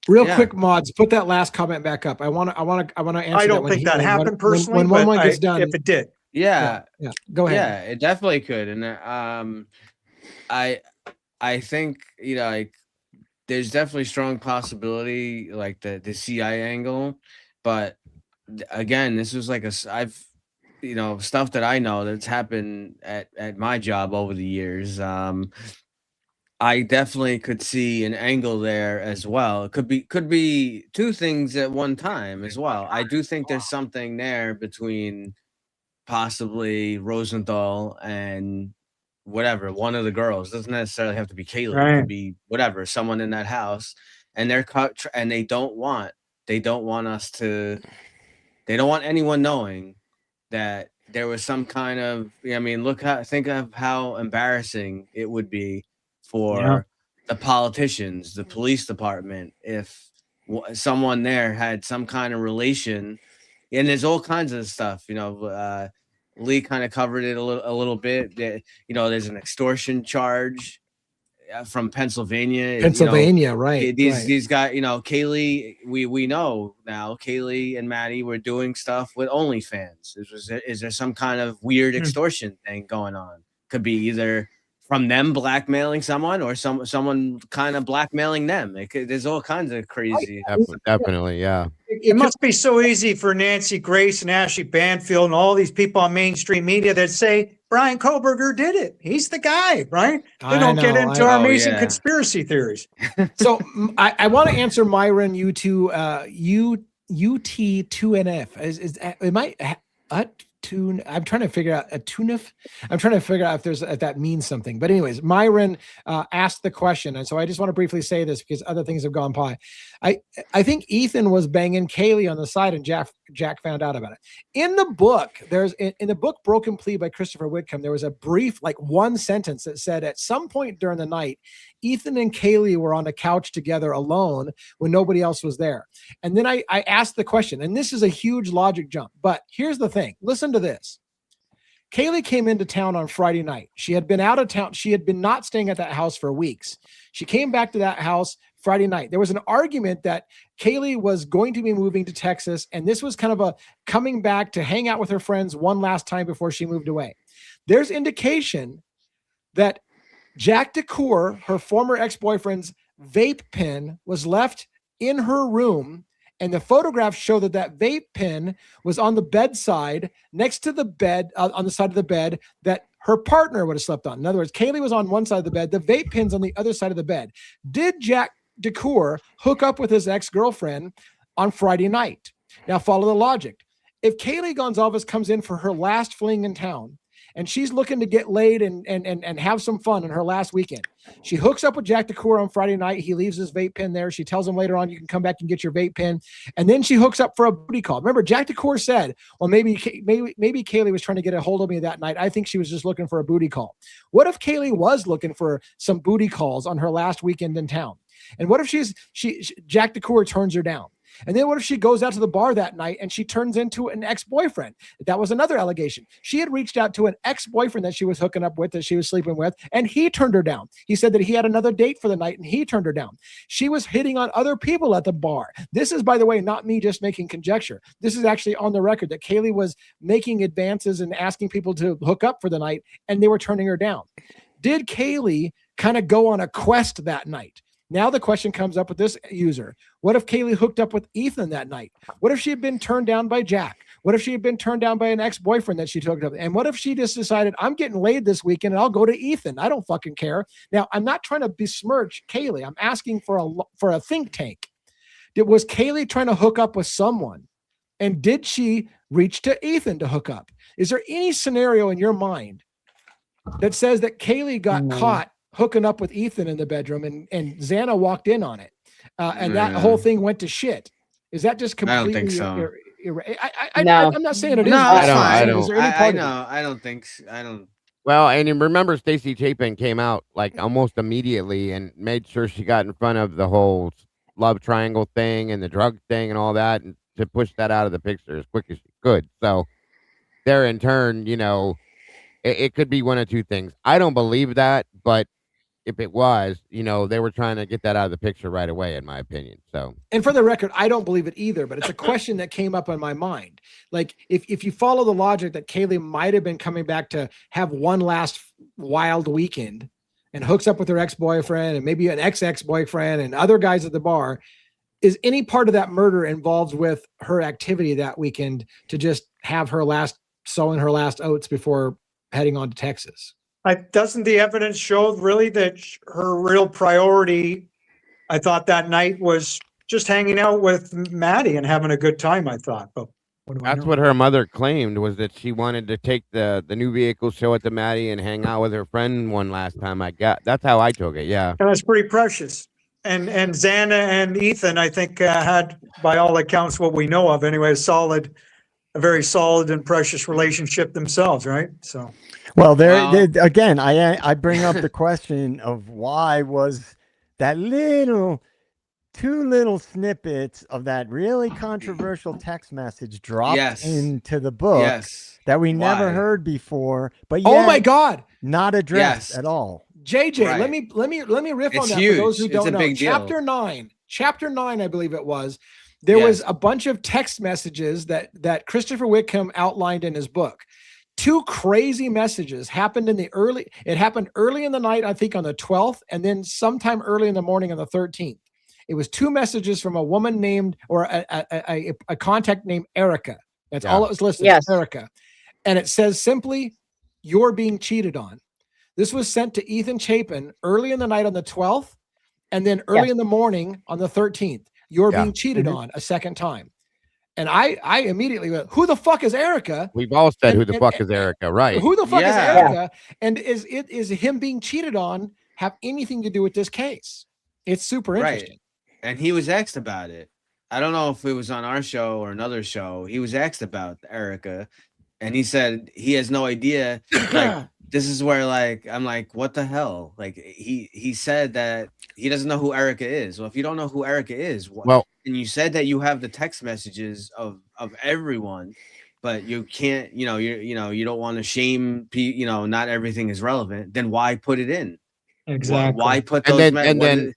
Real quick, mods, put that last comment back up. I want to answer. I don't think that happened personally. When one gets done, if it did. Yeah. Go ahead. Yeah, it definitely could. And I think, like there's definitely strong possibility like the CIA angle, but again, this was like I've stuff that I know that's happened at my job over the years. I definitely could see an angle there as well. It could be two things at one time as well. I do think there's something there between possibly Rosenthal and whatever, one of the girls. Doesn't necessarily have to be Kaylee. Right. It could be whatever, someone in that house, and they're and they don't want anyone knowing that there was some kind of, think of how embarrassing it would be for the politicians, the police department, if someone there had some kind of relation. And there's all kinds of stuff, Lee kind of covered it a little bit. There's an extortion charge from Pennsylvania. Right. These guys, Kaylee, we know now Kaylee and Maddie were doing stuff with OnlyFans. Is there some kind of weird extortion thing going on? Could be either from them blackmailing someone or someone kind of blackmailing them. There's all kinds of crazy. Definitely, yeah. It must be so easy for Nancy Grace and Ashley Banfield and all these people on mainstream media that say Brian Koberger did it. He's the guy, right? They don't get into our amazing conspiracy theories. So I want to answer Myron UT2NF. Am I I'm trying to figure out if that means something. But anyways, Myron asked the question, and so I just want to briefly say this because other things have gone by. I think Ethan was banging Kaylee on the side, and Jack found out about it. In the book, in the book Broken Plea by Christopher Wickham, there was a brief, like one sentence that said at some point during the night, Ethan and Kaylee were on a couch together alone when nobody else was there. And then I asked the question, and this is a huge logic jump, but here's the thing. Listen to this. Kaylee came into town on Friday night. She had been out of town. She had been not staying at that house for weeks. She came back to that house Friday night. There was an argument that Kaylee was going to be moving to Texas, and this was kind of a coming back to hang out with her friends one last time before she moved away. There's indication that Jack DeCour, her former ex-boyfriend's vape pen, was left in her room, and the photographs show that vape pen was on the bedside next to the bed, on the side of the bed that her partner would have slept on. In other words, Kaylee was on one side of the bed, the vape pen's on the other side of the bed. Did Jack DeCour hook up with his ex-girlfriend on Friday night? Now follow the logic. If Kaylee Gonzalez comes in for her last fling in town, and she's looking to get laid and have some fun on her last weekend. She hooks up with Jack DeCour on Friday night. He leaves his vape pen there. She tells him later on, you can come back and get your vape pen. And then she hooks up for a booty call. Remember, Jack DeCour said, well, maybe Kaylee was trying to get a hold of me that night. I think she was just looking for a booty call. What if Kaylee was looking for some booty calls on her last weekend in town? And what if Jack DeCour turns her down? And then what if she goes out to the bar that night and she turns into an ex-boyfriend? That was another allegation. She had reached out to an ex-boyfriend that she was hooking up with, that she was sleeping with, and he turned her down. He said that he had another date for the night and he turned her down. She was hitting on other people at the bar. This is, by the way, not me just making conjecture. This is actually on the record that Kaylee was making advances and asking people to hook up for the night, and they were turning her down. Did Kaylee kind of go on a quest that night? Now the question comes up with this user. What if Kaylee hooked up with Ethan that night? What if she had been turned down by Jack? What if she had been turned down by an ex-boyfriend that she took up? And what if she just decided, I'm getting laid this weekend and I'll go to Ethan? I don't fucking care. Now, I'm not trying to besmirch Kaylee. I'm asking for a think tank. Was Kaylee trying to hook up with someone? And did she reach to Ethan to hook up? Is there any scenario in your mind that says that Kaylee got caught hooking up with Ethan in the bedroom and Xana walked in on it and that whole thing went to shit? Is that just completely? I don't think so. I'm not saying it is. No, I don't think so. I don't. Well, and you remember Stacey Chapin came out like almost immediately and made sure she got in front of the whole love triangle thing and the drug thing and all that, and to push that out of the picture as quick as she could. So there in turn, it could be one of two things. I don't believe that, but if it was, they were trying to get that out of the picture right away, in my opinion. So, and for the record, I don't believe it either, but it's a question that came up in my mind. Like, if you follow the logic that Kaylee might have been coming back to have one last wild weekend and hooks up with her ex-boyfriend and maybe an ex-boyfriend and other guys at the bar, is any part of that murder involved with her activity that weekend to just have her sowing her last oats before heading on to Texas? Doesn't the evidence show really that her real priority, I thought, that night was just hanging out with Maddie and having a good time, I thought. But that's what her mother claimed, was that she wanted to take the new vehicle show it to Maddie and hang out with her friend one last time. That's how I took it, yeah. And that's pretty precious. And Xana and Ethan, I think, had, by all accounts, what we know of anyway, a very solid and precious relationship themselves, right? So, well, again, I bring up the question of why was that two little snippets of that really controversial text message dropped into the book that we never heard before, but oh my God, not addressed at all. JJ, let me riff on that huge. For those who don't know. Chapter 9, I believe it was. There was a bunch of text messages that Christopher Wickham outlined in his book. Two crazy messages happened it happened early in the night, I think on the 12th, and then sometime early in the morning on the 13th. It was two messages from a woman named, or a contact named Erica. That's all it was listed, Erica. And it says simply, "You're being cheated on." This was sent to Ethan Chapin early in the night on the 12th, and then early in the morning on the 13th. You're being cheated on a second time. And I immediately went, who the fuck is Erica? We've all said, who the fuck is Erica, right? Who the fuck is Erica? And is him being cheated on have anything to do with this case? It's super interesting. And he was asked about it. I don't know if it was on our show or another show. He was asked about Erica, and he said he has no idea. Like, this is where, like, I'm like, what the hell? Like, he said that he doesn't know who Erica is. Well, if you don't know who Erica is, and you said that you have the text messages of everyone, but you can't, you don't want to shame, not everything is relevant. Then why put it in? Exactly. Why put those? And then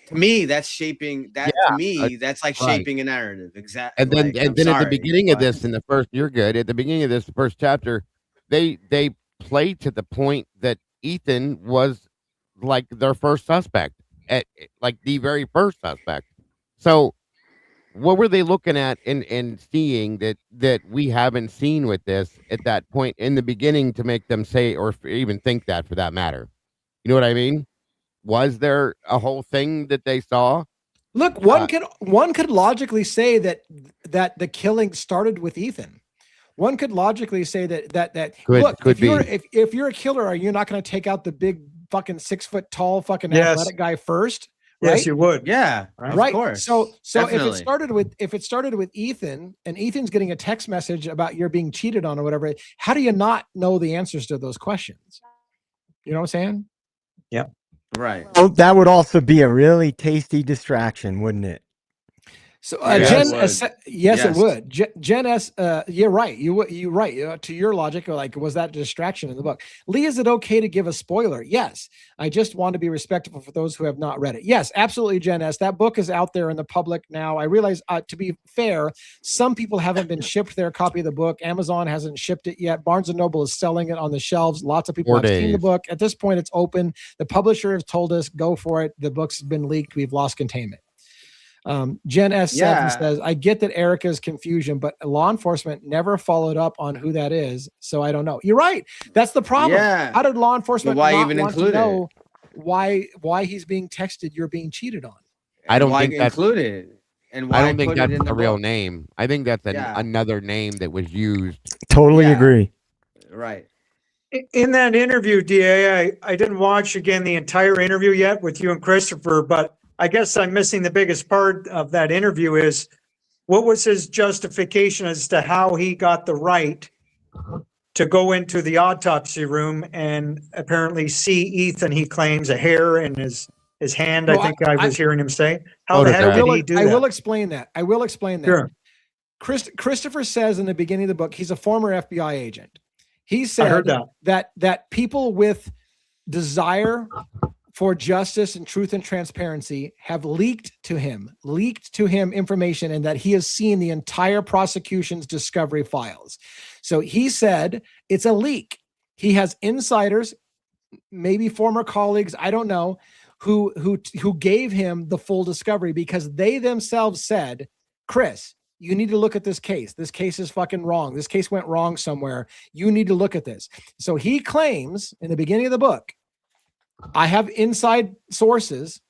to me, that's shaping that. To me, that's like shaping a narrative. Exactly. And then, at the beginning of this, in the first, you're good. At the beginning of this, the first chapter, they play to the point that Ethan was like their first suspect, like the very first suspect. So, what were they looking at and seeing that we haven't seen with this at that point in the beginning to make them say or even think that, for that matter? You know what I mean? Was there a whole thing that they saw? Look, one could logically say that the killing started with Ethan. one could logically say that Could- look, could if you're a killer, are you not going to take out the big fucking 6 foot tall fucking athletic guy first? Right? Yes, you would. Yeah, right. Of course. So Definitely. if it started with Ethan, and Ethan's getting a text message about you're being cheated on or whatever, how do you not know the answers to those questions? You know what I'm saying? Yep. Right. Oh, that would also be a really tasty distraction, wouldn't it? So Yes, Jen, it would. yes, it Yes. would. Jen S, you're right. You're right. To your logic, like, was that a distraction in the book? Lee, is it okay to give a spoiler? Yes. I just want to be respectful for those who have not read it. Yes, absolutely, Jen S. That book is out there in the public now. I realize, to be fair, some people haven't been shipped their copy of the book. Amazon hasn't shipped it yet. Barnes & Noble is selling it on the shelves. Lots of people 4 have seen the days. book. At this point, it's open. The publisher has told us, go for it. The book's been leaked. We've lost containment. Jen S7 Yeah. says, I get that Erica's confusion, but law enforcement never followed up on who that is. So I don't know. You're right. That's the problem. Yeah. How did law enforcement But why not even want to include it? know why he's being texted, you're being cheated on? I don't why think that's- include it. And why I don't think put it that's in the real book? name. I think that's Yeah. another name that was used. Totally Yeah. agree. Right. In that interview, DA, I didn't watch again the entire interview yet with you and Christopher, but I guess I'm missing the biggest part of that interview is what was his justification as to how he got the right to go into the autopsy room and apparently see Ethan, he claims, a hair in his hand. Well, I think I was hearing him say. How the heck Photograph. did he do I that? will explain that. I will explain that. Sure. Christopher says in the beginning of the book, he's a former FBI agent. He I heard said that. that people with desire for justice and truth and transparency have leaked to him information, and that he has seen the entire prosecution's discovery files. So he said it's a leak. He has insiders, maybe former colleagues, I don't know, who gave him the full discovery because they themselves said, Chris, you need to look at this case. This case is fucking wrong. This case went wrong somewhere. You need to look at this. So he claims in the beginning of the book, I have inside sources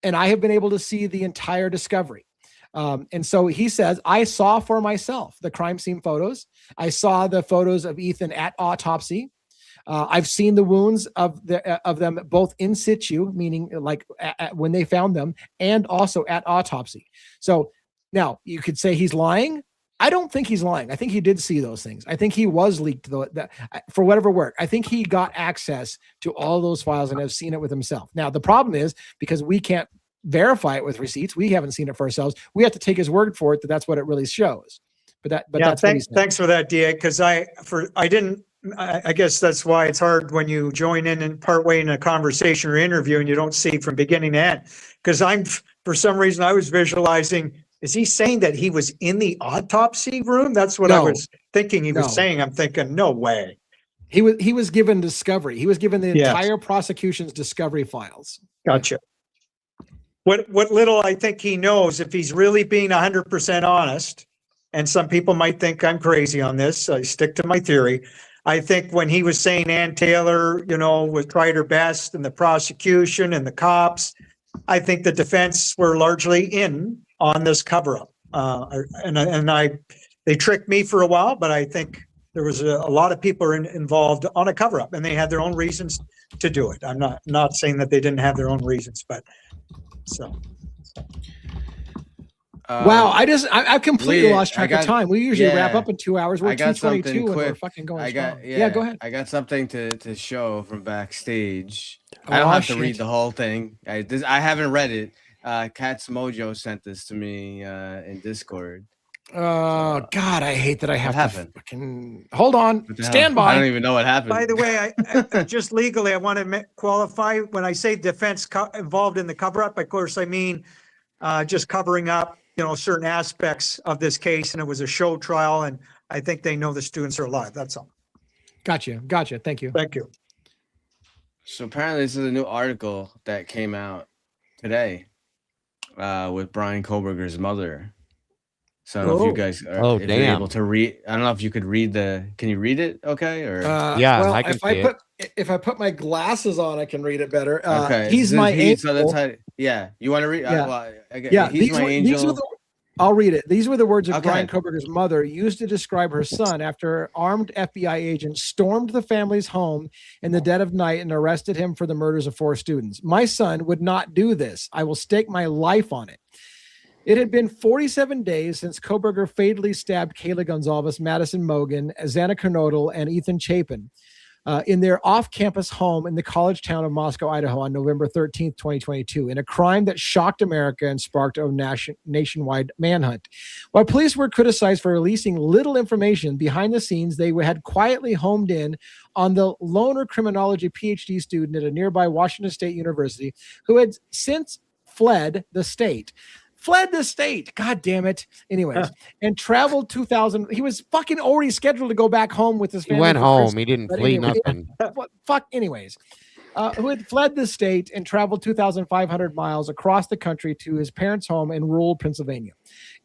and I have been able to see the entire discovery. And so he says, I saw for myself the crime scene photos. I saw the photos of Ethan at autopsy. I've seen the wounds of them both in situ, meaning like when they found them, and also at autopsy. So now you could say he's lying. I don't think he's lying. I think he did see those things. I think he was leaked for whatever work. I think he got access to all those files and has seen it with himself. Now, the problem is because we can't verify it with receipts. We haven't seen it for ourselves. We have to take his word for it that that's what it really shows. But that's thanks for that, DA. Because I guess that's why it's hard when you join in and partway in a conversation or interview and you don't see from beginning to end. Because for some reason I was visualizing, is he saying that he was in the autopsy room? That's what I was thinking he was saying. I'm thinking, no way. He was given discovery. He was given the entire prosecution's discovery files. Gotcha. What little I think he knows, if he's really being 100% honest, and some people might think I'm crazy on this, I stick to my theory. I think when he was saying Ann Taylor, was tried her best, and the prosecution and the cops, I think the defense were largely in on this cover-up. They tricked me for a while, but I think there was a lot of people involved on a cover-up, and they had their own reasons to do it. I'm not saying that they didn't have their own reasons, but so. Wow, I've completely lost track of time. We usually wrap up in 2 hours. We're 2:22 and we're fucking going strong. Go ahead. I got something to show from backstage. I don't have to read the whole thing. I haven't read it. Cat's Mojo sent this to me in Discord. Oh God, I hate that I have to fucking hold on. Stand by. I don't even know what happened. By the way, I just legally, I want to qualify when I say defense involved in the cover-up. Of course, I mean just covering up, certain aspects of this case, and it was a show trial, and I think they know the students are alive. That's all. Gotcha. Thank you. Thank you. So apparently, this is a new article that came out today with Brian Koberger's mother. So I don't know if you guys are able to read. I don't know if you could read can you read it? Okay. Or I can see it. If I put my glasses on, I can read it better. Okay. He's my angel. So that's how, you want to read? Yeah. He's my angel. I'll read it. These were the words of Brian Kohberger's mother used to describe her son after armed FBI agents stormed the family's home in the dead of night and arrested him for the murders of 4 students. My son would not do this. I will stake my life on it. It had been 47 days since Kohberger fatally stabbed Kayla Gonzalez, Madison Mogan, Xana Kernodle, and Ethan Chapin in their off-campus home in the college town of Moscow, Idaho on November 13th, 2022, in a crime that shocked America and sparked a nationwide manhunt. While police were criticized for releasing little information behind the scenes, they had quietly homed in on the loner criminology PhD student at a nearby Washington State University who had since fled the state. God damn it. Anyways, and traveled 2000. He was fucking already scheduled to go back home with his family. He went home. He didn't flee nothing. Anyways, who had fled the state and traveled 2,500 miles across the country to his parents' home in rural Pennsylvania.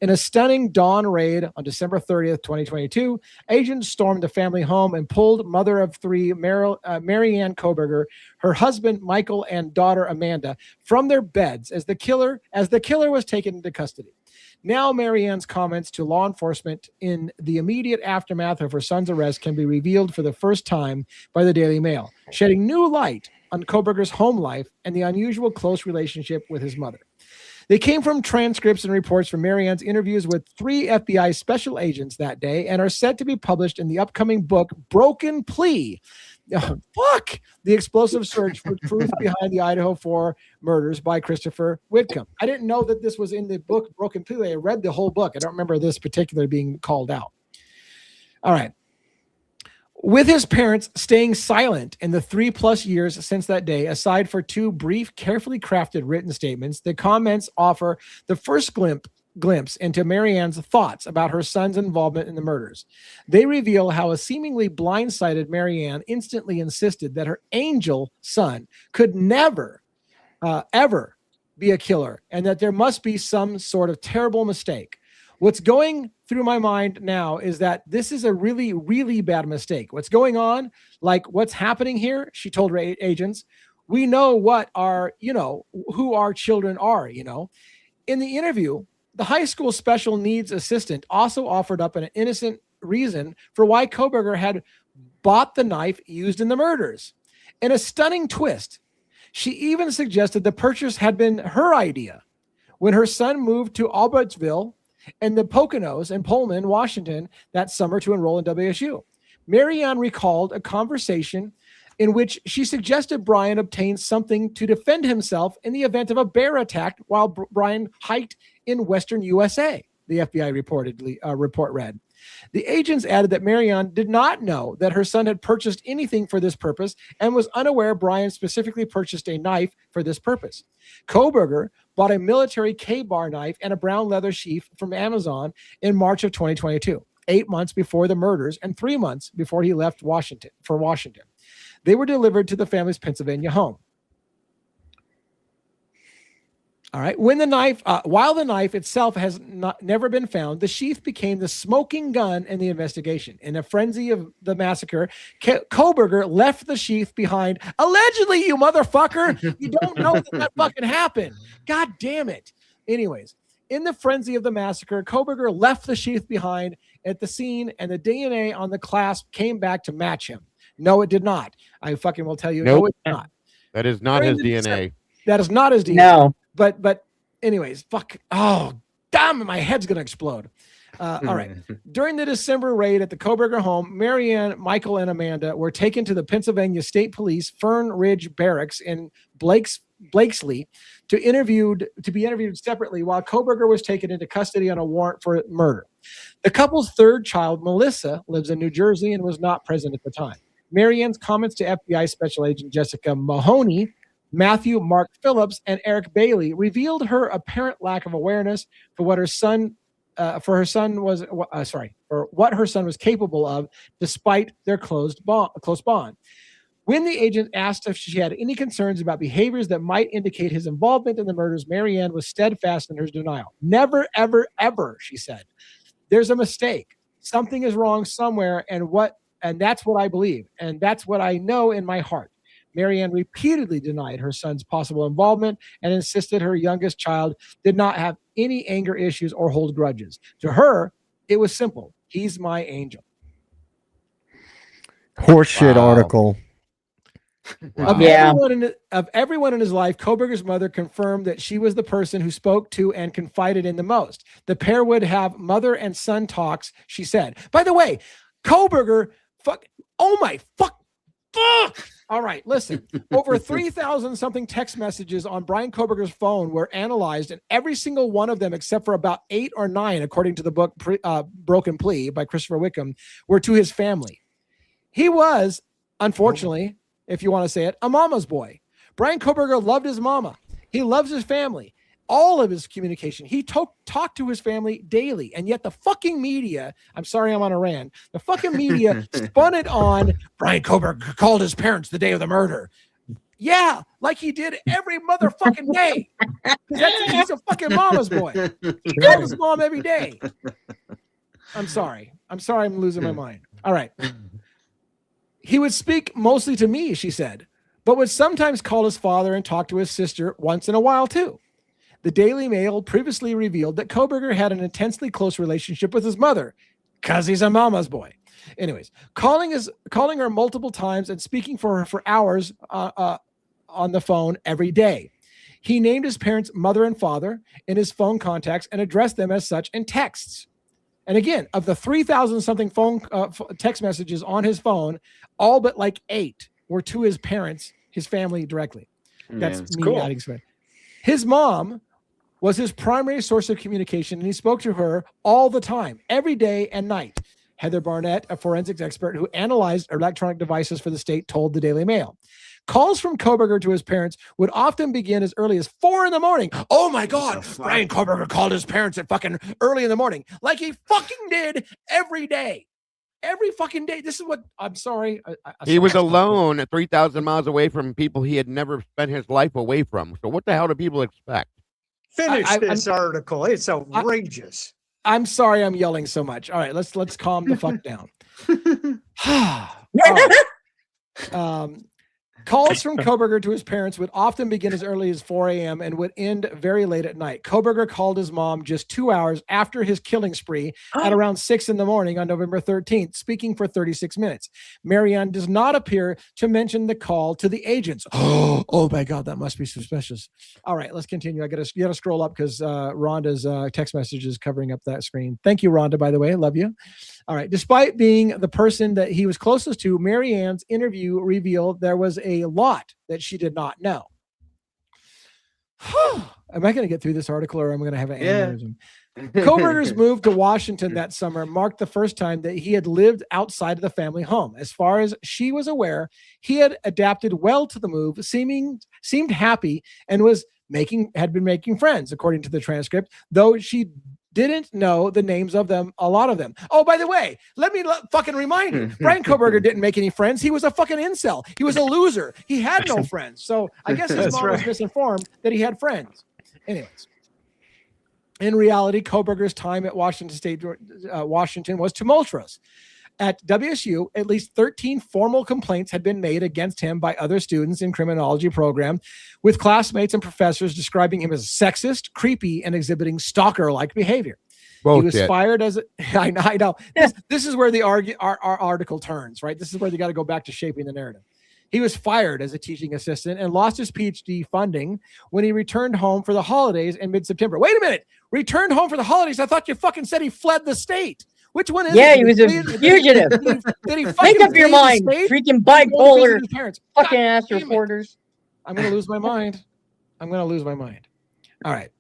In a stunning dawn raid on December 30th, 2022, agents stormed the family home and pulled mother of 3, Marianne Kohberger, her husband Michael, and daughter Amanda from their beds as the killer was taken into custody. Now, Marianne's comments to law enforcement in the immediate aftermath of her son's arrest can be revealed for the first time by the Daily Mail, shedding new light on Kohberger's home life and the unusual close relationship with his mother. They came from transcripts and reports from Marianne's interviews with 3 FBI special agents that day and are set to be published in the upcoming book, Broken Plea. The explosive search for truth behind the Idaho 4 murders by Christopher Wickham. I didn't know that this was in the book, Broken Plea. I read the whole book. I don't remember this particular being called out. All right. With his parents staying silent in the 3+ years since that day, aside for 2 brief, carefully crafted written statements, the comments offer the first glimpse into Marianne's thoughts about her son's involvement in the murders. They reveal how a seemingly blindsided Marianne instantly insisted that her angel son could never, ever be a killer, and that there must be some sort of terrible mistake. What's going through my mind now is that this is a really, really bad mistake. What's going on, like what's happening here, she told her agents, we know what our, who our children are, In the interview, the high school special needs assistant also offered up an innocent reason for why Kohberger had bought the knife used in the murders. In a stunning twist, she even suggested the purchase had been her idea. When her son moved to Albertsville and the Poconos in Pullman, Washington, that summer to enroll in WSU. Marianne recalled a conversation in which she suggested Brian obtain something to defend himself in the event of a bear attack while Brian hiked in Western USA, the FBI report read. The agents added that Marianne did not know that her son had purchased anything for this purpose and was unaware Brian specifically purchased a knife for this purpose. Kohberger bought a military K-bar knife and a brown leather sheath from Amazon in March of 2022, 8 months before the murders and 3 months before he left Washington. They were delivered to the family's Pennsylvania home. All right. While the knife itself has never been found, the sheath became the smoking gun in the investigation. In a frenzy of the massacre, Kohberger left the sheath behind. Allegedly, you motherfucker. You don't know that fucking happened. God damn it. Anyways, in the frenzy of the massacre, Kohberger left the sheath behind at the scene, and the DNA on the clasp came back to match him. No, it did not. I fucking will tell you. Nope. No, it did not. That is not his DNA. That is not his DNA. No. But anyways, fuck. Oh, damn, my head's going to explode. All right. During the December raid at the Kohberger home, Marianne, Michael, and Amanda were taken to the Pennsylvania State Police Fern Ridge Barracks in Blakesley to be interviewed separately while Kohberger was taken into custody on a warrant for murder. The couple's 3rd child, Melissa, lives in New Jersey and was not present at the time. Marianne's comments to FBI Special Agent Jessica Mahoney, Matthew Mark Phillips, and Eric Bailey revealed her apparent lack of awareness for what her son was capable of, despite their close bond. When the agent asked if she had any concerns about behaviors that might indicate his involvement in the murders, Marianne was steadfast in her denial. Never, ever, ever, she said. There's a mistake. Something is wrong somewhere, and that's what I believe, and that's what I know in my heart. Marianne repeatedly denied her son's possible involvement and insisted her youngest child did not have any anger issues or hold grudges. To her, it was simple. He's my angel. Horseshit article. Wow. Of everyone in his life, Kohberger's mother confirmed that she was the person who spoke to and confided in the most. The pair would have mother and son talks, she said. By the way, Kohberger, fuck. All right, listen. Over 3,000 something text messages on Brian Kohberger's phone were analyzed, and every single one of them, except for about 8 or 9, according to the book Broken Plea by Christopher Wickham, were to his family. He was, unfortunately, if you want to say it, a mama's boy. Brian Kohberger loved his mama. He loves his family. All of his communication. He talked to his family daily. And yet the fucking media, I'm sorry I'm on a rant, the fucking media spun it on Brian Kohberger called his parents the day of the murder. Yeah, like he did every motherfucking day. He's a fucking mama's boy. He called his mom every day. I'm sorry I'm losing my mind. All right. He would speak mostly to me, she said, but would sometimes call his father and talk to his sister once in a while too. The Daily Mail previously revealed that Kohberger had an intensely close relationship with his mother, because he's a mama's boy. Anyways, calling her multiple times and speaking for her for hours on the phone every day. He named his parents mother and father in his phone contacts and addressed them as such in texts. And again, of the 3,000 something phone text messages on his phone, all but like 8 were to his parents, his family directly. That's me adding spin. His mom was his primary source of communication, and he spoke to her all the time, every day and night. Heather Barnett, a forensics expert who analyzed electronic devices for the state, told the Daily Mail. Calls from Kohberger to his parents would often begin as early as 4 a.m. Oh my God, Brian Kohberger called his parents at fucking early in the morning, like he fucking did every day. Every fucking day. This is what, I'm sorry. He was alone 3,000 miles away from people he had never spent his life away from. So what the hell do people expect? Finish this article. It's outrageous. I'm sorry I'm yelling so much. All right, let's calm the fuck down. Calls from Kohberger to his parents would often begin as early as 4 a.m. and would end very late at night. Kohberger called his mom just 2 hours after his killing spree at around 6 a.m. on November 13th, speaking for 36 minutes. Marianne does not appear to mention the call to the agents. Oh my God, that must be suspicious. All right, let's continue. You gotta scroll up because Rhonda's text message is covering up that screen. Thank you, Rhonda, by the way. I love you. All right. Despite being the person that he was closest to, Marianne's interview revealed there was a lot that she did not know. Am I going to get through this article or am I going to have an aneurysm? Kohberger's move to Washington that summer marked the first time that he had lived outside of the family home. As far as she was aware, he had adapted well to the move, seemed happy, and had been making friends, according to the transcript, though she didn't know the names of them, a lot of them. Oh, by the way, let me fucking remind you, Brian Kohberger didn't make any friends. He was a fucking incel. He was a loser. He had no friends. So I guess his mom was misinformed that he had friends. Anyways, in reality, Kohberger's time at Washington was tumultuous. At WSU, at least 13 formal complaints had been made against him by other students in criminology program, with classmates and professors describing him as sexist, creepy, and exhibiting stalker-like behavior. Bullshit. He was fired as I know. This is where our article turns, right? This is where they got to go back to shaping the narrative. He was fired as a teaching assistant and lost his PhD funding when he returned home for the holidays in mid-September. Wait a minute. Returned home for the holidays? I thought you fucking said he fled the state. Which one is it? He was a fugitive. Did he make up your mind? Freaking bipolar fucking ass reporters. I'm going to lose my mind. All right.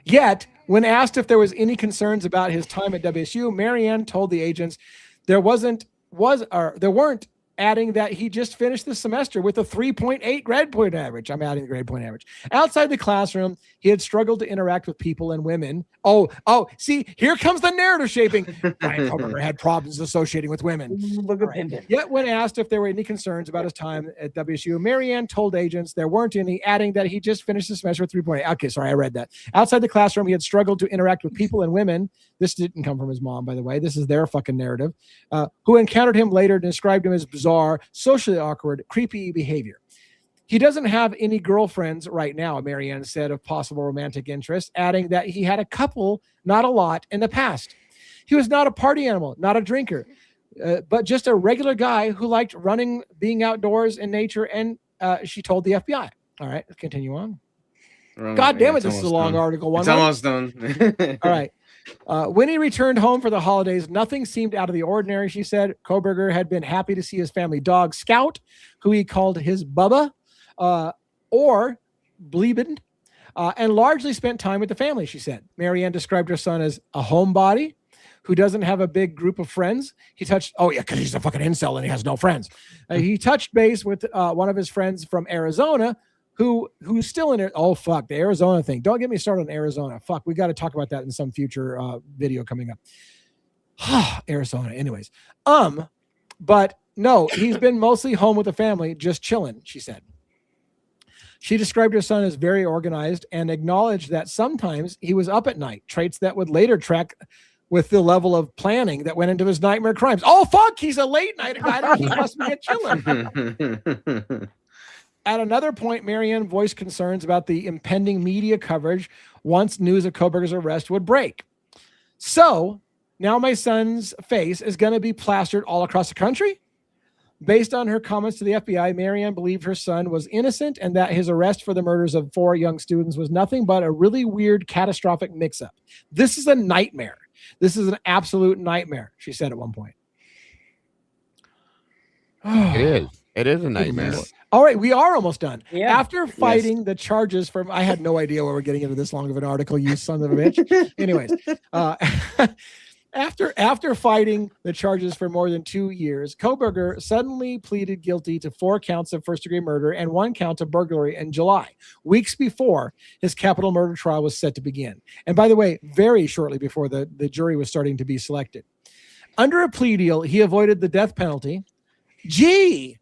Yet, when asked if there was any concerns about his time at WSU, Marianne told the agents there weren't, adding that he just finished the semester with a 3.8 grade point average. I'm adding the grade point average. Outside the classroom, he had struggled to interact with people and women. See, here comes the narrative shaping. Brian Kohberger had problems associating with women. Right. Yet when asked if there were any concerns about his time at WSU, Marianne told agents there weren't any, adding that he just finished the semester with 3.8. Okay, sorry, I read that. Outside the classroom, he had struggled to interact with people and women. This didn't come from his mom, by the way. This is their fucking narrative. Who encountered him later and described him as bizarre bizarre, socially awkward, creepy behavior. He doesn't have any girlfriends right now, Marianne said of possible romantic interest, adding that he had a couple, not a lot, in the past. He was not a party animal, not a drinker, but just a regular guy who liked running, being outdoors in nature, and she told the FBI. All right, let's continue on. God damn it, this is a long article. It's almost done. All right. When he returned home for the holidays, nothing seemed out of the ordinary, she said. Kohberger had been happy to see his family dog, Scout, who he called his Bubba, or Bleeben, and largely spent time with the family, she said. Marianne described her son as a homebody who doesn't have a big group of friends. He touched, because he's a fucking incel and he has no friends. He touched base with one of his friends from Arizona who's still in it. Oh, fuck, the Arizona thing. Don't get me started on Arizona. Fuck, we got to talk about that in some future video coming up. Arizona, anyways. But no, he's been mostly home with the family, just chilling, she said. She described her son as very organized and acknowledged that sometimes he was up at night, traits that would later track with the level of planning that went into his nightmare crimes. Oh, fuck, he's a late night guy. He must be a chiller. At another point, Marianne voiced concerns about the impending media coverage once news of Kohberger's arrest would break. So now my son's face is going to be plastered all across the country? Based on her comments to the FBI, Marianne believed her son was innocent and that his arrest for the murders of 4 young students was nothing but a really weird, catastrophic mix-up. This is a nightmare. This is an absolute nightmare, she said at one point. It is. It is a nightmare. All right, we are almost done. Yeah. After fighting the charges from, I had no idea why we're getting into this long of an article, you son of a bitch. Anyways, after fighting the charges for more than 2 years, Kohberger suddenly pleaded guilty to 4 counts of first-degree murder and 1 count of burglary in July, weeks before his capital murder trial was set to begin. And by the way, very shortly before the jury was starting to be selected. Under a plea deal, he avoided the death penalty. Gee,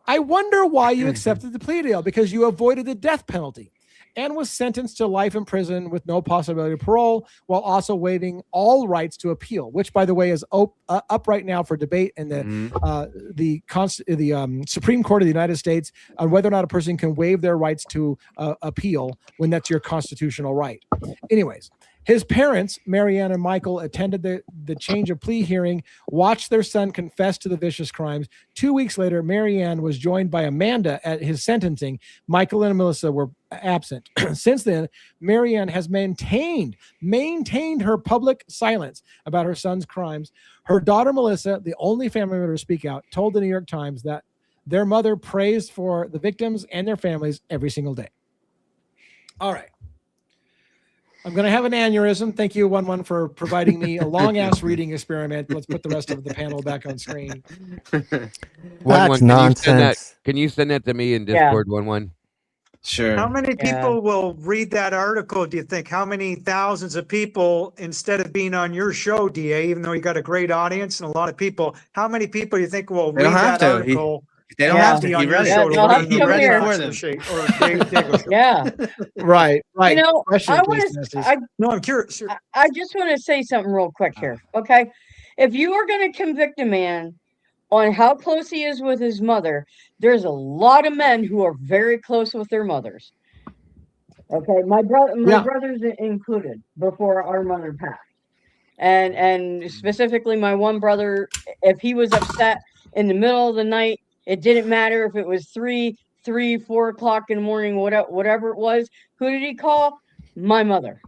I wonder why you accepted the plea deal, because you avoided the death penalty and was sentenced to life in prison with no possibility of parole, while also waiving all rights to appeal, which, by the way, is up right now for debate in the Supreme Court of the United States on whether or not a person can waive their rights to appeal when that's your constitutional right. Anyways, his parents, Marianne and Michael, attended the change of plea hearing, watched their son confess to the vicious crimes. 2 weeks later, Marianne was joined by Amanda at his sentencing. Michael and Melissa were absent. Since then, Marianne has maintained her public silence about her son's crimes. Her daughter, Melissa, the only family member to speak out, told the New York Times that their mother prays for the victims and their families every single day. All right. I'm going to have an aneurysm. Thank you, 1-1, for providing me a long-ass reading experiment. Let's put the rest of the panel back on screen. That's nonsense. Can you send that to me in Discord, 1-1? Sure. How many people will read that article, do you think? How many thousands of people, instead of being on your show, DA, even though you got a great audience and a lot of people, how many people do you think will read that article? They don't have to. He read it. Yeah. Right. You know, I'm curious. I just want to say something real quick here. Okay. If you are going to convict a man on how close he is with his mother, there's a lot of men who are very close with their mothers. Okay. My brothers included before our mother passed. And specifically my one brother, if he was upset in the middle of the night, it didn't matter if it was 3, 4 o'clock in the morning, whatever it was. Who did he call? My mother.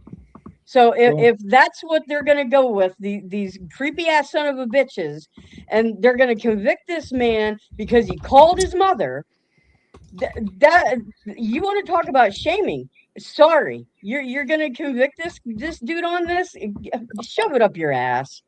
So if that's what they're going to go with, these creepy ass son of a bitches, and they're going to convict this man because he called his mother, that you want to talk about shaming? Sorry, you're going to convict this dude on this? Shove it up your ass.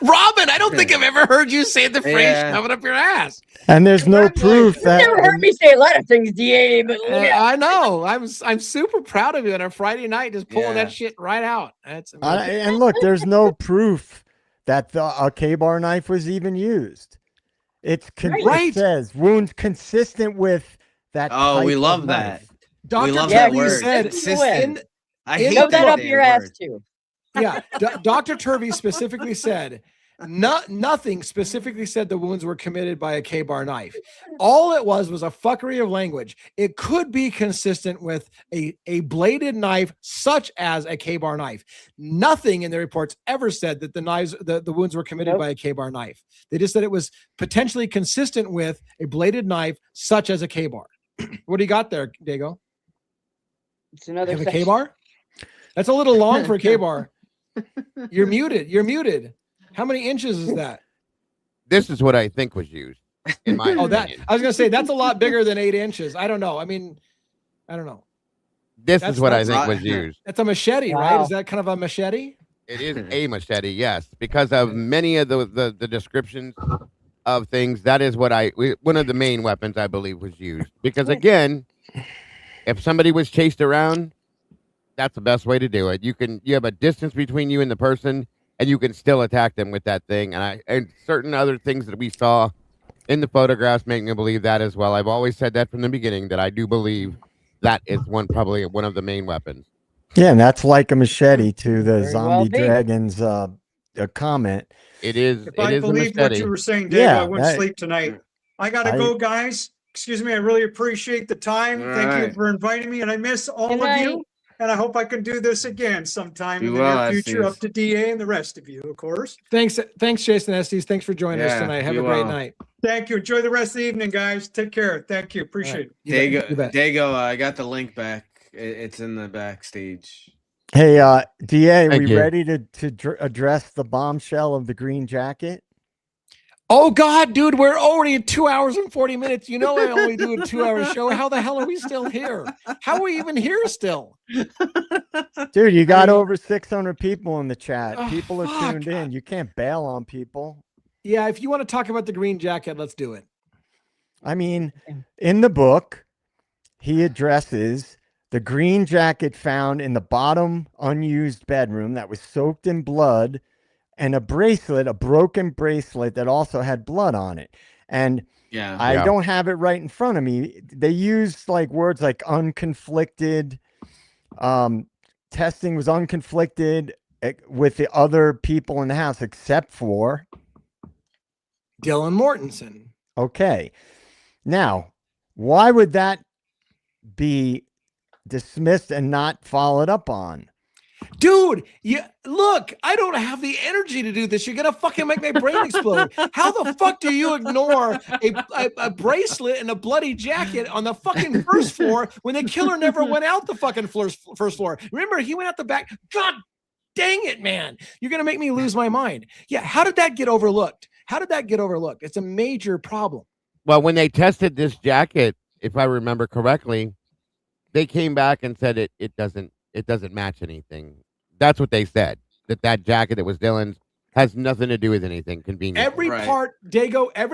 Robin, I don't think I've ever heard you say the phrase "shove it up your ass." And there's no proof that. You never heard me say a lot of things, DA. But I know. I'm super proud of you on a Friday night, just pulling that shit right out. That's and look, there's no proof that a K-bar knife was even used. It says wounds consistent with that. Oh, we love that. Dr. Turvey said, I hate shove that up your ass too. Yeah, Dr. Turvey specifically said Nothing specifically said the wounds were committed by a K-bar knife. All it was a fuckery of language. It could be consistent with a bladed knife, such as a K-bar knife. Nothing in the reports ever said that the wounds were committed by a K-bar knife. They just said it was potentially consistent with a bladed knife, such as a K-bar. What do you got there, Dago? It's another K-bar. That's a little long for a K-bar. You're muted. How many inches is that? This is what I think was used. In my opinion. I was going to say that's a lot bigger than 8 inches. I don't know. I mean, I don't know. This is what I think was used. That's a machete, right? Is that kind of a machete? It is a machete, yes, because of many of the descriptions of things. That is what one of the main weapons I believe was used. Because again, if somebody was chased around, that's the best way to do it. You have a distance between you and the person, and you can still attack them with that thing. And certain other things that we saw in the photographs make me believe that as well. I've always said that from the beginning, that I do believe that is probably one of the main weapons. Yeah, and that's like a machete to the zombie dragons comment. It is. If I believed what you were saying, Dave, I wouldn't sleep tonight. I gotta go, guys. Excuse me. I really appreciate the time. Thank you for inviting me, and I miss all of you. And I hope I can do this again sometime in the near future, up to DA and the rest of you, of course. Thanks, Jason Estes. Thanks for joining us tonight. Have a great night. Thank you. Enjoy the rest of the evening, guys. Take care. Thank you. Appreciate it. Dago, I got the link back. It's in the backstage. Hey, DA, we ready to address the bombshell of the green jacket? Oh God, dude, we're already at 2 hours and 40 minutes. You know I only do a 2-hour show. How the hell are we still here? How are we even here still? Dude, you got over 600 people in the chat. People are tuned in. You can't bail on people. Yeah, if you want to talk about the green jacket, let's do it. I mean, in the book, he addresses the green jacket found in the bottom unused bedroom that was soaked in blood, and a bracelet, a broken bracelet that also had blood on it. And I don't have it right in front of me. They used like words like unconflicted. Testing was unconflicted with the other people in the house, except for Dylan Mortensen. Okay. Now, why would that be dismissed and not followed up on? Dude, look, I don't have the energy to do this. You're going to fucking make my brain explode. How the fuck do you ignore a bracelet and a bloody jacket on the fucking first floor when the killer never went out the fucking first floor? Remember, he went out the back. God dang it, man. You're going to make me lose my mind. Yeah, how did that get overlooked? It's a major problem. Well, when they tested this jacket, if I remember correctly, they came back and said it doesn't match anything. That's what they said. That jacket that was Dylan's has nothing to do with anything convenient. Every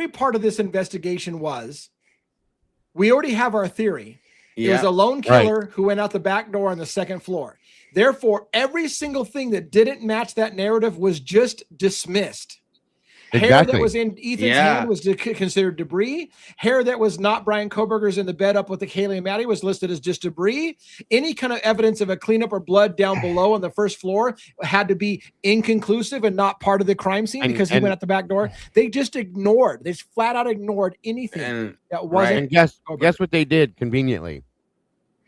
part of this investigation was, we already have our theory. It was a lone killer who went out the back door on the second floor. Therefore, every single thing that didn't match that narrative was just dismissed. Hair that was in Ethan's hand was considered debris. Hair that was not Brian Koberger's in the bed up with the Kaye and Maddie was listed as just debris. Any kind of evidence of a cleanup or blood down below on the first floor had to be inconclusive and not part of the crime scene because he went out the back door. They just ignored. They just flat out ignored anything that wasn't. And guess what they did conveniently?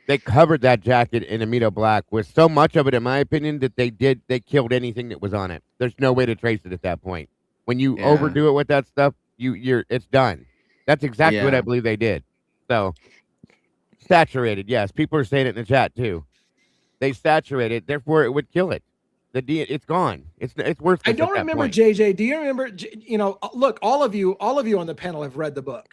They covered that jacket in Amito Black with so much of it, in my opinion, that they killed anything that was on it. There's no way to trace it at that point. When you overdo it with that stuff, it's done. That's exactly what I believe they did. So saturated, yes. People are saying it in the chat too. They saturated, therefore it would kill it. It's gone. It's worthless. I don't remember, JJ. Do you remember? Look, all of you on the panel have read the book.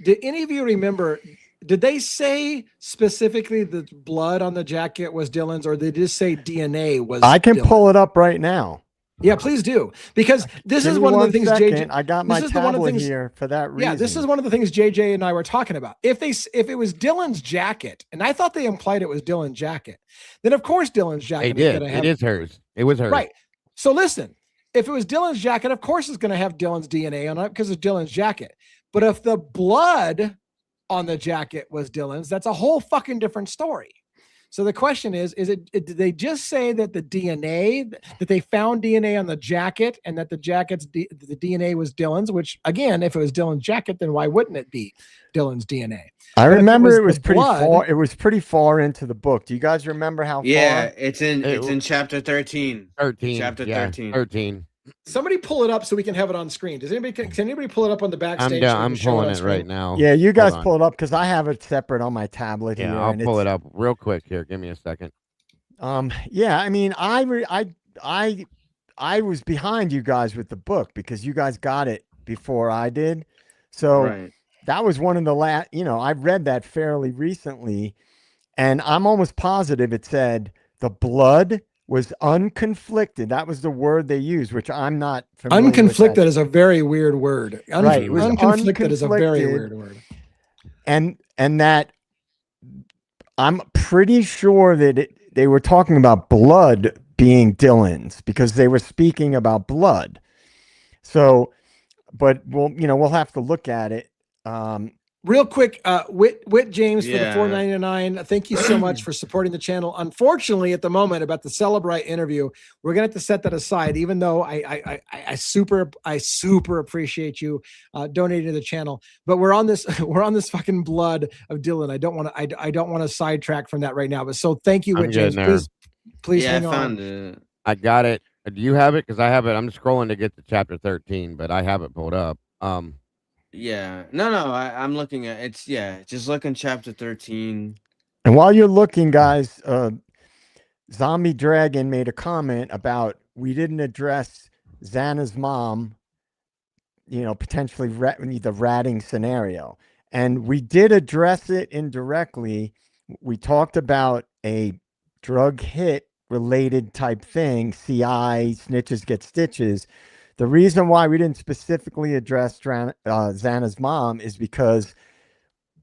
Did any of you remember? Did they say specifically that blood on the jacket was Dylan's, or did they just say DNA was? I can pull it up right now. Yeah, please do, because this is one of the things JJ. I got my tablet here for that reason. Yeah, this is one of the things JJ and I were talking about. If it was Dylan's jacket, and I thought they implied it was Dylan's jacket, then of course Dylan's jacket. They did. It is hers. It was hers. Right. So listen, if it was Dylan's jacket, of course it's going to have Dylan's DNA on it because it's Dylan's jacket. But if the blood on the jacket was Dylan's, that's a whole fucking different story. So the question is did they just say that the DNA, that they found DNA on the jacket and that the DNA was Dylan's, which again, if it was Dylan's jacket, then why wouldn't it be Dylan's DNA? I remember it was pretty far. It was pretty far into the book. Do you guys remember how far? Yeah, it's in chapter 13. 13. Chapter yeah, 13. 13. Somebody pull it up so we can have it on screen. Can anybody pull it up on the backstage? I'm pulling it right now. Yeah, you guys pull it up because I have it separate on my tablet. Yeah, here, I'll pull it up real quick here. Give me a second. Yeah, I mean, I was behind you guys with the book because you guys got it before I did. So that was one of the last, I read that fairly recently, and I'm almost positive it said the blood was unconflicted. That was the word they used, which I'm not familiar unconflicted with. is a very weird word. Right. It was unconflicted is a very weird word. And that I'm pretty sure that they were talking about blood being Dylan's because they were speaking about blood. So, but we'll have to look at it. Real quick, Whit James for the $4.99. Thank you so much for supporting the channel. Unfortunately, at the moment about the Celebrite interview, we're gonna have to set that aside. Even though I super appreciate you donating to the channel, but we're on this fucking blood of Dylan. I don't want to sidetrack from that right now. But so thank you, Whit James. Please hang on. I got it. Do you have it? Because I have it. I'm scrolling to get to chapter 13, but I have it pulled up. Yeah. No, I'm looking at it's just look in chapter 13. And while you're looking, guys, Zombie Dragon made a comment about we didn't address Xana's mom, potentially the ratting scenario. And we did address it indirectly. We talked about a drug hit related type thing, CI, snitches get stitches. The reason why we didn't specifically address Xana's mom is because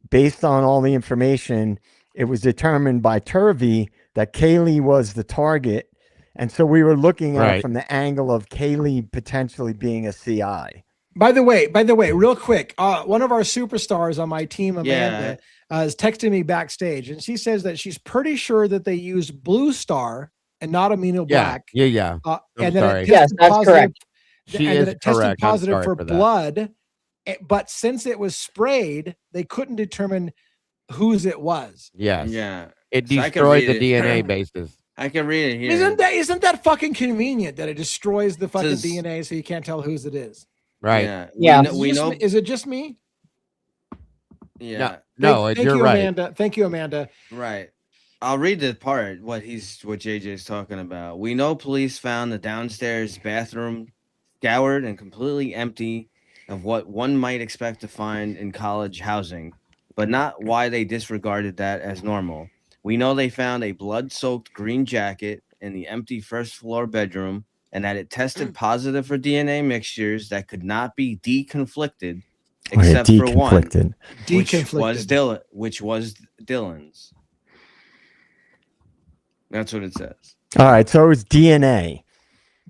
based on all the information, it was determined by Turvey that Kaye was the target. And so we were looking at it from the angle of Kaye potentially being a CI. By the way, real quick, one of our superstars on my team, Amanda, is texting me backstage, and she says that she's pretty sure that they used Blue Star and not Amino Black. Yeah. And then yes, that's correct. She is it tested correct. positive for blood, but since it was sprayed, they couldn't determine whose it was. Yes. Yeah. It destroyed the DNA bases. I can read it here. Isn't that fucking convenient that it destroys the fucking DNA so you can't tell whose it is? Right. Yeah. We know. Is it just me? Yeah. No, you're right. Amanda. Thank you, Amanda. Right. I'll read the part what JJ's talking about. We know police found the downstairs bathroom scoured and completely empty of what one might expect to find in college housing, but not why they disregarded that as normal. We know they found a blood-soaked green jacket in the empty first floor bedroom and that it tested positive for DNA mixtures that could not be deconflicted except for one, which was Dylan's. That's what it says. All right, so it was DNA.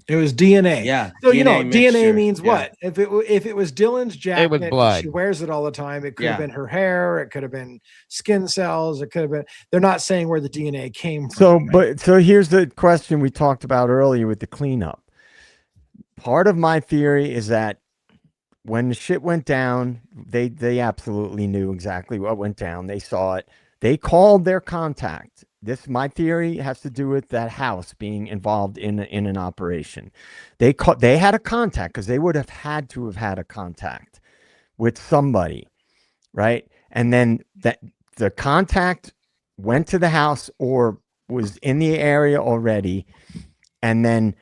It was DNA. Yeah. So DNA means what? If it was Dylan's jacket, it was blood. She wears it all the time. It could have been her hair. It could have been skin cells. It could have been. They're not saying where the DNA came from. So here's the question we talked about earlier with the cleanup. Part of my theory is that when the shit went down, they absolutely knew exactly what went down. They saw it. They called their contact. My theory has to do with that house being involved in an operation. They had a contact because they would have had to have had a contact with somebody, right? And then the contact went to the house or was in the area already, and then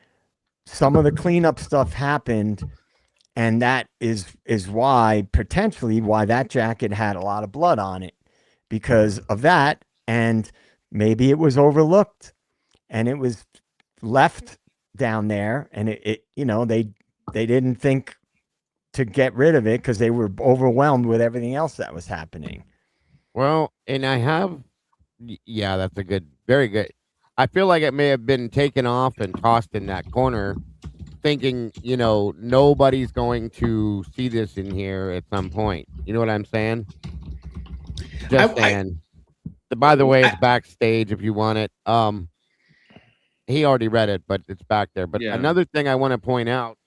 some of the cleanup stuff happened, and that is potentially why that jacket had a lot of blood on it because of that. And maybe it was overlooked and it was left down there, and they didn't think to get rid of it because they were overwhelmed with everything else that was happening. Well, and that's very good. I feel like it may have been taken off and tossed in that corner, thinking, nobody's going to see this in here at some point. You know what I'm saying? Just saying. by the way, it's backstage if you want it. He already read it, but it's back there. But another thing I want to point out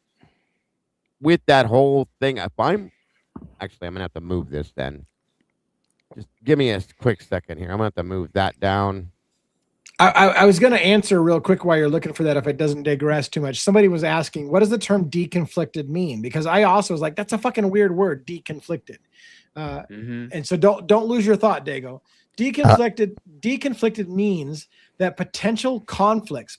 with that whole thing, I'm gonna have to move this then. Just give me a quick second here. I'm gonna have to move that down. I was going to answer real quick while you're looking for that if it doesn't digress too much. Somebody was asking, what does the term deconflicted mean? Because I also was like, that's a fucking weird word, deconflicted. And so don't lose your thought, Dago. Deconflicted means that potential conflicts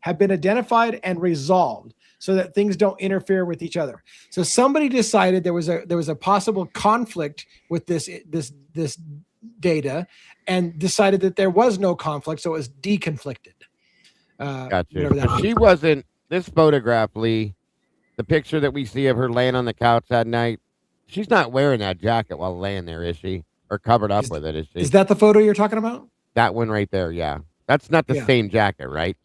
have been identified and resolved so that things don't interfere with each other. So somebody decided there was a possible conflict with this data and decided that there was no conflict, so it was deconflicted. Gotcha. She wasn't, this photograph, Lee, the picture that we see of her laying on the couch that night, she's not wearing that jacket while laying there, is she? Or covered up with it, is she? Is that the photo you're talking about? That one right there, yeah. That's not the same jacket, right?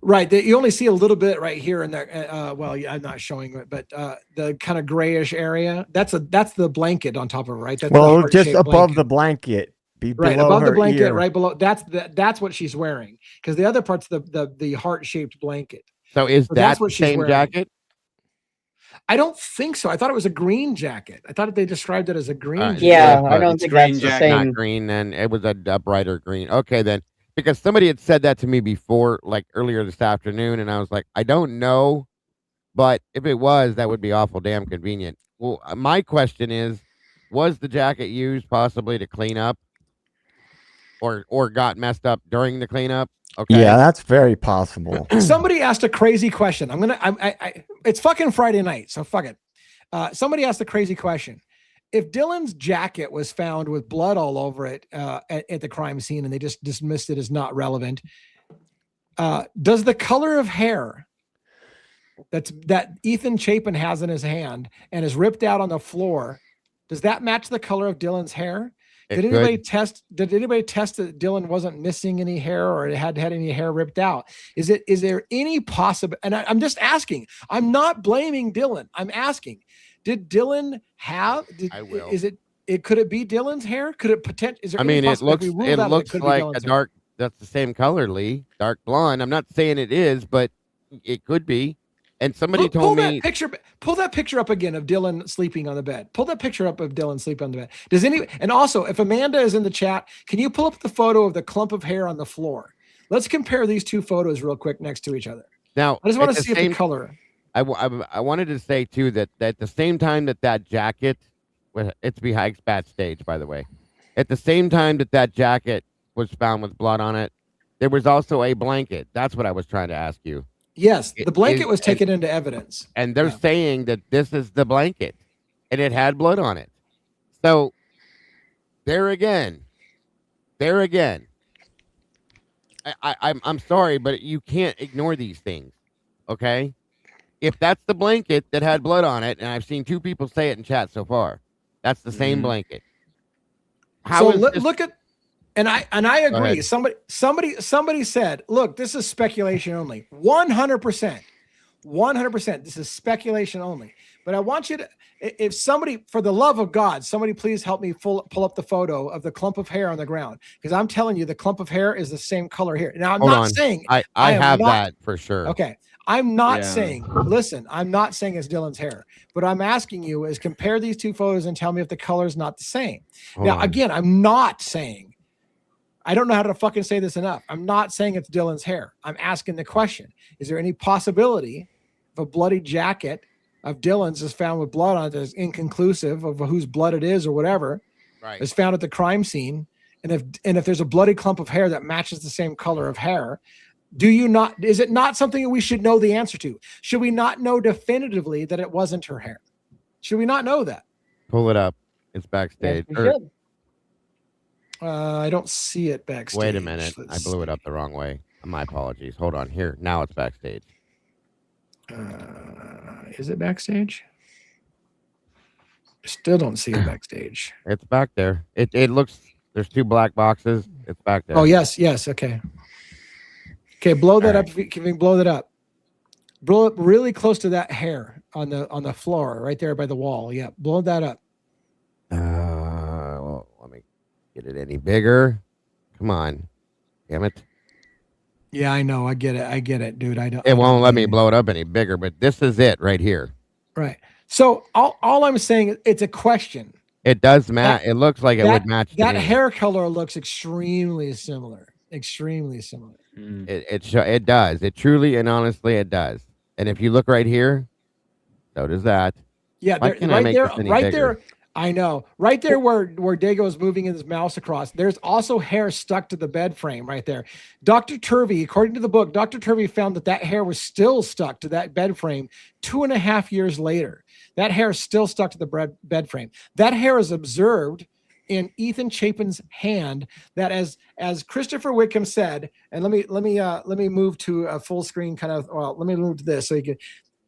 Right. You only see a little bit right here in there. I'm not showing it, but the kind of grayish area, that's the blanket on top of it, right? That's just above the blanket. Right above the blanket, ear. Right below. That's what she's wearing, because the other part's the heart-shaped blanket. So that the same jacket? I don't think so. I thought it was a green jacket. I thought they described it as a green jacket. Yeah, I don't think that's the same. Not green, then it was a brighter green. Okay, then. Because somebody had said that to me before, like earlier this afternoon, and I was like, I don't know, but if it was, that would be awful damn convenient. Well, my question is, was the jacket used possibly to clean up or got messed up during the cleanup? Okay. Yeah, that's very possible. Somebody asked a crazy question. It's fucking Friday night, so fuck it. Somebody asked a crazy question. If Dylan's jacket was found with blood all over it at the crime scene and they just dismissed it as not relevant, does the color of hair that Ethan Chapin has in his hand and is ripped out on the floor, does that match the color of Dylan's hair? Did anybody test that Dylan wasn't missing any hair or it had any hair ripped out? Is there any possible? And I'm just asking. I'm not blaming Dylan. I'm asking. Did Dylan have? Could it be Dylan's hair? Could it potentially? Is there? I mean, it looks like a dark. That's the same color, Lee. Dark blonde. I'm not saying it is, but it could be. And somebody told me pull that picture up again of Dylan sleeping on the bed. Pull that picture up of Dylan sleeping on the bed. And also, if Amanda is in the chat, can you pull up the photo of the clump of hair on the floor? Let's compare these two photos real quick next to each other. Now, I just want to see the color. I wanted to say too that at the same time that jacket, it's behind backstage, by the way. At the same time that jacket was found with blood on it, there was also a blanket. That's what I was trying to ask you. Yes, the blanket was taken into evidence. And they're saying that this is the blanket and it had blood on it. So there again, I'm sorry, but you can't ignore these things. Okay. If that's the blanket that had blood on it, and I've seen two people say it in chat so far, that's the same blanket. Look at, and I agree. Somebody said, look, this is speculation only. 100%. This is speculation only. But I want you to, if somebody, for the love of God, somebody please help me pull up the photo of the clump of hair on the ground, because I'm telling you, the clump of hair is the same color here. Now, I'm not saying I have that for sure. Okay. I'm not saying, listen, I'm not saying it's Dylan's hair, but I'm asking you is compare these two photos and tell me if the color is not the same. Again, I'm not saying, I don't know how to fucking say this enough. I'm not saying it's Dylan's hair. I'm asking the question. Is there any possibility of a bloody jacket of Dylan's is found with blood on it that is inconclusive of whose blood it is or whatever, is found at the crime scene? And if there's a bloody clump of hair that matches the same color of hair, is it not something that we should know the answer to? Should we not know definitively that it wasn't her hair? Should we not know that? Pull it up. It's backstage. Yes, I don't see it backstage. Wait a minute. I blew it up the wrong way. My apologies. Hold on. Here. Now it's backstage. Is it backstage? Still don't see it backstage. It's back there. It looks, there's two black boxes. It's back there. Oh, yes. Okay. Okay, blow that up. Can we blow that up? Blow it really close to that hair on the floor, right there by the wall. Yeah, blow that up. Well, let me. Get it any bigger? Come on. Damn it. Yeah, I know. I get it, dude. It won't let me blow it up any bigger, but this is it right here. Right. So all I'm saying, it's a question. It does match. It looks like it would match. That hair color looks extremely similar. Extremely similar. It does. It truly and honestly it does. And if you look right here, so does that. Yeah, right there. I know. Right there where Dago is moving his mouse across, there's also hair stuck to the bed frame right there. Dr. Turvey, according to the book, Dr. Turvey found that hair was still stuck to that bed frame 2.5 years later. That hair is still stuck to the bed frame. That hair is observed in Ethan Chapin's hand. That as Christopher Wickham said, and let me move to a full screen kind of. Well, let me move to this so you can.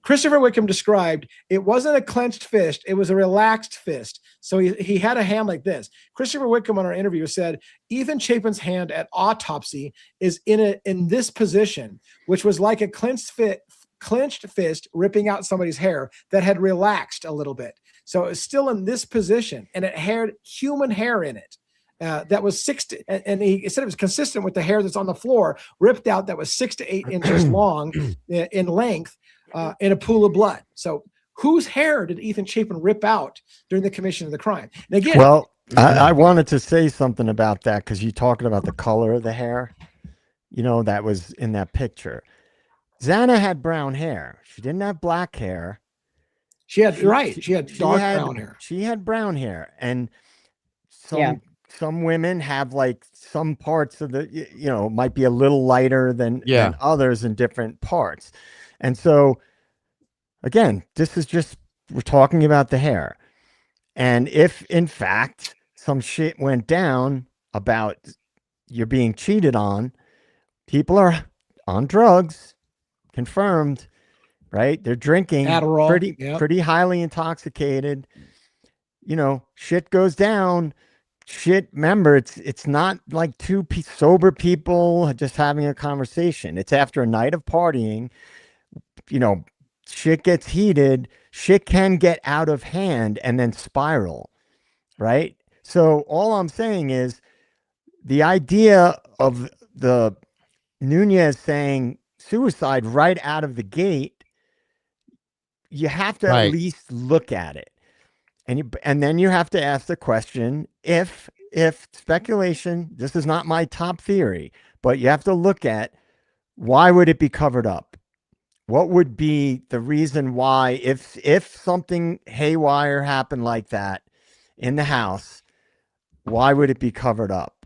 Christopher Wickham described it wasn't a clenched fist, it was a relaxed fist. So he had a hand like this. Christopher Wickham on our interview said Ethan Chapin's hand at autopsy is in this position, which was like a clenched fist ripping out somebody's hair that had relaxed a little bit. So it's still in this position, and it had human hair in it. That was and he said it was consistent with the hair that's on the floor, ripped out, that was 6 to 8 inches long in length. In a pool of blood. So whose hair did Ethan Chapin rip out during the commission of the crime? And again, well, I wanted to say something about that because you're talking about the color of the hair, that was in that picture. Xana had brown hair. She didn't have black hair. She had dark brown hair. She had brown hair. And some women have like some parts of the, might be a little lighter than others in different parts. And so, again, this is just, we're talking about the hair. And if, in fact, some shit went down about you're being cheated on, people are on drugs, confirmed, right? They're drinking Adderall, pretty highly intoxicated. Shit goes down. Shit, remember, it's not like two sober people just having a conversation. It's after a night of partying. Shit gets heated, shit can get out of hand and then spiral, right? So all I'm saying is the idea of the Nunez saying suicide right out of the gate, you have to at least look at it. And then you have to ask the question, if speculation, this is not my top theory, but you have to look at why would it be covered up? What would be the reason why, if something haywire happened like that in the house, why would it be covered up?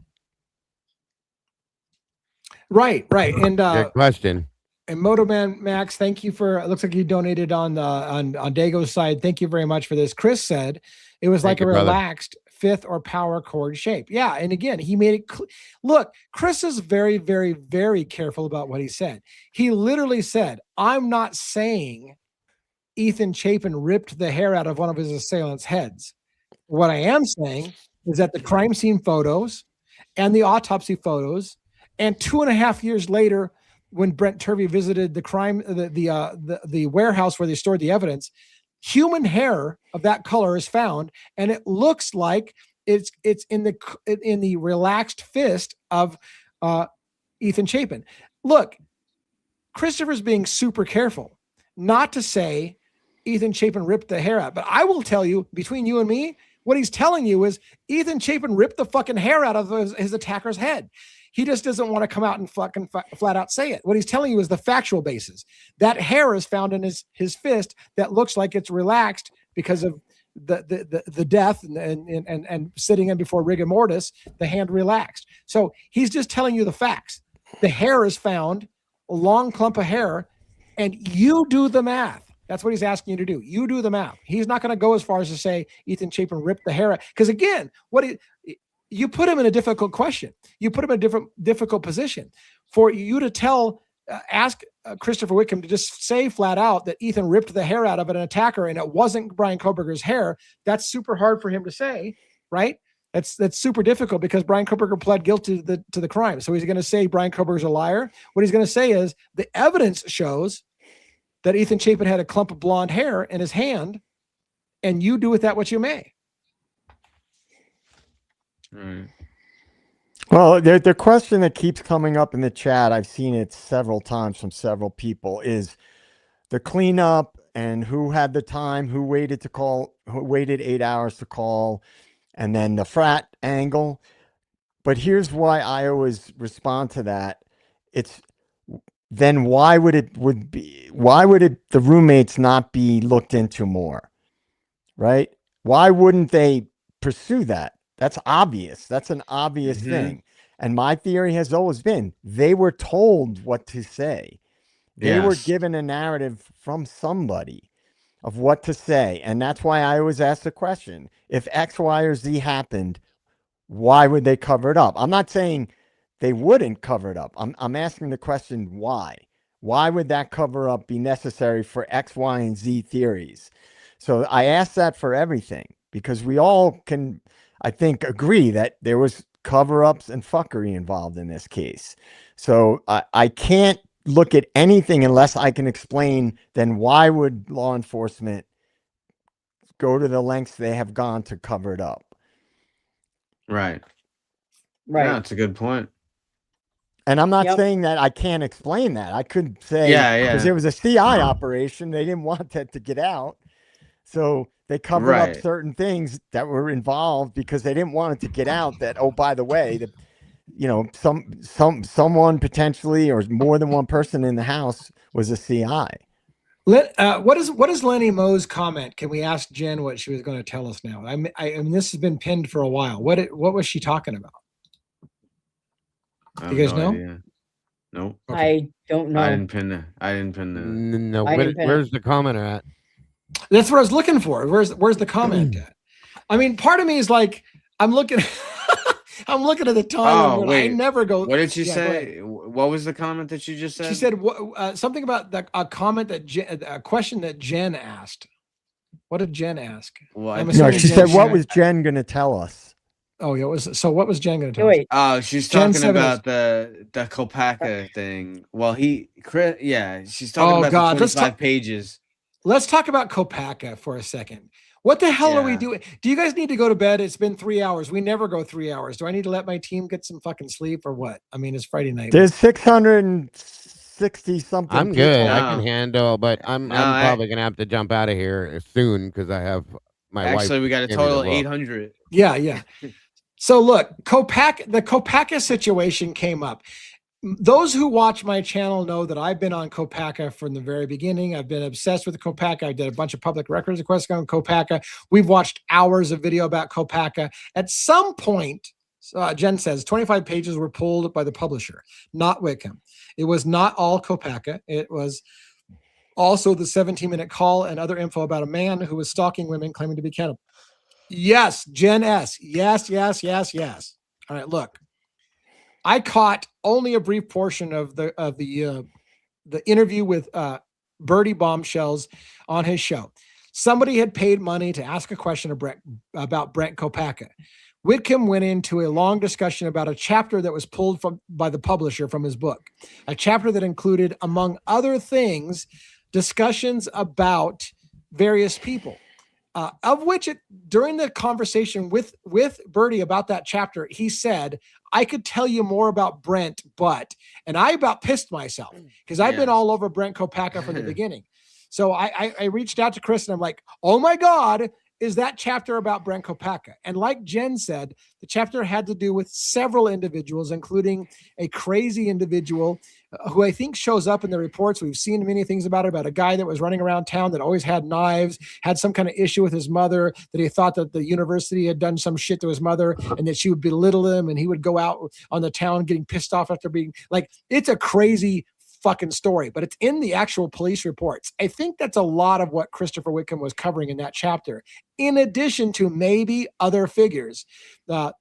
Right. And good question. And Motoman Max, thank you for. It looks like you donated on Dago's side. Thank you very much for this. Chris said it was like a relaxed fifth or power chord shape. Yeah, and again, he made it. Look, Chris is very, very, very careful about what he said. He literally said, "I'm not saying Ethan Chapin ripped the hair out of one of his assailants' heads. What I am saying is that the crime scene photos and the autopsy photos, and 2.5 years later, when Brent Turvey visited the warehouse where they stored the evidence, human hair of that color is found, and it looks like it's in the relaxed fist of Ethan Chapin." Look, Christopher's being super careful not to say Ethan Chapin ripped the hair out, but I will tell you, between you and me, what he's telling you is Ethan Chapin ripped the fucking hair out of his attacker's head. He just doesn't want to come out and fucking flat out say it. What he's telling you is the factual basis. That hair is found in his fist that looks like it's relaxed because of the death and sitting in before rigor mortis, the hand relaxed. So he's just telling you the facts. The hair is found, a long clump of hair, and you do the math. That's what he's asking you to do. You do the math. He's not going to go as far as to say Ethan Chapin ripped the hair out. Because again, you put him in a difficult question. You put him in a difficult position for you to ask Christopher Wickham to just say flat out that Ethan ripped the hair out of an attacker and it wasn't Brian Koberger's hair. That's super hard for him to say, right? That's super difficult because Brian Koberger pled guilty to the crime. So he's going to say Brian Koberger's a liar. What he's going to say is the evidence shows that Ethan Chapin had a clump of blonde hair in his hand, and you do with that what you may. Right. Well, the question that keeps coming up in the chat, I've seen it several times from several people, is the cleanup and who had the time, who waited to call, who waited 8 hours to call, and then the frat angle. But here's why I always respond to that. It's then why would the roommates not be looked into more? Right? Why wouldn't they pursue that? That's obvious. That's an obvious thing. And my theory has always been they were told what to say. They were given a narrative from somebody of what to say. And that's why I always ask the question, if X, Y, or Z happened, why would they cover it up? I'm not saying they wouldn't cover it up. I'm asking the question, why? Why would that cover up be necessary for X, Y, and Z theories? So I ask that for everything because we all can, I think, agree that there was cover-ups and fuckery involved in this case. So I can't look at anything unless I can explain, then why would law enforcement go to the lengths they have gone to cover it up? Right. Yeah, that's a good point. And I'm not saying that I can't explain that. I could say, because it was a CI operation, they didn't want that to get out. So they covered up certain things that were involved because they didn't want it to get out that, oh, by the way, that, you know, someone potentially or more than one person in the house was a CI. What is Lenny Moe's comment? Can we ask Jen what she was going to tell us now? I mean, this has been pinned for a while. What was she talking about? Do you guys know? Idea. Nope. Okay. I don't know. I didn't pin the. No. Where's the commenter at? That's what I was looking for. Where's the comment at? I mean, part of me is like, I'm looking. I'm looking at the time. Oh, wait. I never go. What did she say? What was the comment that you just said? She said something about a comment a question that Jen asked. What did Jen ask? Well, no, she said, "What was Jen going to tell us?" Oh, yeah. So what was Jen going to tell us? Oh, she's talking about the Kopaka thing. Well, she's talking about the 25 pages. Let's talk about Kopaka for a second. What the hell are we doing? Do you guys need to go to bed? It's been 3 hours. We never go 3 hours. Do I need to let my team get some fucking sleep or what? I mean, it's Friday night. There's 660 something. I'm good. I can handle, but I'm probably gonna have to jump out of here soon because I have my wife. Actually, we got a total of 800. Yeah. So look, the Kopaka situation came up. Those who watch my channel know that I've been on Kopaka from the very beginning. I've been obsessed with Kopaka. I did a bunch of public records requests on Kopaka. We've watched hours of video about Kopaka. At some point, Jen says 25 pages were pulled by the publisher, not Wickham. It was not all Kopaka. It was also the 17-minute call and other info about a man who was stalking women claiming to be cannibal. Yes, Jen S. Yes. All right, look. I caught only a brief portion of the interview with Birdie Bombshells on his show. Somebody had paid money to ask a question about Brent Kopaka. Wickham went into a long discussion about a chapter that was pulled by the publisher from his book, a chapter that included, among other things, discussions about various people. Of which during the conversation with Birdie about that chapter, he said, I could tell you more about Brent, and I about pissed myself because I've been all over Brent Kopaka from the beginning. So I reached out to Chris and I'm like, oh my God, is that chapter about Brent Kopaka? And like Jen said, the chapter had to do with several individuals, including a crazy individual who I think shows up in the reports. We've seen many things about a guy that was running around town that always had knives, had some kind of issue with his mother, that he thought that the university had done some shit to his mother and that she would belittle him. And he would go out on the town getting pissed off after being like, it's a crazy fucking story, but it's in the actual police reports. I think that's a lot of what Christopher Wickham was covering in that chapter, in addition to maybe other figures,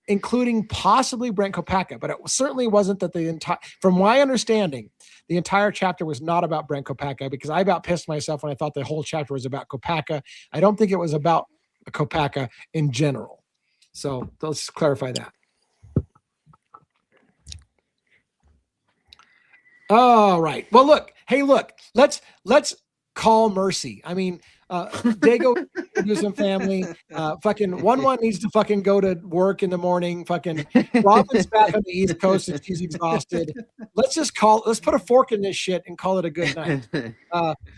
including possibly Brent Kopaka, but it certainly wasn't that from my understanding, the entire chapter was not about Brent Kopaka, because I about pissed myself when I thought the whole chapter was about Kopaka. I don't think it was about Kopaka in general. So let's clarify that. All right. Well, look. Hey, look. Let's call mercy. I mean, Dago do some family. Fucking one needs to fucking go to work in the morning. Fucking Robin's back on the East Coast and she's exhausted. Let's put a fork in this shit and call it a good night.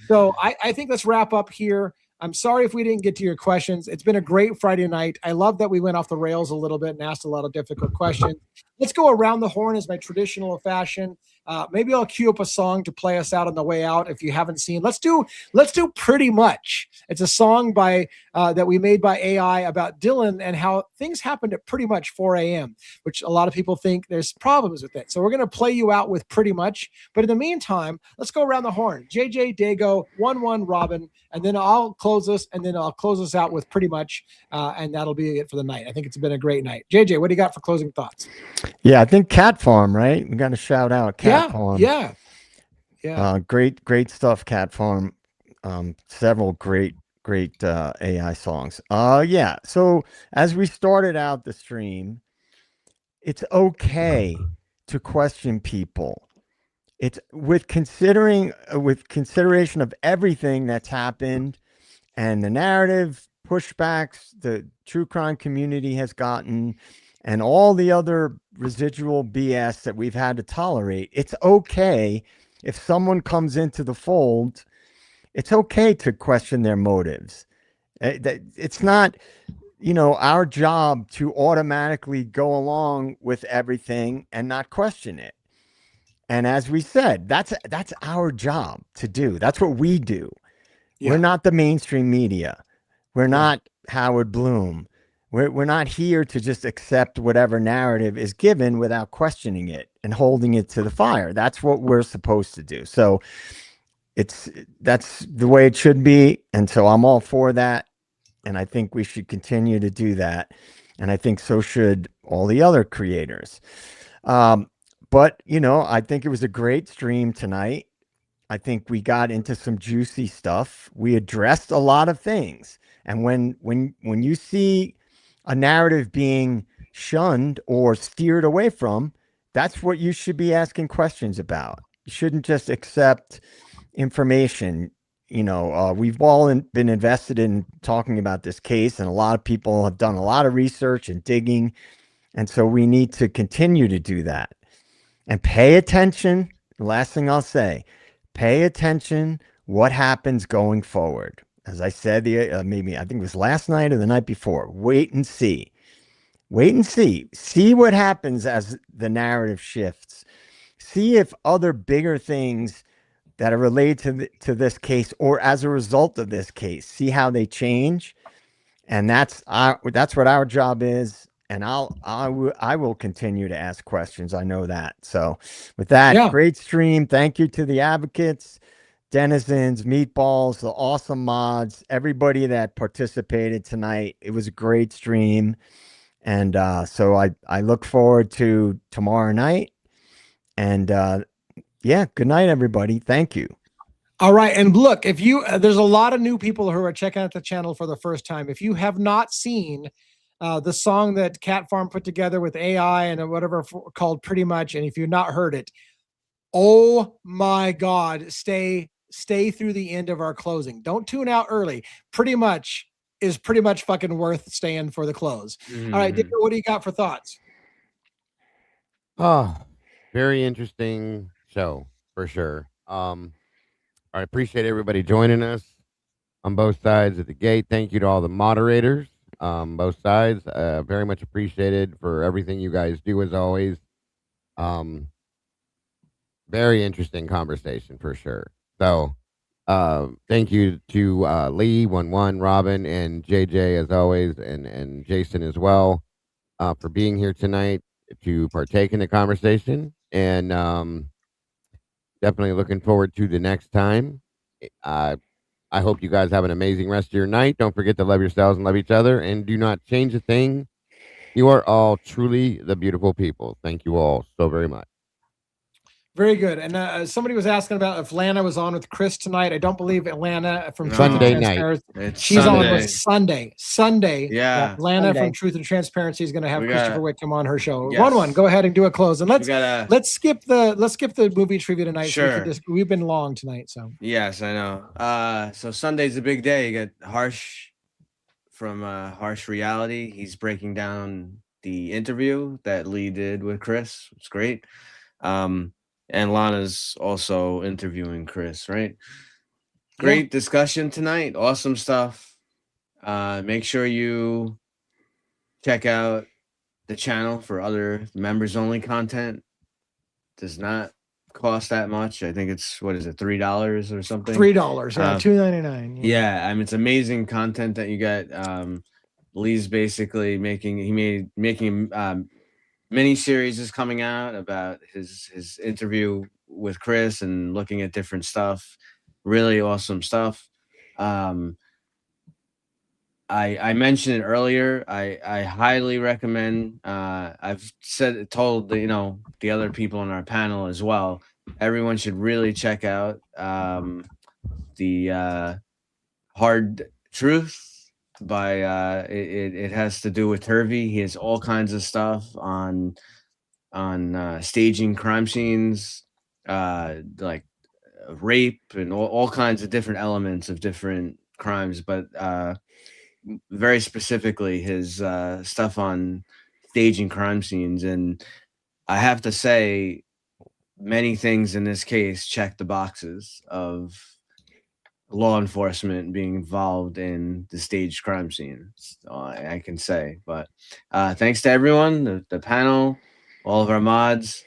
So I think let's wrap up here. I'm sorry if we didn't get to your questions. It's been a great Friday night. I love that we went off the rails a little bit and asked a lot of difficult questions. Let's go around the horn as my traditional fashion. Maybe I'll cue up a song to play us out on the way out. If you haven't seen, let's do Pretty Much. It's a song that we made by AI about Dylan and how things happened at pretty much 4 a.m., which a lot of people think there's problems with it. So we're going to play you out with Pretty Much. But in the meantime, let's go around the horn. JJ, Dago, 1-1, Robin, and then I'll close us out with Pretty Much. And that'll be it for the night. I think it's been a great night. JJ, what do you got for closing thoughts? Yeah, I think Cat Farm, right? We got to shout out Cat Farm. Yeah. Great stuff, Cat Farm. Several great AI songs. So as we started out the stream, it's okay to question people. It's with consideration of everything that's happened and the narrative pushbacks the true crime community has gotten and all the other residual BS that we've had to tolerate. It's okay if someone comes into the fold. It's okay to question their motives. It's not, our job to automatically go along with everything and not question it. And as we said, that's our job to do. That's what we do. Yeah. We're not the mainstream media. We're not Howard Bloom. We're not here to just accept whatever narrative is given without questioning it and holding it to the fire. That's what we're supposed to do. So that's the way it should be. And so I'm all for that. And I think we should continue to do that. And I think so should all the other creators. But, I think it was a great stream tonight. I think we got into some juicy stuff. We addressed a lot of things. And when you see a narrative being shunned or steered away from, that's what you should be asking questions about. You shouldn't just accept information. We've all been invested in talking about this case, and a lot of people have done a lot of research and digging. And so we need to continue to do that and pay attention. The last thing I'll say, pay attention what happens going forward. As I said, maybe I think it was last night or the night before, wait and see. See what happens as the narrative shifts. See if other bigger things that are related to this case or as a result of this case, see how they change. And that's what our job is. And I will continue to ask questions. I know that. So with that, great stream. Thank you to the advocates, denizens, meatballs, the awesome mods, everybody that participated tonight. It was a great stream. And so I look forward to tomorrow night. And good night, everybody. Thank you. All right. And look, if you, there's a lot of new people who are checking out the channel for the first time. If you have not seen the song that Cat Farm put together with AI and whatever called Pretty Much, and if you've not heard it, oh my God, stay through the end of our closing. Don't tune out early. Pretty Much is pretty much fucking worth staying for the close. Mm-hmm. All right, Dick, what do you got for thoughts? Oh, very interesting show for sure. I appreciate everybody joining us on both sides of the gate. Thank you to all the moderators, both sides. Very much appreciated for everything you guys do as always. Very interesting conversation for sure. So, thank you to Lee, 1-1, Robin, and JJ as always, and Jason as well, for being here tonight to partake in the conversation. And definitely looking forward to the next time. I hope you guys have an amazing rest of your night. Don't forget to love yourselves and love each other, and do not change a thing. You are all truly the beautiful people. Thank you all so very much. Very good. And somebody was asking about if Lana was on with Chris tonight. I don't believe Atlanta from Sunday night. She's on with Sunday. Yeah. Lana from Truth and Transparency is going to have Christopher Wickham on her show. Yes. One. Go ahead and do a close. And let's skip the movie trivia tonight. Sure. So we've been long tonight. So yes, I know. So Sunday's a big day. You got Harsh from Harsh Reality. He's breaking down the interview that Lee did with Chris. It's great. And Lana's also interviewing Chris, right? Great discussion tonight. Awesome stuff. Make sure you check out the channel for other members only content. Does not cost that much. I think it's $3 or something? $3, yeah, $2.99. Yeah, I mean it's amazing content that you got. Lee's basically making mini series is coming out about his interview with Chris and looking at different stuff. Really awesome stuff. I mentioned it earlier. I highly recommend. I've told the other people on our panel as well. Everyone should really check out the Hard Truth by it has to do with Turvey. He has all kinds of stuff on staging crime scenes, like rape and all kinds of different elements of different crimes, but very specifically his stuff on staging crime scenes. And I have to say, many things in this case check the boxes of law enforcement being involved in the staged crime scene. I can say, but thanks to everyone, the panel, all of our mods,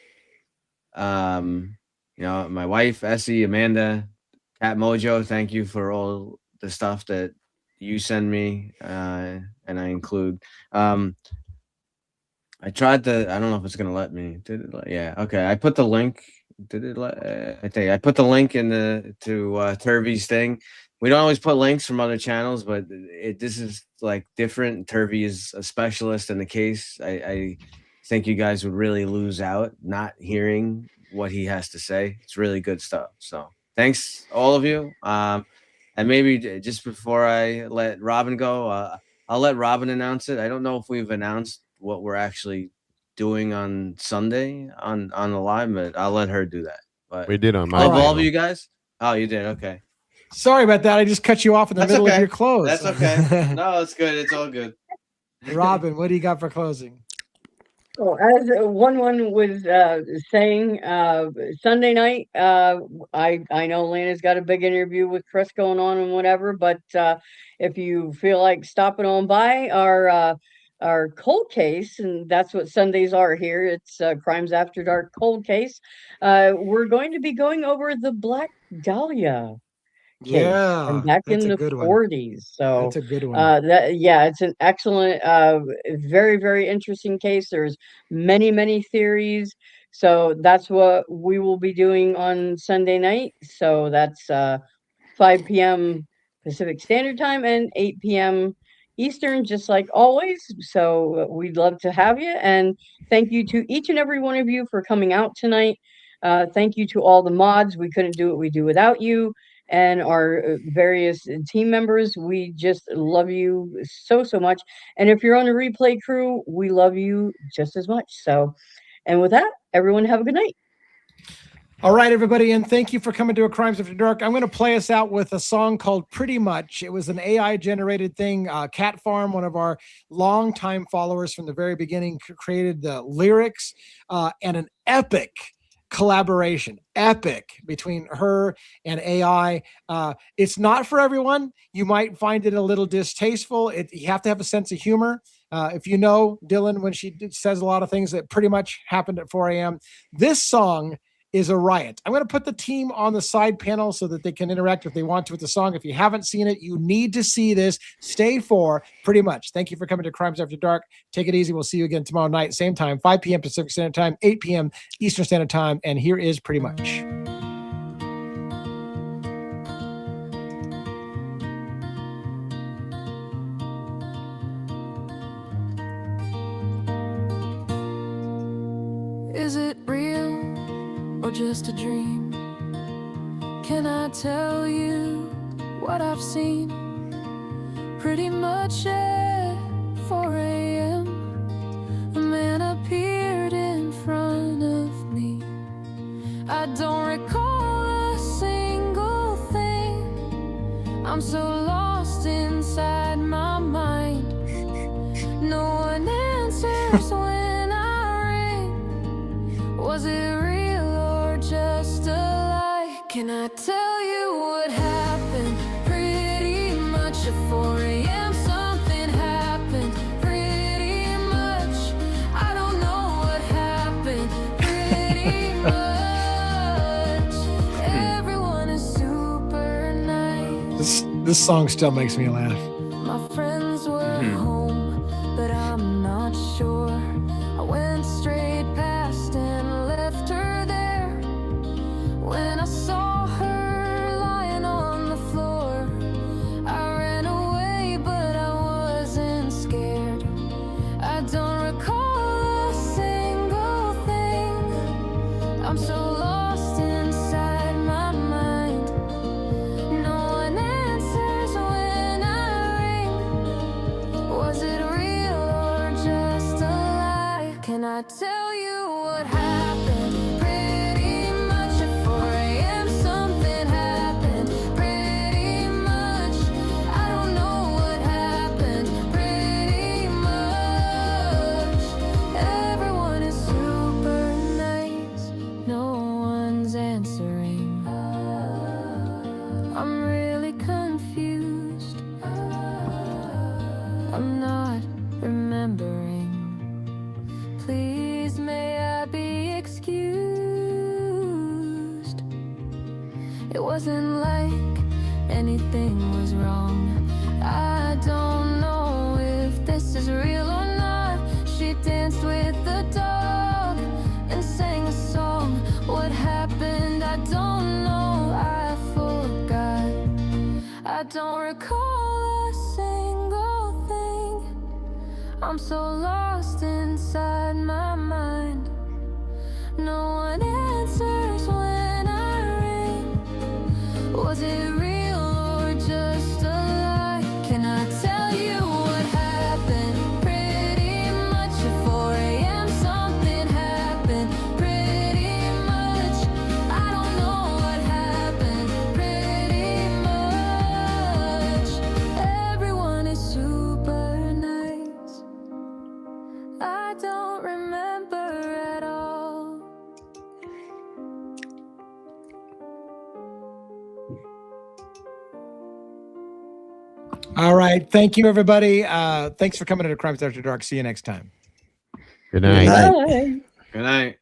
my wife, Essie, Amanda, Cat Mojo, thank you for all the stuff that you send me, and I include. I tried I don't know if it's gonna let me. Did it? Yeah. Okay. I put the link. Did it let? I put the link in to Turvey's thing. We don't always put links from other channels, but this is like different. Turvey is a specialist in the case. I think you guys would really lose out not hearing what he has to say. It's really good stuff. So thanks all of you. And maybe just before I let Robin go, I'll let Robin announce it. I don't know if we've announced what we're actually doing on Sunday on the live, but I'll let her do that. But we did on my all of you guys. Oh, you did. Okay. Sorry about that. I just cut you off in the middle of your close. That's okay. No, it's good. It's all good. Robin, what do you got for closing? Oh, as one was saying, Sunday night, I know Lana's got a big interview with Chris going on and whatever, but if you feel like stopping on by our cold case, and that's what Sundays are here, it's Crimes After Dark cold case, we're going to be going over the Black Dahlia case, and back in the 40s. So that's a good one. It's an excellent, very, very interesting case. There's many theories. So that's what we will be doing on Sunday night. So that's 5 p.m. Pacific Standard Time and 8 p.m. Eastern, just like always. So we'd love to have you. And thank you to each and every one of you for coming out tonight. Thank you to all the mods. We couldn't do what we do without you. And our various team members, we just love you so much. And if you're on the replay crew, we love you just as much. So, and with that, everyone have a good night. All right, everybody, and thank you for coming to A Crimes After Dark. I'm going to play us out with a song called Pretty Much. It was an AI-generated thing. Cat Farm, one of our longtime followers from the very beginning, created the lyrics and an epic collaboration, epic, between her and AI. It's not for everyone. You might find it a little distasteful. You have to have a sense of humor. If you know Dylan, when she says a lot of things that pretty much happened at 4 a.m., this song is a riot. I'm going to put the team on the side panel so that they can interact if they want to with the song. If you haven't seen it, you need to see this. Stay for Pretty Much. Thank you for coming to Crimes After Dark. Take it easy. We'll see you again tomorrow night, same time, 5 p.m. Pacific Standard Time, 8 p.m. Eastern Standard Time. And here is Pretty Much. Is it real? or just a dream? Can I tell you what I've seen? Pretty much at 4 a.m. a man appeared in front of me. I don't recall a single thing. I'm so lost inside my mind. No one answers when I ring. Was it real or just a lie? Can I tell you what happened? Pretty much at 4 a.m. something happened. Pretty much, I don't know what happened. Pretty much, everyone is super nice. This song still makes me laugh. My friends were home, but I'm not sure. I went straight past and left her there. When I saw her lying on the floor, I ran away, but I wasn't scared. I don't recall a single thing. I'm so lost inside my mind. No one answers when I ring. Was it real or just a lie? Can I tell you what happened? Pretty much at 4 a.m. something happened. Pretty much, I don't know what happened. Pretty much, everyone is super nice. No one's answering. I'm really confused. I'm not remembering. Please, may I be excused? It wasn't like anything was wrong. I don't know if this is real or not. She danced with the dog and sang a song. What happened? I don't know. I forgot. I don't recall a single thing. I'm so lost inside my mind. No one answers when I ring. Was it real or just a lie? Can I tell you what happened? Pretty much at 4 a.m. something happened. Pretty much, I don't know what happened. Pretty much, everyone is super nice. I don't remember at all. All right. Thank you, everybody. Thanks for coming to Crimes After Dark. See you next time. Good night. Bye. Good night.